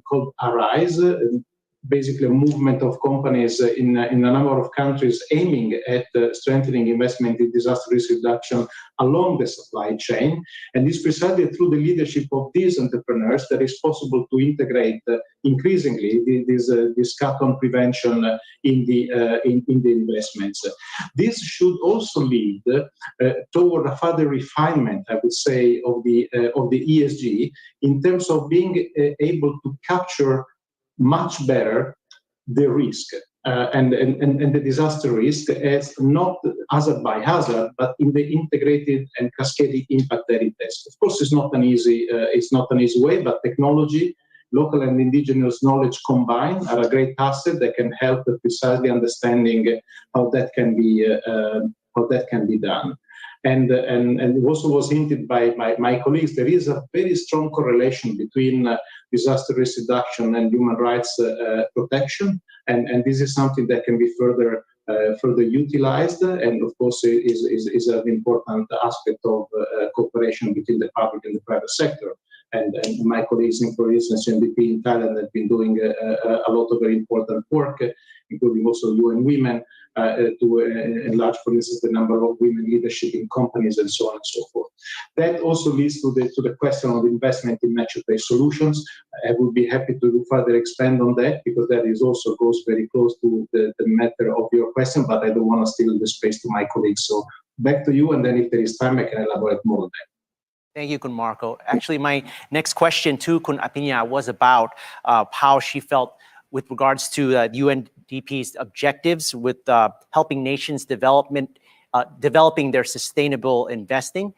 called ARISE, basically a movement of companies in a number of countries aiming at strengthening investment in disaster risk reduction along the supply chain. And it's precisely through the leadership of these entrepreneurs that it's possible to integrate increasingly this cut-on prevention in the investments. This should also lead toward a further refinement, I would say, of the ESG in terms of being able to capture much better the risk and the disaster risk as not hazard by hazard, but in the integrated and cascading impact that it has. Of course, it's not an easy way, but technology, local and indigenous knowledge combined are a great asset that can help with precisely understanding how that can be done. And it also was hinted by my colleagues, there is a very strong correlation between disaster risk reduction and human rights protection, and this is something that can be further utilized, and of course is an important aspect of cooperation between the public and the private sector. And my colleagues, for instance, UNDP in Thailand have been doing a lot of very important work, including also UN Women, to enlarge, for instance, the number of women leadership in companies and so on and so forth. That also leads to the question of investment in nature-based solutions. I would be happy to further expand on that, because that is also goes very close to the matter of your question, but I don't want to steal the space to my colleagues. So back to you, and then if there is time, I can elaborate more on that. Thank you, Kun Marco. Actually, my next question to Kun Apinya was about how she felt with regards to UNDP's objectives with helping nations developing their sustainable investing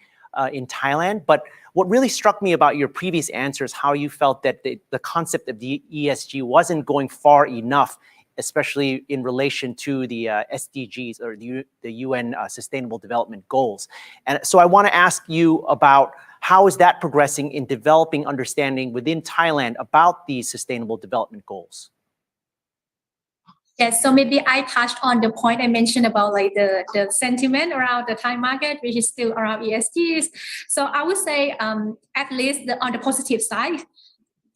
in Thailand. But what really struck me about your previous answers, how you felt that the concept of the ESG wasn't going far enough, especially in relation to the SDGs or the UN Sustainable Development Goals. And so I want to ask you about how is that progressing in developing understanding within Thailand about these Sustainable Development Goals? Yes, so maybe I touched on the point I mentioned about like the sentiment around the Thai market, which is still around ESGs. So I would say at least on the positive side,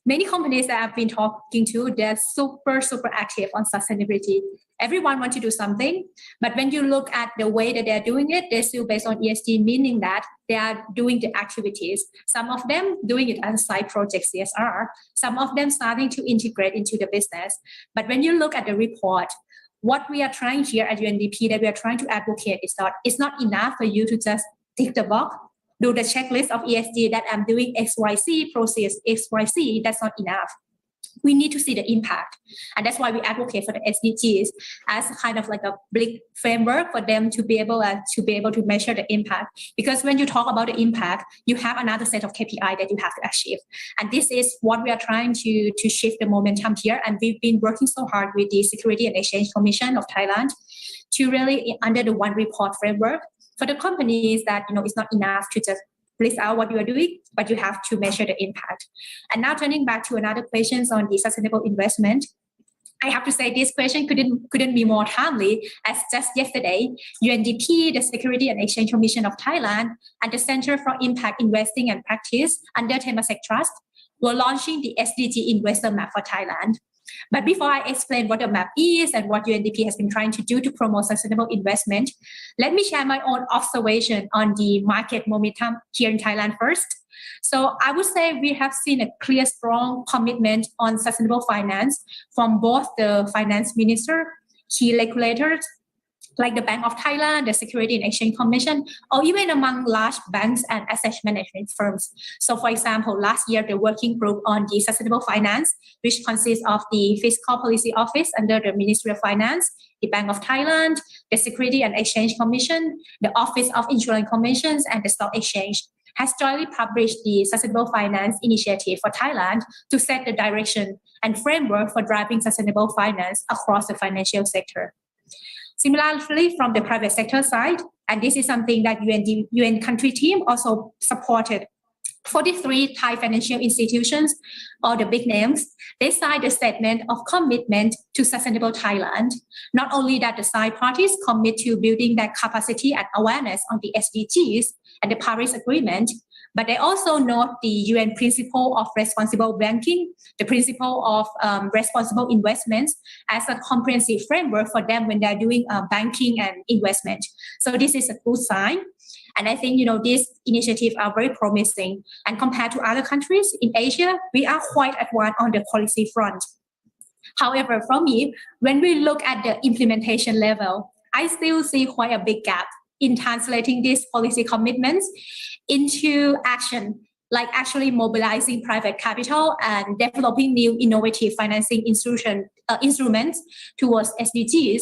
many companies that I've been talking to, they're super active on sustainability. Everyone wants to do something, but when you look at the way that they're doing it, they're still based on ESG, meaning that they are doing the activities. Some of them doing it as side projects, CSR. Some of them starting to integrate into the business. But when you look at the report, what we are trying here at UNDP, that we are trying to advocate is that it's not enough for you to just tick the box, do the checklist of ESG that I'm doing XYZ, process XYZ, that's not enough. We need to see the impact. And that's why we advocate for the SDGs as kind of like a big framework for them to be able to measure the impact. Because when you talk about the impact, you have another set of KPI that you have to achieve. And this is what we are trying to shift the momentum here. And we've been working so hard with the Security and Exchange Commission of Thailand to really, under the one report framework, for the companies that, it's not enough to just list out what you are doing, but you have to measure the impact. And now turning back to another questions on the sustainable investment, I have to say this question couldn't be more timely, as just yesterday, UNDP, the Security and Exchange Commission of Thailand, and the Center for Impact Investing and Practice under Temasek Trust were launching the SDG Investor Map for Thailand. But before I explain what the map is and what UNDP has been trying to do to promote sustainable investment, let me share my own observation on the market momentum here in Thailand first. So I would say we have seen a clear, strong commitment on sustainable finance from both the finance minister, key regulators, like the Bank of Thailand, the Security and Exchange Commission, or even among large banks and asset management firms. So for example, last year, the working group on the sustainable finance, which consists of the Fiscal Policy Office under the Ministry of Finance, the Bank of Thailand, the Security and Exchange Commission, the Office of Insurance Commissions, and the Stock Exchange, has jointly published the Sustainable Finance Initiative for Thailand to set the direction and framework for driving sustainable finance across the financial sector. Similarly, from the private sector side, and this is something that UN country team also supported, 43 Thai financial institutions, all the big names, they signed a statement of commitment to sustainable Thailand. Not only that the side parties commit to building their capacity and awareness on the SDGs and the Paris Agreement, but they also note the UN principle of responsible banking, the principle of responsible investments as a comprehensive framework for them when they're doing banking and investment. So this is a good sign. And I think, these initiatives are very promising. And compared to other countries in Asia, we are quite advanced on the policy front. However, for me, when we look at the implementation level, I still see quite a big gap in translating these policy commitments into action, like actually mobilizing private capital and developing new innovative financing instruments towards SDGs.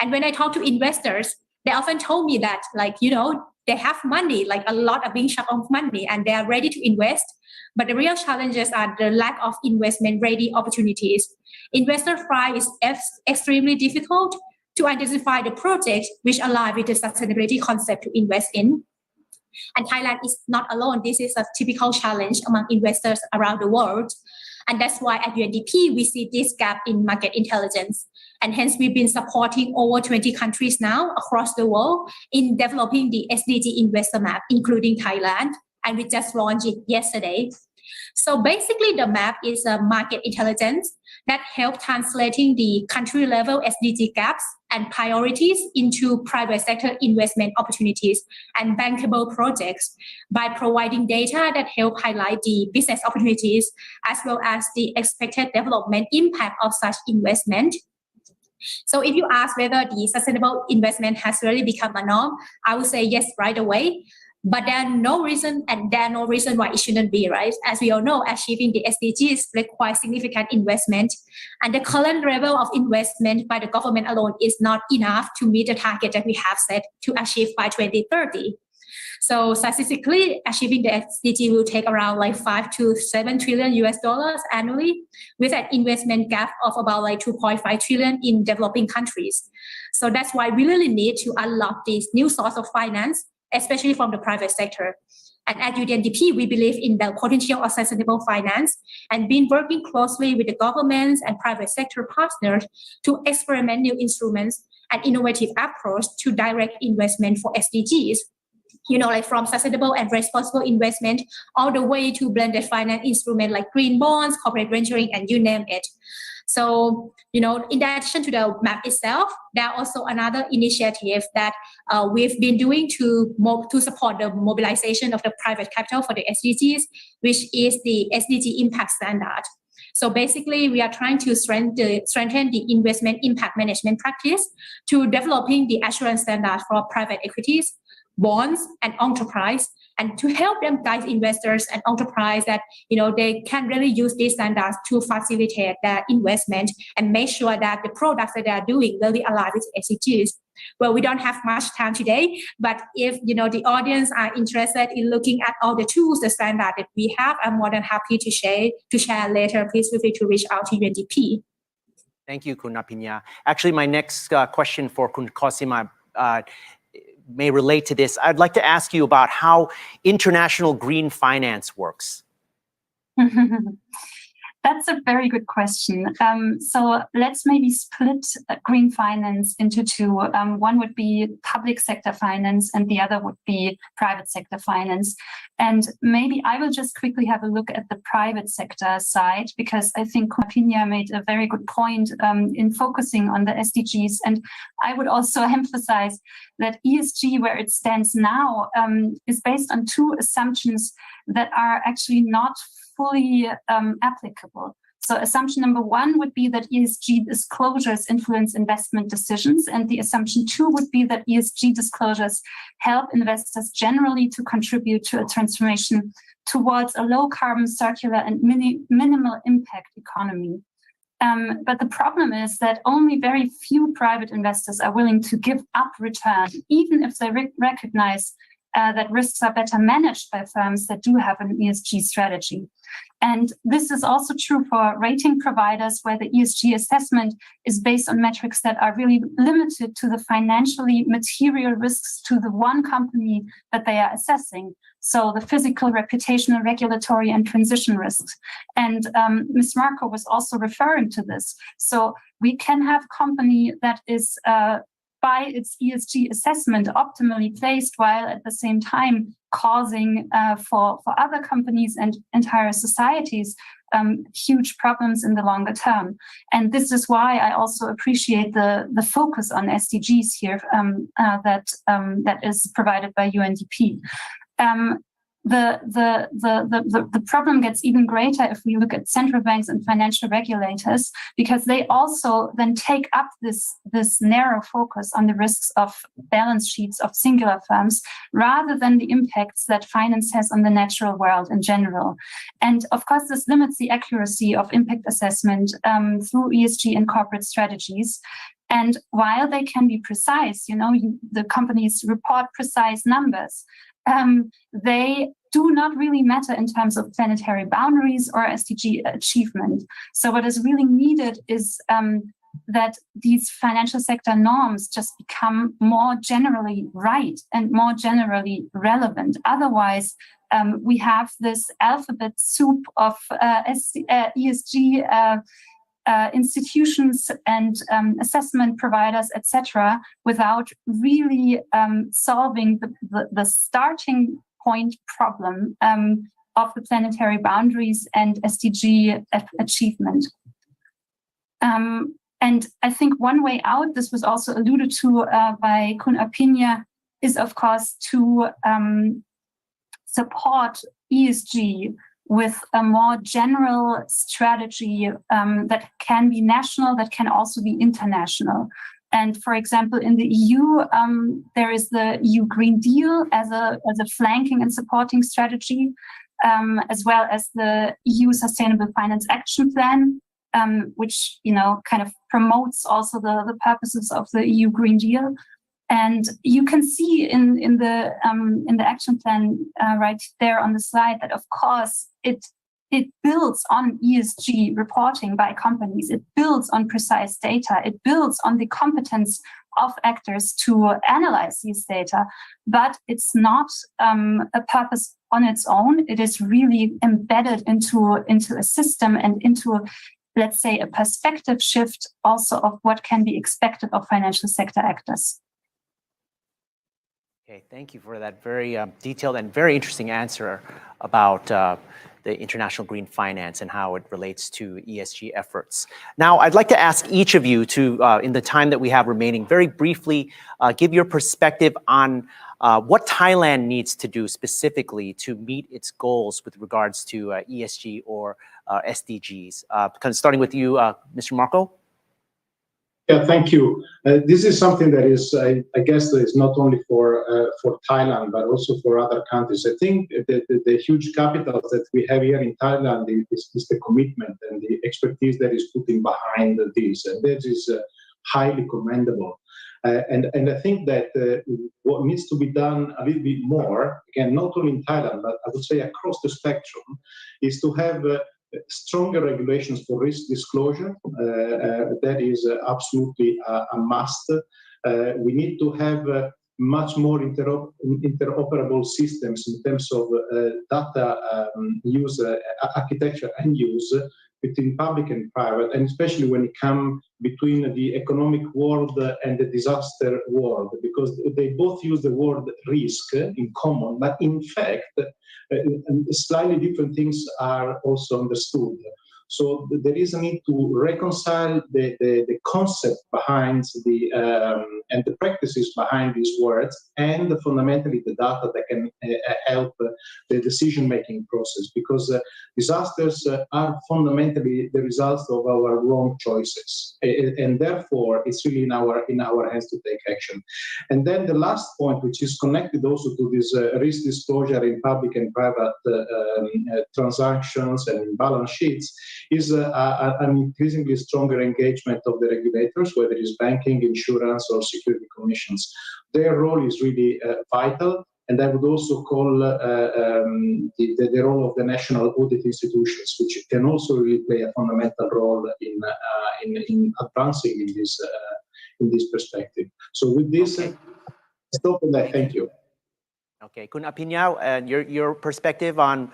And when I talk to investors, they often told me that, they have money, a lot of being short of money, and they are ready to invest. But the real challenges are the lack of investment-ready opportunities. Investor find it extremely difficult to identify the projects which align with the sustainability concept to invest in. And Thailand is not alone. This is a typical challenge among investors around the world. And that's why at UNDP, we see this gap in market intelligence. And hence, we've been supporting over 20 countries now across the world in developing the SDG investor map, including Thailand. And we just launched it yesterday. So basically, the map is a market intelligence that helps translating the country level SDG gaps and priorities into private sector investment opportunities and bankable projects by providing data that help highlight the business opportunities as well as the expected development impact of such investment. So if you ask whether the sustainable investment has really become a norm, I would say yes right away. But there's no reason why it shouldn't be, right? As we all know, achieving the SDGs requires significant investment, and the current level of investment by the government alone is not enough to meet the target that we have set to achieve by 2030. So statistically, achieving the SDG will take around 5 to 7 trillion US dollars annually, with an investment gap of about 2.5 trillion in developing countries. So that's why we really need to unlock this new source of finance, especially from the private sector. And at UNDP, we believe in the potential of sustainable finance and been working closely with the governments and private sector partners to experiment new instruments and innovative approach to direct investment for SDGs. From sustainable and responsible investment all the way to blended finance instruments like green bonds, corporate venturing, and you name it. So, in addition to the map itself, there are also another initiative that we've been doing to support the mobilization of the private capital for the SDGs, which is the SDG Impact Standard. So basically, we are trying to strengthen the investment impact management practice to developing the assurance standard for private equities, bonds, and enterprise, and to help them guide investors and enterprise that they can really use these standards to facilitate their investment and make sure that the products that they are doing really align with SDGs. Well, we don't have much time today, but if the audience are interested in looking at all the tools, the standard that we have, I'm more than happy to share later. Please feel free to reach out to UNDP. Thank you, Kun Apinya. Actually, my next question for Kun Cosima may relate to this. I'd like to ask you about how international green finance works. That's a very good question. So let's maybe split green finance into two. One would be public sector finance and the other would be private sector finance. And maybe I will just quickly have a look at the private sector side, because I think Pinya made a very good point in focusing on the SDGs. And I would also emphasize that ESG, where it stands now, is based on two assumptions that are actually not fully applicable. So assumption number one would be that ESG disclosures influence investment decisions. And the assumption two would be that ESG disclosures help investors generally to contribute to a transformation towards a low carbon, circular, and minimal impact economy. But the problem is that only very few private investors are willing to give up return, even if they recognize that risks are better managed by firms that do have an ESG strategy. And this is also true for rating providers, where the ESG assessment is based on metrics that are really limited to the financially material risks to the one company that they are assessing. So the physical, reputational, regulatory, and transition risks. And Ms. Marco was also referring to this. So we can have a company that is by its ESG assessment optimally placed, while at the same time causing for other companies and entire societies huge problems in the longer term. And this is why I also appreciate the focus on SDGs here that is provided by UNDP. The problem gets even greater if we look at central banks and financial regulators, because they also then take up this narrow focus on the risks of balance sheets of singular firms, rather than the impacts that finance has on the natural world in general. And of course, this limits the accuracy of impact assessment through ESG and corporate strategies. And while they can be precise, the companies report precise numbers, they do not really matter in terms of planetary boundaries or SDG achievement. So what is really needed is that these financial sector norms just become more generally right and more generally relevant. Otherwise, we have this alphabet soup of ESG institutions and assessment providers, etc., without really solving the starting point problem of the planetary boundaries and SDG achievement. And I think one way out, this was also alluded to by Kun Apina, is of course to support ESG with a more general strategy that can be national, that can also be international. And for example, in the EU, there is the EU Green Deal as a flanking and supporting strategy, as well as the EU Sustainable Finance Action Plan, which kind of promotes also the purposes of the EU Green Deal. And you can see in the action plan right there on the slide that, of course, it builds on ESG reporting by companies. It builds on precise data. It builds on the competence of actors to analyze these data. But it's not a purpose on its own. It is really embedded into a system and into, let's say, a perspective shift also of what can be expected of financial sector actors. Okay, thank you for that very detailed and very interesting answer about the international green finance and how it relates to ESG efforts. Now, I'd like to ask each of you to, in the time that we have remaining, very briefly give your perspective on what Thailand needs to do specifically to meet its goals with regards to ESG or SDGs. Kind of starting with you, Mr. Marco. Yeah, thank you. This is something that is, I guess, that is not only for Thailand, but also for other countries. I think the huge capital that we have here in Thailand is the commitment and the expertise that is putting behind this. And that is highly commendable. And I think that what needs to be done a little bit more, again, not only in Thailand, but I would say across the spectrum, is to have stronger regulations for risk disclosure. That is absolutely a must. We need to have much more interoperable systems in terms of data use, architecture and use between public and private, and especially when it comes between the economic world and the disaster world, because they both use the word risk in common, but in fact, slightly different things are also understood. So there is a need to reconcile the concept behind and the practices behind these words, and fundamentally the data that can help the decision-making process, because disasters are fundamentally the results of our wrong choices, and therefore it's really in our hands to take action. And then the last point, which is connected also to this risk disclosure in public and private transactions and in balance sheets, is an increasingly stronger engagement of the regulators, whether it's banking, insurance, or security commissions. Their role is really vital, And I would also call the role of the national audit institutions, which can also really play a fundamental role in advancing in this perspective. So with this, stop and I thank you. Okay, Kun Apinya, your perspective on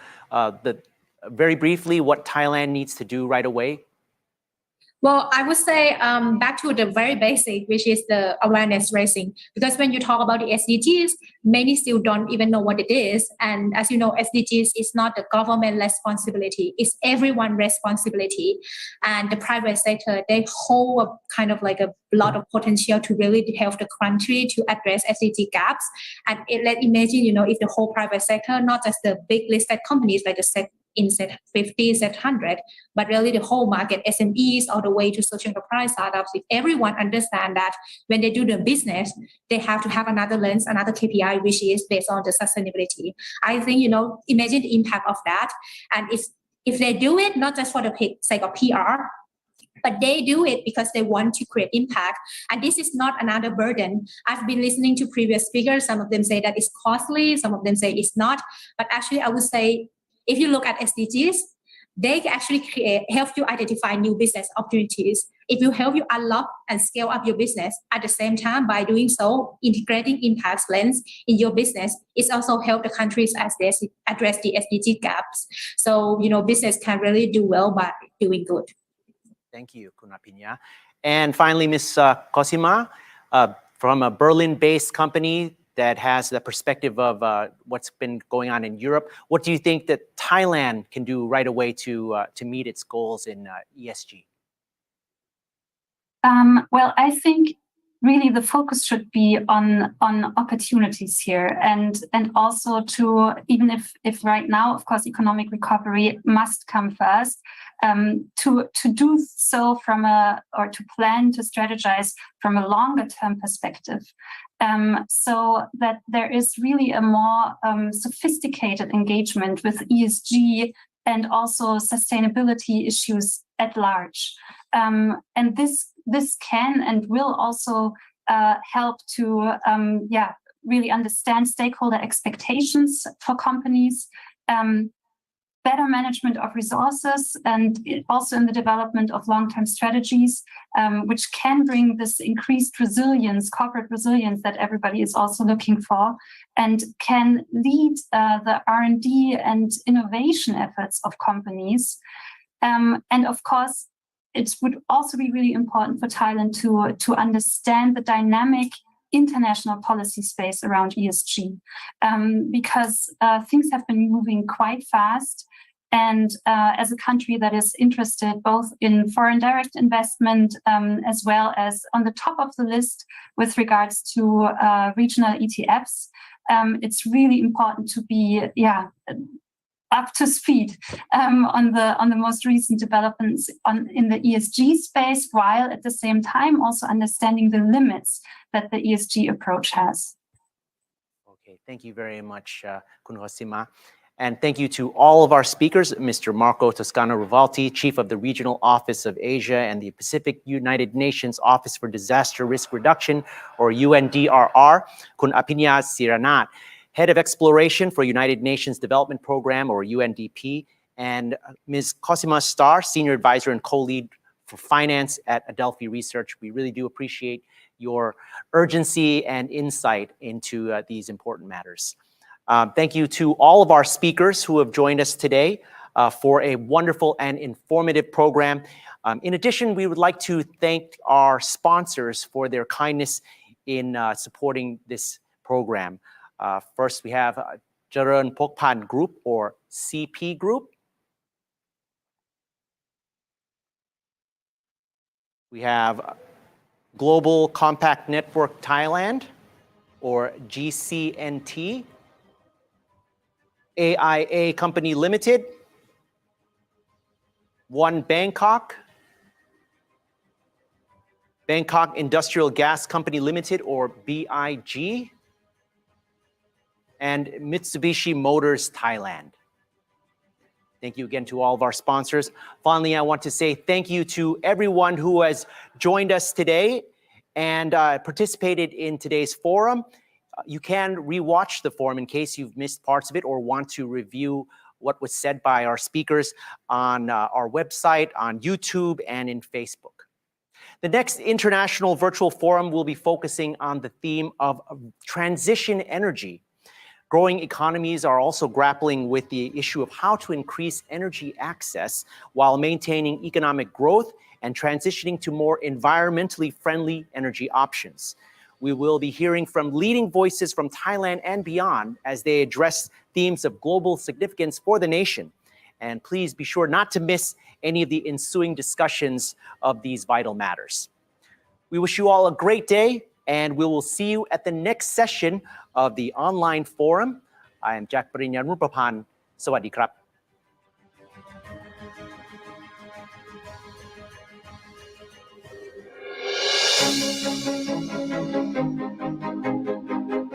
very briefly what Thailand needs to do right away. Well, I would say back to the very basic, which is the awareness raising. Because when you talk about the SDGs, many still don't even know what it is. And as you know, SDGs is not the government responsibility; it's everyone's responsibility. And the private sector, they hold a kind of like a lot of potential to really help the country to address SDG gaps. And let's imagine, if the whole private sector, not just the big listed companies like the in set 50, set 100, but really the whole market, SMEs, all the way to social enterprise startups. If everyone understand that when they do the business, they have to have another lens, another KPI, which is based on the sustainability. I think, imagine the impact of that. And if they do it, not just for the sake of PR, but they do it because they want to create impact. And this is not another burden. I've been listening to previous speakers. Some of them say that it's costly. Some of them say it's not. But actually, I would say, if you look at SDGs, they actually help you identify new business opportunities. It will help you unlock and scale up your business. At the same time, by doing so, integrating impact lens in your business, it's also help the countries as they address the SDG gaps. So, business can really do well by doing good. Thank you, Kun Apinya. And finally, Ms. Cosima, from a Berlin-based company that has the perspective of what's been going on in Europe. What do you think that Thailand can do right away to meet its goals in ESG? Well, I think really the focus should be on opportunities here, and also to, even if right now, of course, economic recovery must come first, to do so or to plan, to strategize from a longer term perspective. So that there is really a more sophisticated engagement with ESG and also sustainability issues at large. And this can and will also help to really understand stakeholder expectations for companies, better management of resources, and also in the development of long-term strategies, which can bring this increased resilience, corporate resilience that everybody is also looking for, and can lead the R&D and innovation efforts of companies. And of course, it would also be really important for Thailand to understand the dynamic international policy space around ESG, because things have been moving quite fast. And as a country that is interested both in foreign direct investment as well as on the top of the list with regards to regional ETFs, it's really important to be up to speed on the most recent developments in the ESG space, while at the same time also understanding the limits that the ESG approach has. Okay, thank you very much, Kun Cosima. And thank you to all of our speakers, Mr. Marco Toscano-Rivalti, Chief of the Regional Office of Asia and the Pacific United Nations Office for Disaster Risk Reduction, or UNDRR, Kun Apinya Siranat, Head of Exploration for United Nations Development Program, or UNDP, and Ms. Cosima Starr, Senior Advisor and Co-Lead for Finance at Adelphi Research. We really do appreciate your urgency and insight into these important matters. Thank you to all of our speakers who have joined us today for a wonderful and informative program. In addition, we would like to thank our sponsors for their kindness in supporting this program. First, we have Jaran Pokpan Group, or CP Group. We have Global Compact Network Thailand, or GCNT. AIA Company Limited, One Bangkok, Bangkok Industrial Gas Company Limited, or BIG, and Mitsubishi Motors Thailand. Thank you again to all of our sponsors. Finally, I want to say thank you to everyone who has joined us today and participated in today's forum. You can rewatch the forum in case you've missed parts of it or want to review what was said by our speakers on our website, on YouTube, and in Facebook. The next International Virtual Forum will be focusing on the theme of transition energy. Growing economies are also grappling with the issue of how to increase energy access while maintaining economic growth and transitioning to more environmentally friendly energy options. We will be hearing from leading voices from Thailand and beyond as they address themes of global significance for the nation. And please be sure not to miss any of the ensuing discussions of these vital matters. We wish you all a great day, and we will see you at the next session of the online forum. I am Jack Parinyaruprapan. Sawadee krap.